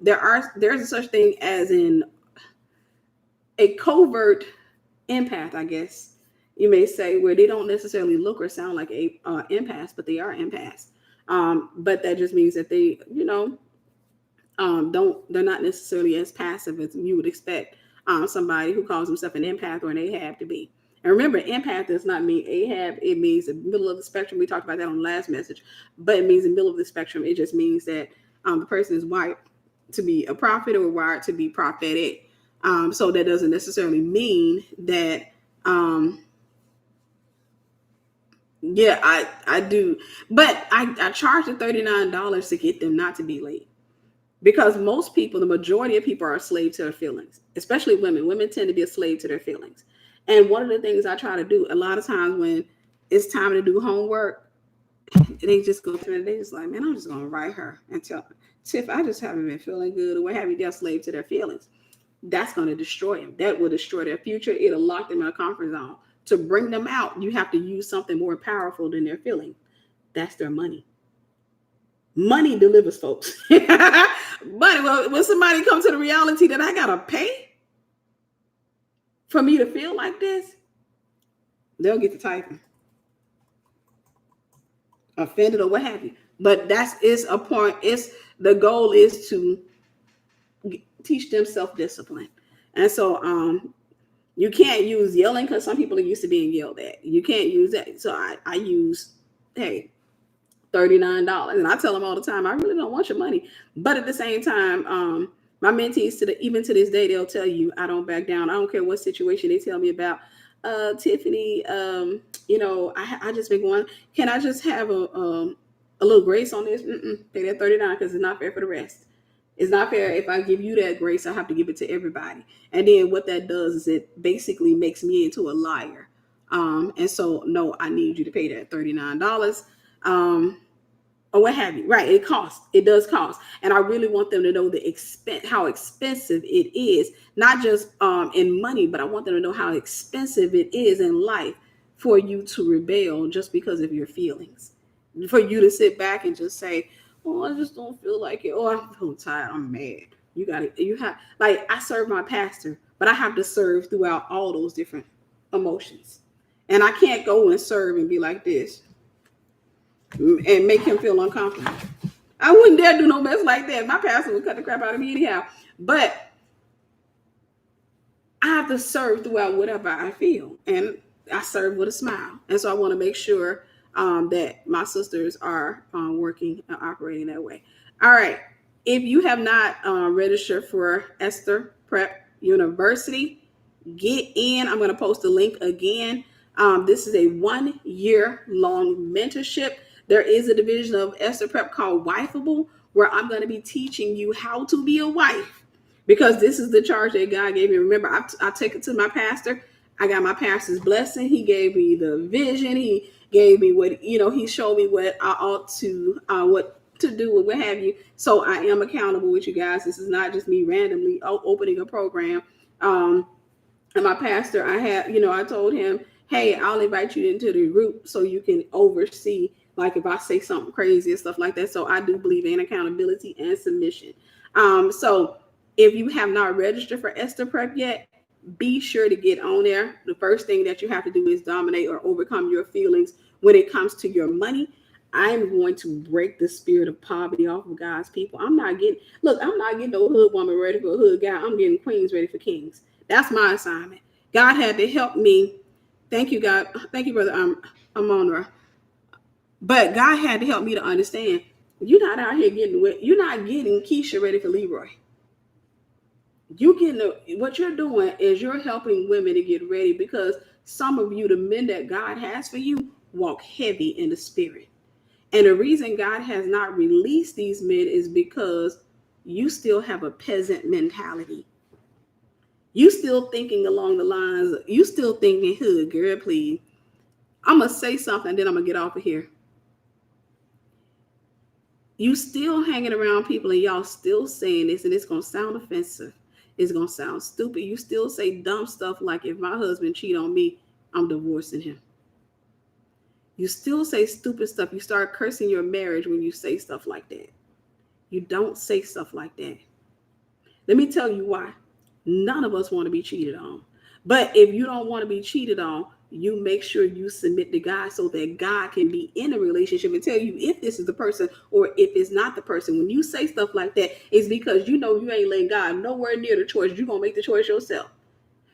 There's a such thing as a covert empath, I guess you may say, where they don't necessarily look or sound like a empaths, but they are empaths. But that just means that they, they're not necessarily as passive as you would expect somebody who calls himself an empath or an Ahab to be. And remember, empath does not mean Ahab. It means the middle of the spectrum. We talked about that on the last message, but it means the middle of the spectrum. It just means that the person is wired to be a prophet or wired to be prophetic. So that doesn't necessarily mean that, I do. But I charge the $39 to get them not to be late. Because most people, the majority of people are a slave to their feelings, especially women. Women tend to be a slave to their feelings. And one of the things I try to do a lot of times when it's time to do homework, they just go through it. They just like, man, I'm just gonna write her and tell Tiff, I just haven't been feeling good or what have you. They're slave to their feelings. That's gonna destroy them. That will destroy their future. It'll lock them in a comfort zone. To bring them out, you have to use something more powerful than their feeling. That's their money. Money delivers, folks. Money. Well, when somebody comes to the reality that I gotta pay for me to feel like this, they'll get to typing, offended or what have you. But that's is a point. It's the goal is to teach them self-discipline. And so you can't use yelling because some people are used to being yelled at. You can't use that. So I use, hey, $39. And I tell them all the time, I really don't want your money. But at the same time, my mentees even to this day, they'll tell you, I don't back down. I don't care what situation they tell me about. Tiffany, I just been going, can I just have a little grace on this? Pay that $39 because it's not fair for the rest. It's not fair if I give you that grace, I have to give it to everybody. And then what that does is it basically makes me into a liar. And so, no, I need you to pay that $39. Or what have you. Right. It costs. It does cost. And I really want them to know how expensive it is, not just in money, but I want them to know how expensive it is in life for you to rebel just because of your feelings. For you to sit back and just say, oh, I just don't feel like it. Oh, I'm feeling tired. I'm mad. I serve my pastor, but I have to serve throughout all those different emotions. And I can't go and serve and be like this and make him feel uncomfortable. I wouldn't dare do no mess like that. My pastor would cut the crap out of me anyhow. But I have to serve throughout whatever I feel. And I serve with a smile. And so I want to make sure that my sisters are working and operating that way. All right. If you have not registered for Esther Prep University, get in. I'm going to post the link again. This is a 1-year long mentorship. There is a division of Esther Prep called Wifeable, where I'm going to be teaching you how to be a wife, because this is the charge that God gave me. Remember, I take it to my pastor. I got my pastor's blessing. He gave me the vision. He gave me he showed me what I ought to, what to do and what have you. So I am accountable with you guys. This is not just me randomly opening a program. And my pastor, I told him, hey, I'll invite you into the group so you can oversee, like if I say something crazy and stuff like that. So I do believe in accountability and submission. So if you have not registered for Esther Prep yet, be sure to get on there. The first thing that you have to do is dominate or overcome your feelings when it comes to your money. I'm going to break the spirit of poverty off of God's people. I'm not getting no hood woman ready for a hood guy. I'm getting queens ready for kings. That's my assignment. God had to help me. Thank you, God. Thank you, brother Amonra. But God had to help me to understand, you're not out here you're not getting Keisha ready for Leroy. What you're doing is you're helping women to get ready, because some of you, the men that God has for you, walk heavy in the spirit. And the reason God has not released these men is because you still have a peasant mentality. You still thinking along the lines, you still thinking, hood girl, please. I'm going to say something, then I'm going to get off of here. You still hanging around people and y'all still saying this, and it's going to sound offensive. It's going to sound stupid. You still say dumb stuff like, if my husband cheat on me, I'm divorcing him. You still say stupid stuff. You start cursing your marriage when you say stuff like that. You don't say stuff like that. Let me tell you why. None of us want to be cheated on. But if you don't want to be cheated on, you make sure you submit to God so that God can be in a relationship and tell you if this is the person or if it's not the person. When you say stuff like that, it's because you know you ain't letting God nowhere near the choice. You're going to make the choice yourself.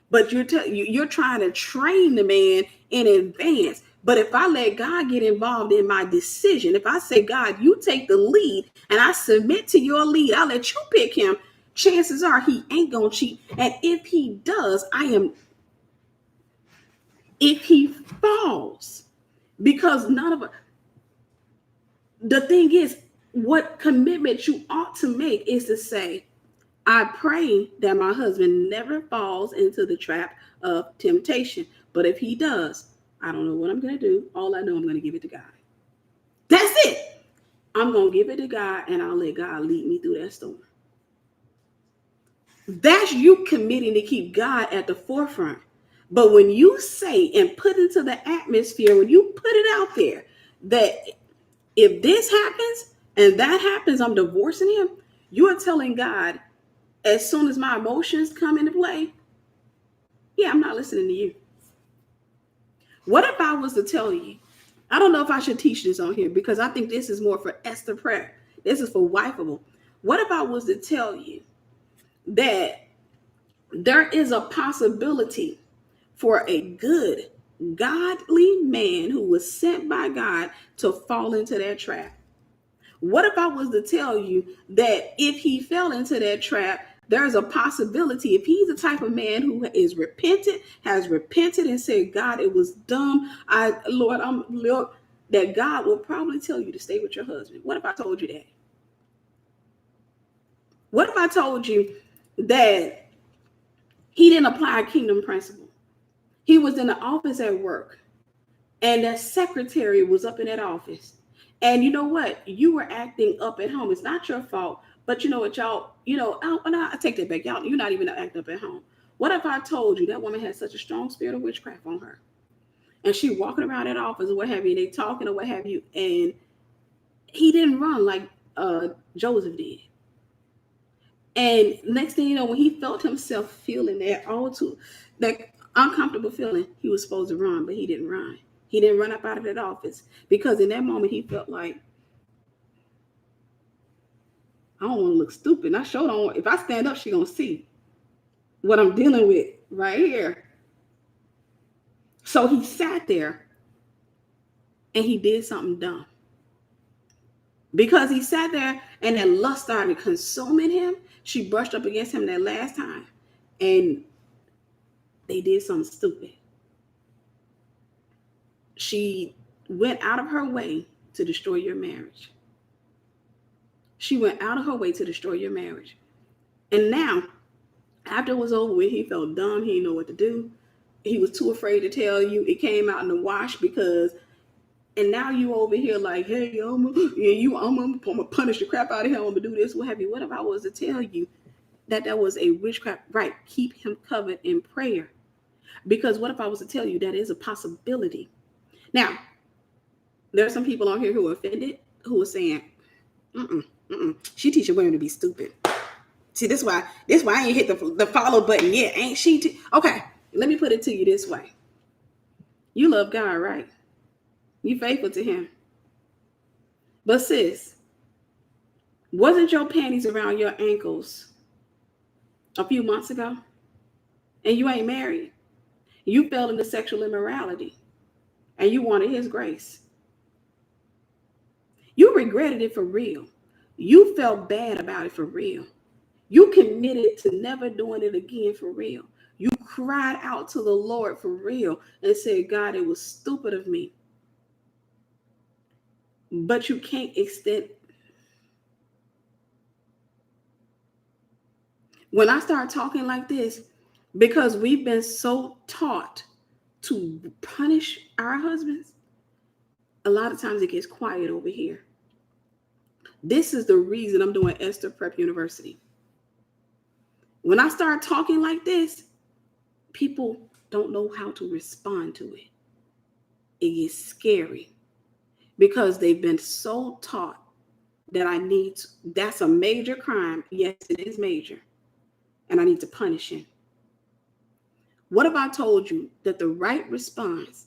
But you're trying to train the man in advance. But if I let God get involved in my decision, if I say, God, you take the lead and I submit to your lead, I'll let you pick him, chances are he ain't going to cheat. And if he does, if he falls, because none of us, the thing is, what commitment you ought to make is to say, I pray that my husband never falls into the trap of temptation. But if he does, I don't know what I'm going to do. All I know, I'm going to give it to God. That's it. I'm going to give it to God and I'll let God lead me through that storm. That's you committing to keep God at the forefront. But when you say and put into the atmosphere, when you put it out there that if this happens and that happens, I'm divorcing him, you are telling God, as soon as my emotions come into play, yeah, I'm not listening to you. What if I was to tell you, I don't know if I should teach this on here because I think this is more for Esther prayer. This is for wifeable. What if I was to tell you that there is a possibility for a good, godly man who was sent by God to fall into that trap? What if I was to tell you that if he fell into that trap, there's a possibility, if he's the type of man who is repentant, has repented and said, God, it was dumb. Lord, that God will probably tell you to stay with your husband. What if I told you that? What if I told you that he didn't apply a kingdom principle? He was in the office at work and that secretary was up in that office. And you know what? You were acting up at home. It's not your fault. But you know what, y'all, I take that back. Y'all, you're not even acting up at home. What if I told you that woman had such a strong spirit of witchcraft on her? And she walking around that office or what have you, and they talking or what have you, and he didn't run like Joseph did. And next thing you know, when he felt himself feeling that uncomfortable feeling, he was supposed to run, but he didn't run. He didn't run up out of that office because in that moment he felt like, I don't want to look stupid. I sure don't. If I stand up, she gonna see what I'm dealing with right here. So he sat there and he did something dumb. Because he sat there and that lust started consuming him, she brushed up against him that last time. And they did something stupid. She went out of her way to destroy your marriage. She went out of her way to destroy your marriage. And now, after it was over with, he felt dumb. He didn't know what to do. He was too afraid to tell you. It came out in the wash because, and now you over here like, hey, I'm gonna punish the crap out of him. I'm gonna do this. What have you? What if I was to tell you that was a witchcraft? Right. Keep him covered in prayer. Because what if I was to tell you that is a possibility? Now, there are some people on here who are offended, who are saying, she teaching women to be stupid. See, this why I ain't hit the follow button yet. Ain't she? Okay, let me put it to you this way. You love God, right? You faithful to him. But sis, wasn't your panties around your ankles a few months ago? And you ain't married. You fell into sexual immorality. And you wanted his grace. You regretted it for real. You felt bad about it for real. You committed to never doing it again for real. You cried out to the Lord for real and said, God, it was stupid of me. But you can't extend. When I start talking like this, because we've been so taught to punish our husbands, a lot of times it gets quiet over here. This is the reason I'm doing Esther Prep University. When I start talking like this, people don't know how to respond to it. It gets scary because they've been so taught that that's a major crime. Yes, it is major. And I need to punish him. What if I told you that the right response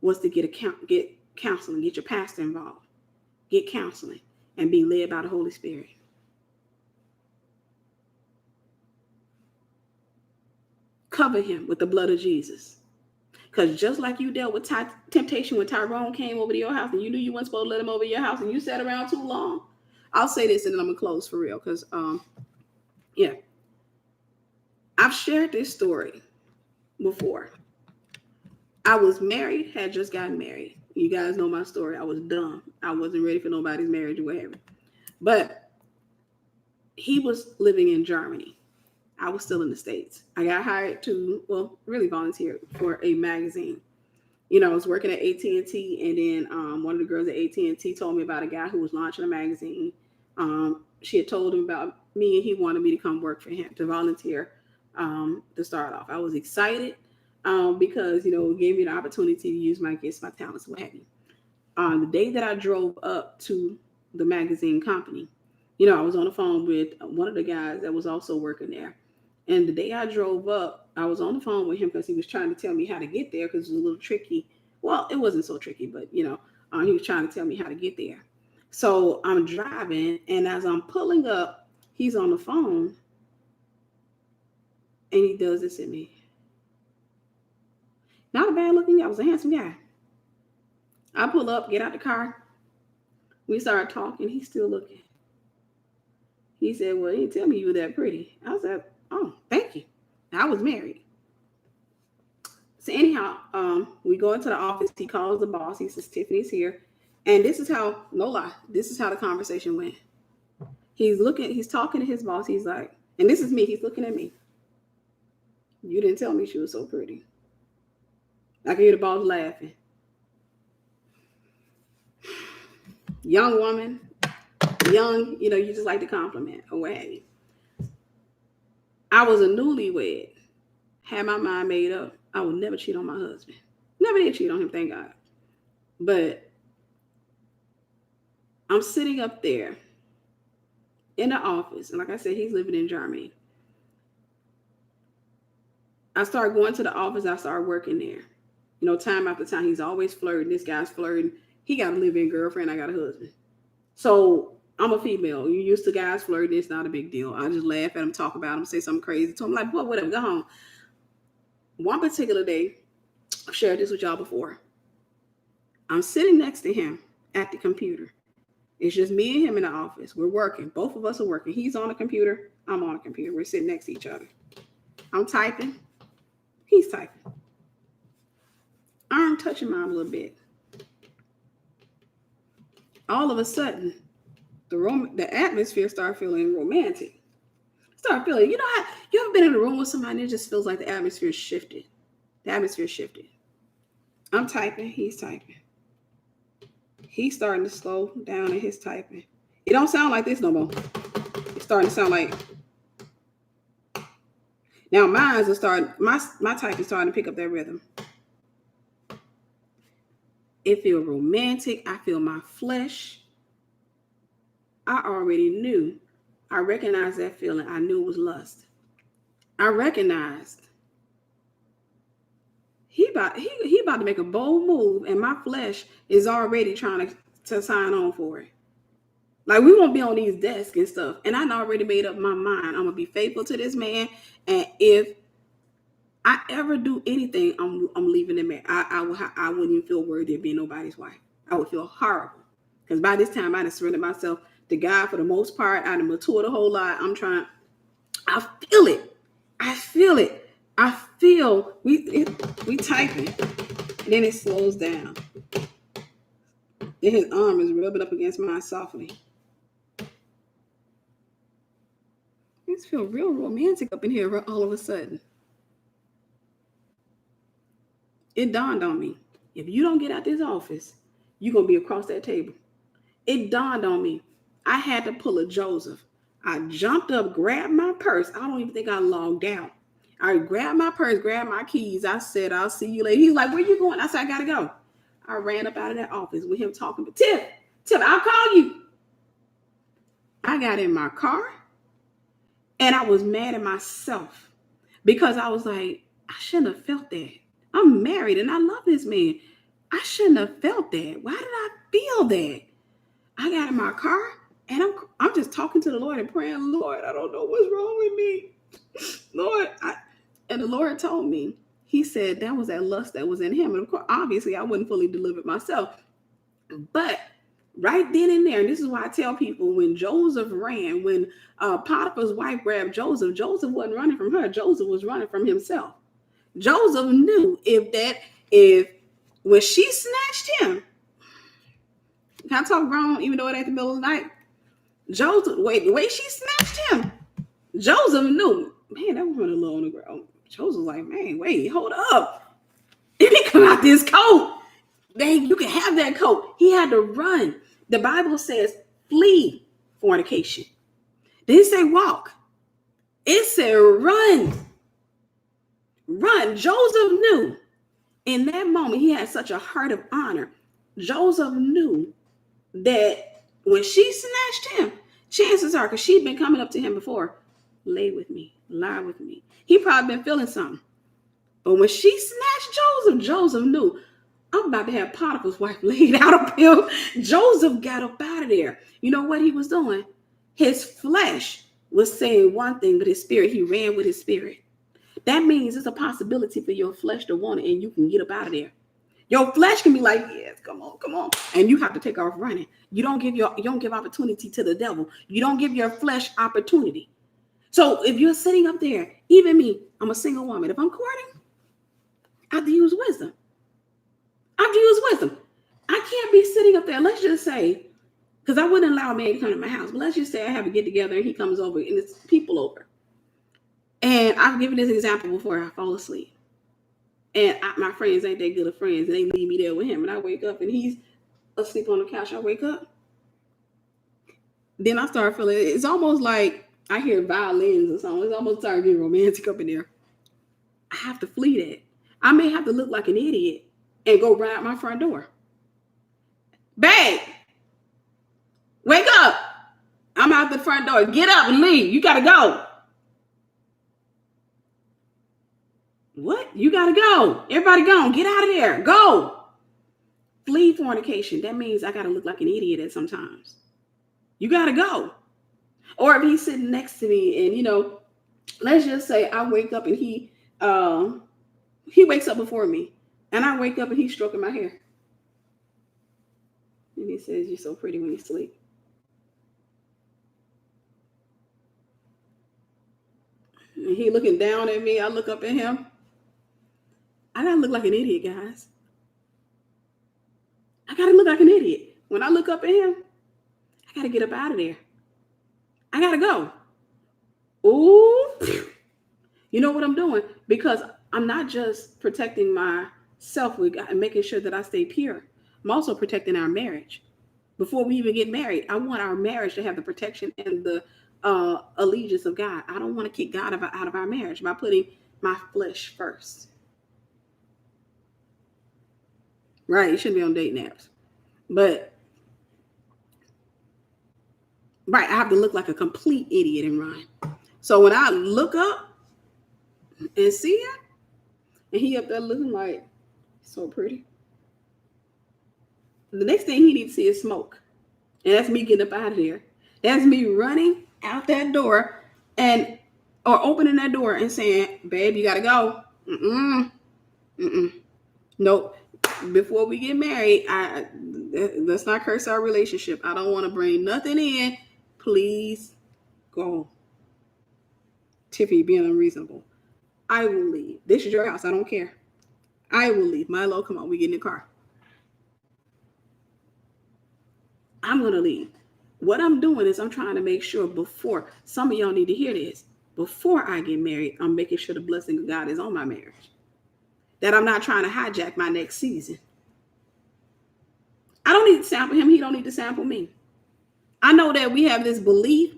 was to get counseling, get your pastor involved, get counseling, and be led by the Holy Spirit? Cover him with the blood of Jesus. Because just like you dealt with temptation when Tyrone came over to your house and you knew you weren't supposed to let him over your house and you sat around too long. I'll say this and then I'm going to close for real because, I've shared this story before. I was married, had just gotten married. You guys know my story. I was dumb. I wasn't ready for nobody's marriage or whatever. But he was living in Germany. I was still in the States. I got hired to, really volunteered for a magazine. I was working at AT&T, and then one of the girls at AT&T told me about a guy who was launching a magazine. She had told him about me, and he wanted me to come work for him, to volunteer, to start off. I was excited because, it gave me the opportunity to use my gifts, my talents, what have you. The day that I drove up to the magazine company, I was on the phone with one of the guys that was also working there. And the day I drove up, I was on the phone with him because he was trying to tell me how to get there because it was a little tricky. Well, it wasn't so tricky, but he was trying to tell me how to get there. So I'm driving, and as I'm pulling up, he's on the phone, and he does this at me. Not a bad looking guy. I was a handsome guy. I pull up, get out the car. We started talking. He's still looking. He said, "Well, he didn't tell me you were that pretty." I said, "Oh, thank you." I was married. So anyhow, we go into the office. He calls the boss. He says, "Tiffany's here." And this is how, no lie, this is how the conversation went. He's talking to his boss. He's like, and this is me. He's looking at me. "You didn't tell me she was so pretty." I can hear the boss laughing. Young woman, you just like to compliment or what have you. I was a newlywed, had my mind made up. I would never cheat on my husband. Never did cheat on him, thank God. But I'm sitting up there in the office, and like I said, he's living in Germany. I started going to the office. I started working there. Time after time, he's always flirting. This guy's flirting. He got a live-in girlfriend. I got a husband. So I'm a female. You used to guys flirting. It's not a big deal. I just laugh at him, talk about him, say something crazy to him. Like, boy, whatever, go home. One particular day, I've shared this with y'all before. I'm sitting next to him at the computer. It's just me and him in the office. We're working. Both of us are working. He's on a computer. I'm on a computer. We're sitting next to each other. I'm typing. He's typing. I'm touching mine a little bit. All of a sudden, the atmosphere started feeling romantic. Start feeling, how you ever been in a room with somebody and it just feels like the atmosphere shifted. The atmosphere shifted. I'm typing. He's typing. He's starting to slow down in his typing. It don't sound like this no more. It's starting to sound like. Now my type is starting to pick up that rhythm. It feels romantic. I feel my flesh. I already knew. I recognized that feeling. I knew it was lust. I recognized he about to make a bold move, and my flesh is already trying to sign on for it. Like, we won't be on these desks and stuff. And I already made up my mind. I'm going to be faithful to this man. And if I ever do anything, I'm leaving him. I wouldn't even feel worthy of being nobody's wife. I would feel horrible. Because by this time, I'd have surrendered myself to God for the most part. I'd have matured a whole lot. I feel it. I feel we typing. And then it slows down. Then his arm is rubbing up against mine softly. It feels real romantic up in here all of a sudden. It dawned on me, if you don't get out this office, you're going to be across that table. It dawned on me. I had to pull a Joseph. I jumped up, grabbed my purse. I don't even think I logged out. I grabbed my purse, grabbed my keys. I said, "I'll see you later." He's like, "Where you going?" I said, "I got to go." I ran up out of that office with him talking. But Tiff, I'll call you. I got in my car, and I was mad at myself because I was like, I shouldn't have felt that. I'm married and I love this man. I shouldn't have felt that. Why did I feel that? I got in my car and I'm just talking to the Lord and praying, "Lord, I don't know what's wrong with me. Lord," and the Lord told me, he said that was that lust that was in him. And of course, obviously I wasn't fully delivered myself. But right then and there, and this is why I tell people, when Joseph ran, when Potiphar's wife grabbed Joseph, Joseph wasn't running from her. Joseph was running from himself. Joseph knew if when she snatched him, can I talk wrong even though it ain't the middle of the night? Joseph, the way she snatched him, Joseph knew, man, that woman a little on the ground. Joseph was like, "Man, wait, hold up." Because about this coat. Dang, you can have that coat. He had to run. The Bible says, flee fornication. It didn't say walk. It said run. Run. Joseph knew in that moment he had such a heart of honor. Joseph knew that when she snatched him, chances are, because she'd been coming up to him before, lay with me, lie with me. He probably been feeling something. But when she snatched Joseph, Joseph knew, I'm about to have Potiphar's wife laid out up here. Joseph got up out of there. You know what he was doing? His flesh was saying one thing, but his spirit, he ran with his spirit. That means it's a possibility for your flesh to want it, and you can get up out of there. Your flesh can be like, yes, come on. And you have to take off running. You don't give opportunity to the devil. You don't give your flesh opportunity. So if you're sitting up there, even me, I'm a single woman. If I'm courting, I have to use wisdom. I can't be sitting up there. Let's just say, because I wouldn't allow a man to come to my house, but let's just say I have a get together and he comes over and it's people over. And I've given this example before. I fall asleep. And my friends ain't that good of friends. And they leave me there with him. And I wake up and he's asleep on the couch. I wake up. Then I start feeling, it's almost like I hear violins or something. It's almost starting getting romantic up in there. I have to flee that. I may have to look like an idiot and go right out my front door. Babe, wake up. I'm out the front door. Get up and leave. You got to go. What? You got to go. Everybody go. Get out of there. Go. Flee fornication. That means I got to look like an idiot at sometimes. You got to go. Or if he's sitting next to me and, let's just say I wake up and he wakes up before me. And I wake up and he's stroking my hair. And he says, you're so pretty when you sleep. And he looking down at me. I look up at him. I gotta look like an idiot, guys. I gotta look like an idiot. When I look up at him, I gotta get up out of there. I gotta go. Ooh. You know what I'm doing? Because I'm not just protecting myself with God and making sure that I stay pure. I'm also protecting our marriage. Before we even get married, I want our marriage to have the protection and the allegiance of God. I don't want to kick God out of our marriage by putting my flesh first. Right, you shouldn't be on dating apps. But, right, I have to look like a complete idiot and run. So when I look up and see him, and he up there looking like, so pretty. The next thing he needs to see is smoke. And that's me getting up out of there. That's me running out that door or opening that door and saying, babe, you got to go. Nope. Before we get married, let's not curse our relationship. I don't want to bring nothing in. Please go. Tiffany being unreasonable. I will leave. This is your house. I don't care. I will leave. Milo, come on. We get in the car. I'm going to leave. What I'm doing is I'm trying to make sure before, some of y'all need to hear this, before I get married, I'm making sure the blessing of God is on my marriage. That I'm not trying to hijack my next season. I don't need to sample him. He don't need to sample me. I know that we have this belief.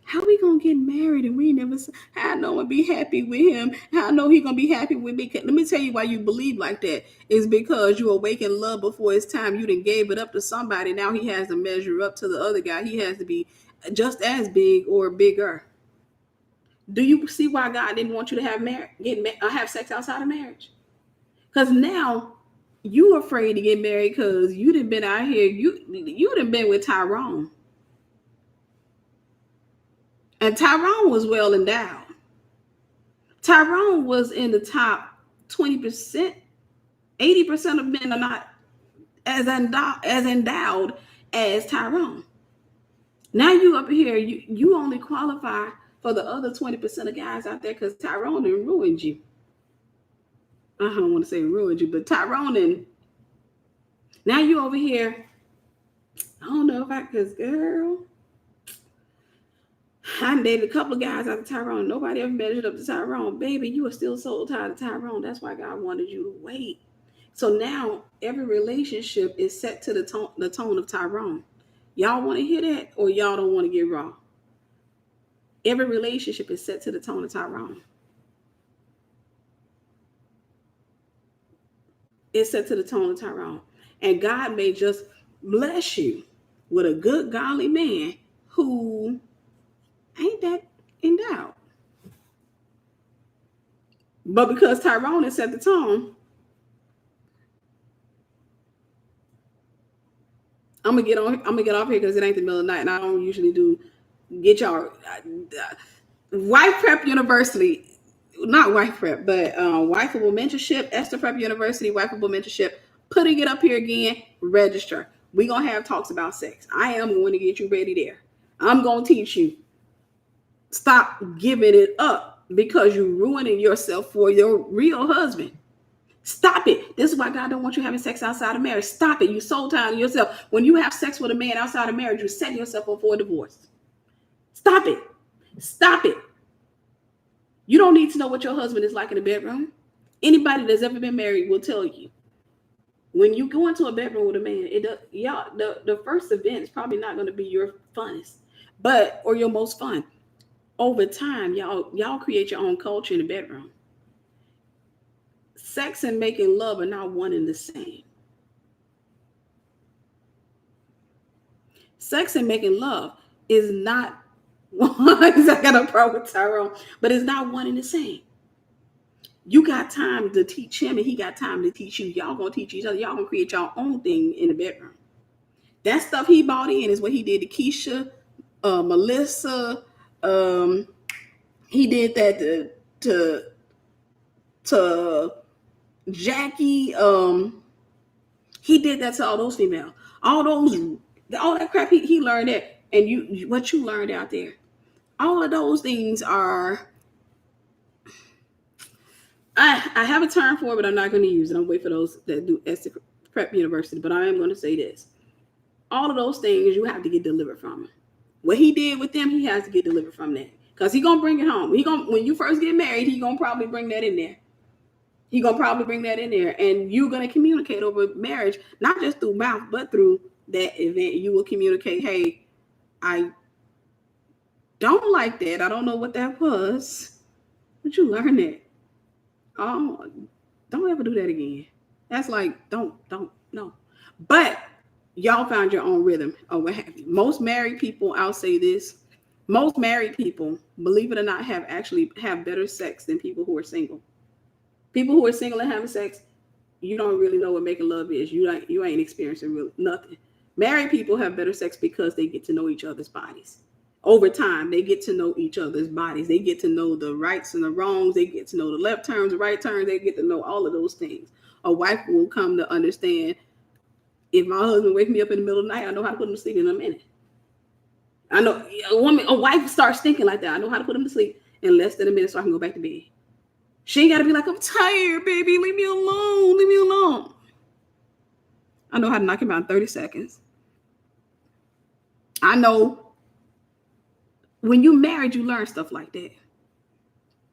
How we going to get married and we never, how I know I'm be happy with him. How I know he going to be happy with me. Let me tell you why you believe like that. It's because you awaken love before it's time. You done gave it up to somebody. Now he has to measure up to the other guy. He has to be just as big or bigger. Do you see why God didn't want you to have sex outside of marriage? Because now you afraid to get married because you done been out here. You done been with Tyrone. And Tyrone was well endowed. Tyrone was in the top 20%. 80% of men are not as endowed as Tyrone. Now you up here, you only qualify for the other 20% of guys out there because Tyrone done ruined you. I don't want to say ruined you, but Tyrone and now you over here. I don't know if because girl, I dated a couple of guys out of Tyrone. Nobody ever measured up to Tyrone. Baby, you are still so tired of Tyrone. That's why God wanted you to wait. So now every relationship is set to the tone of Tyrone. Y'all want to hear that, or y'all don't want to get raw? Every relationship is set to the tone of Tyrone. It's set to the tone of Tyrone. And God may just bless you with a good, godly man who ain't that endowed. But because Tyrone has set the tone, I'm gonna get off here because it ain't the middle of the night, and I don't usually do get y'all Wife Prep University, not Wife Prep, but Wifeable Mentorship, Esther Prep University, Wifeable Mentorship. Putting it up here again. Register. We gonna have talks about sex. I am going to get you ready there. I'm gonna teach you. Stop giving it up because you're ruining yourself for your real husband. Stop it. This is why God don't want you having sex outside of marriage. Stop it. You soul tying yourself. When you have sex with a man outside of marriage, you're setting yourself up for a divorce. Stop it. Stop it. You don't need to know what your husband is like in the bedroom. Anybody that's ever been married will tell you. When you go into a bedroom with a man, the first event is probably not going to be your funnest, or your most fun. Over time, y'all create your own culture in the bedroom. Sex and making love are not one and the same. Sex and making love is not one. I got a problem with Tyrone, but it's not one and the same. You got time to teach him, and he got time to teach you. Y'all gonna teach each other. Y'all gonna create your own thing in the bedroom. That stuff he bought in is what he did to Keisha, Melissa. He did that to Jackie. He did that to all those females. All that crap he learned that, and what you learned out there. All of those things are. I have a term for it, but I'm not going to use it. I'm waiting for those that do Esther Prep University. But I am going to say this. All of those things you have to get delivered from. What he did with them, he has to get delivered from that. Because he's going to bring it home. When you first get married, he's going to probably bring that in there. He's going to probably bring that in there. And you're going to communicate over marriage, not just through mouth, but through that event. You will communicate, hey, I don't like that. I don't know what that was. But you learn that. Oh, don't ever do that again. That's like, don't, no. But y'all found your own rhythm or what have you. Most married people, I'll say this. Most married people, believe it or not, have better sex than people who are single. People who are single and having sex, you don't really know what making love is. You ain't experiencing really nothing. Married people have better sex because they get to know each other's bodies. Over time, they get to know each other's bodies. They get to know the rights and the wrongs. They get to know the left turns, the right turns. They get to know all of those things. A wife will come to understand, if my husband wakes me up in the middle of the night, I know how to put him to sleep in a minute. I know a wife starts thinking like that. I know how to put him to sleep in less than a minute so I can go back to bed. She ain't got to be like, I'm tired, baby. Leave me alone. Leave me alone. I know how to knock him out in 30 seconds. I know when you married, you learn stuff like that.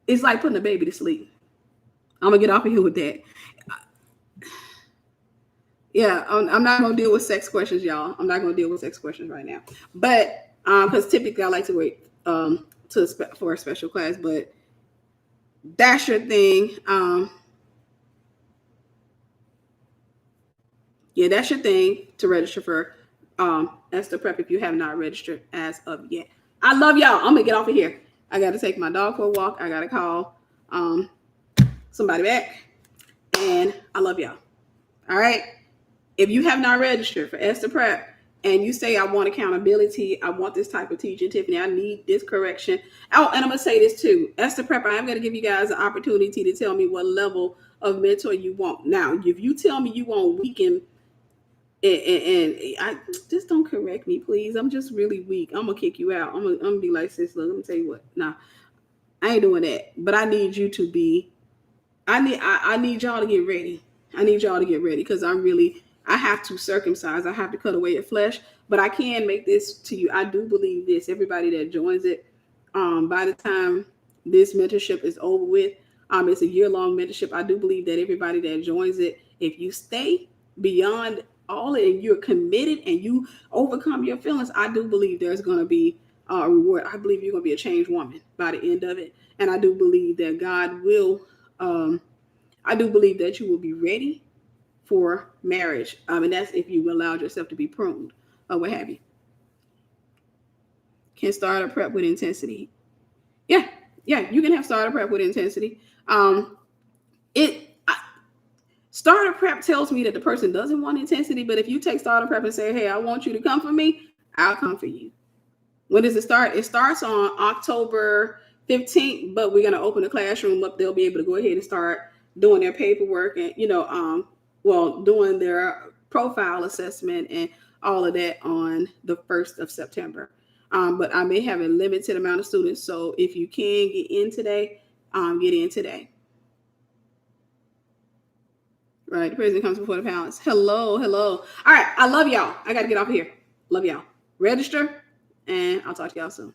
It's like putting a baby to sleep. I'm going to get off of here with that. Yeah, I'm not going to deal with sex questions, y'all. I'm not going to deal with sex questions right now. But, because typically I like to wait for a special class, but that's your thing. That's your thing to register for Esther Prep if you have not registered as of yet. I love y'all. I'm gonna get off of here. I got to take my dog for a walk. I got to call somebody back, and I love y'all. All right. If you have not registered for Esther Prep and you say, I want accountability, I want this type of teaching, Tiffany, I need this correction. Oh, and I'm gonna say this too. Esther Prep, I am gonna give you guys an opportunity to tell me what level of mentor you want. Now, if you tell me you want weekend. And I just don't correct me, please. I'm just really weak. I'm gonna kick you out. I'm gonna be like, sis, look, let me tell you what. Nah, I ain't doing that. But I need you to be. I need y'all to get ready. I need y'all to get ready because I have to circumcise. I have to cut away the flesh. But I can make this to you. I do believe this. Everybody that joins it, by the time this mentorship is over with, it's a year-long mentorship. I do believe that everybody that joins it If you stay beyond all and you're committed and you overcome your feelings, I do believe there's going to be a reward. I believe you're going to be a changed woman by the end of it. And I do believe that God will, I do believe that you will be ready for marriage. And that's if you allowed yourself to be pruned or what have you. Can start a prep with intensity. Yeah, yeah, you can have starter prep with intensity. It Starter prep tells me that the person doesn't want intensity, but if you take starter prep and say, "Hey, I want you to come for me," I'll come for you. When does it start? It starts on October 15th, but we're gonna open the classroom up. They'll be able to go ahead and start doing their paperwork and doing their profile assessment and all of that on the 1st of September. But I may have a limited amount of students, so if you can get in today, get in today. Right, the president comes before the palace. Hello, hello. All right, I love y'all. I got to get off here. Love y'all. Register, and I'll talk to y'all soon.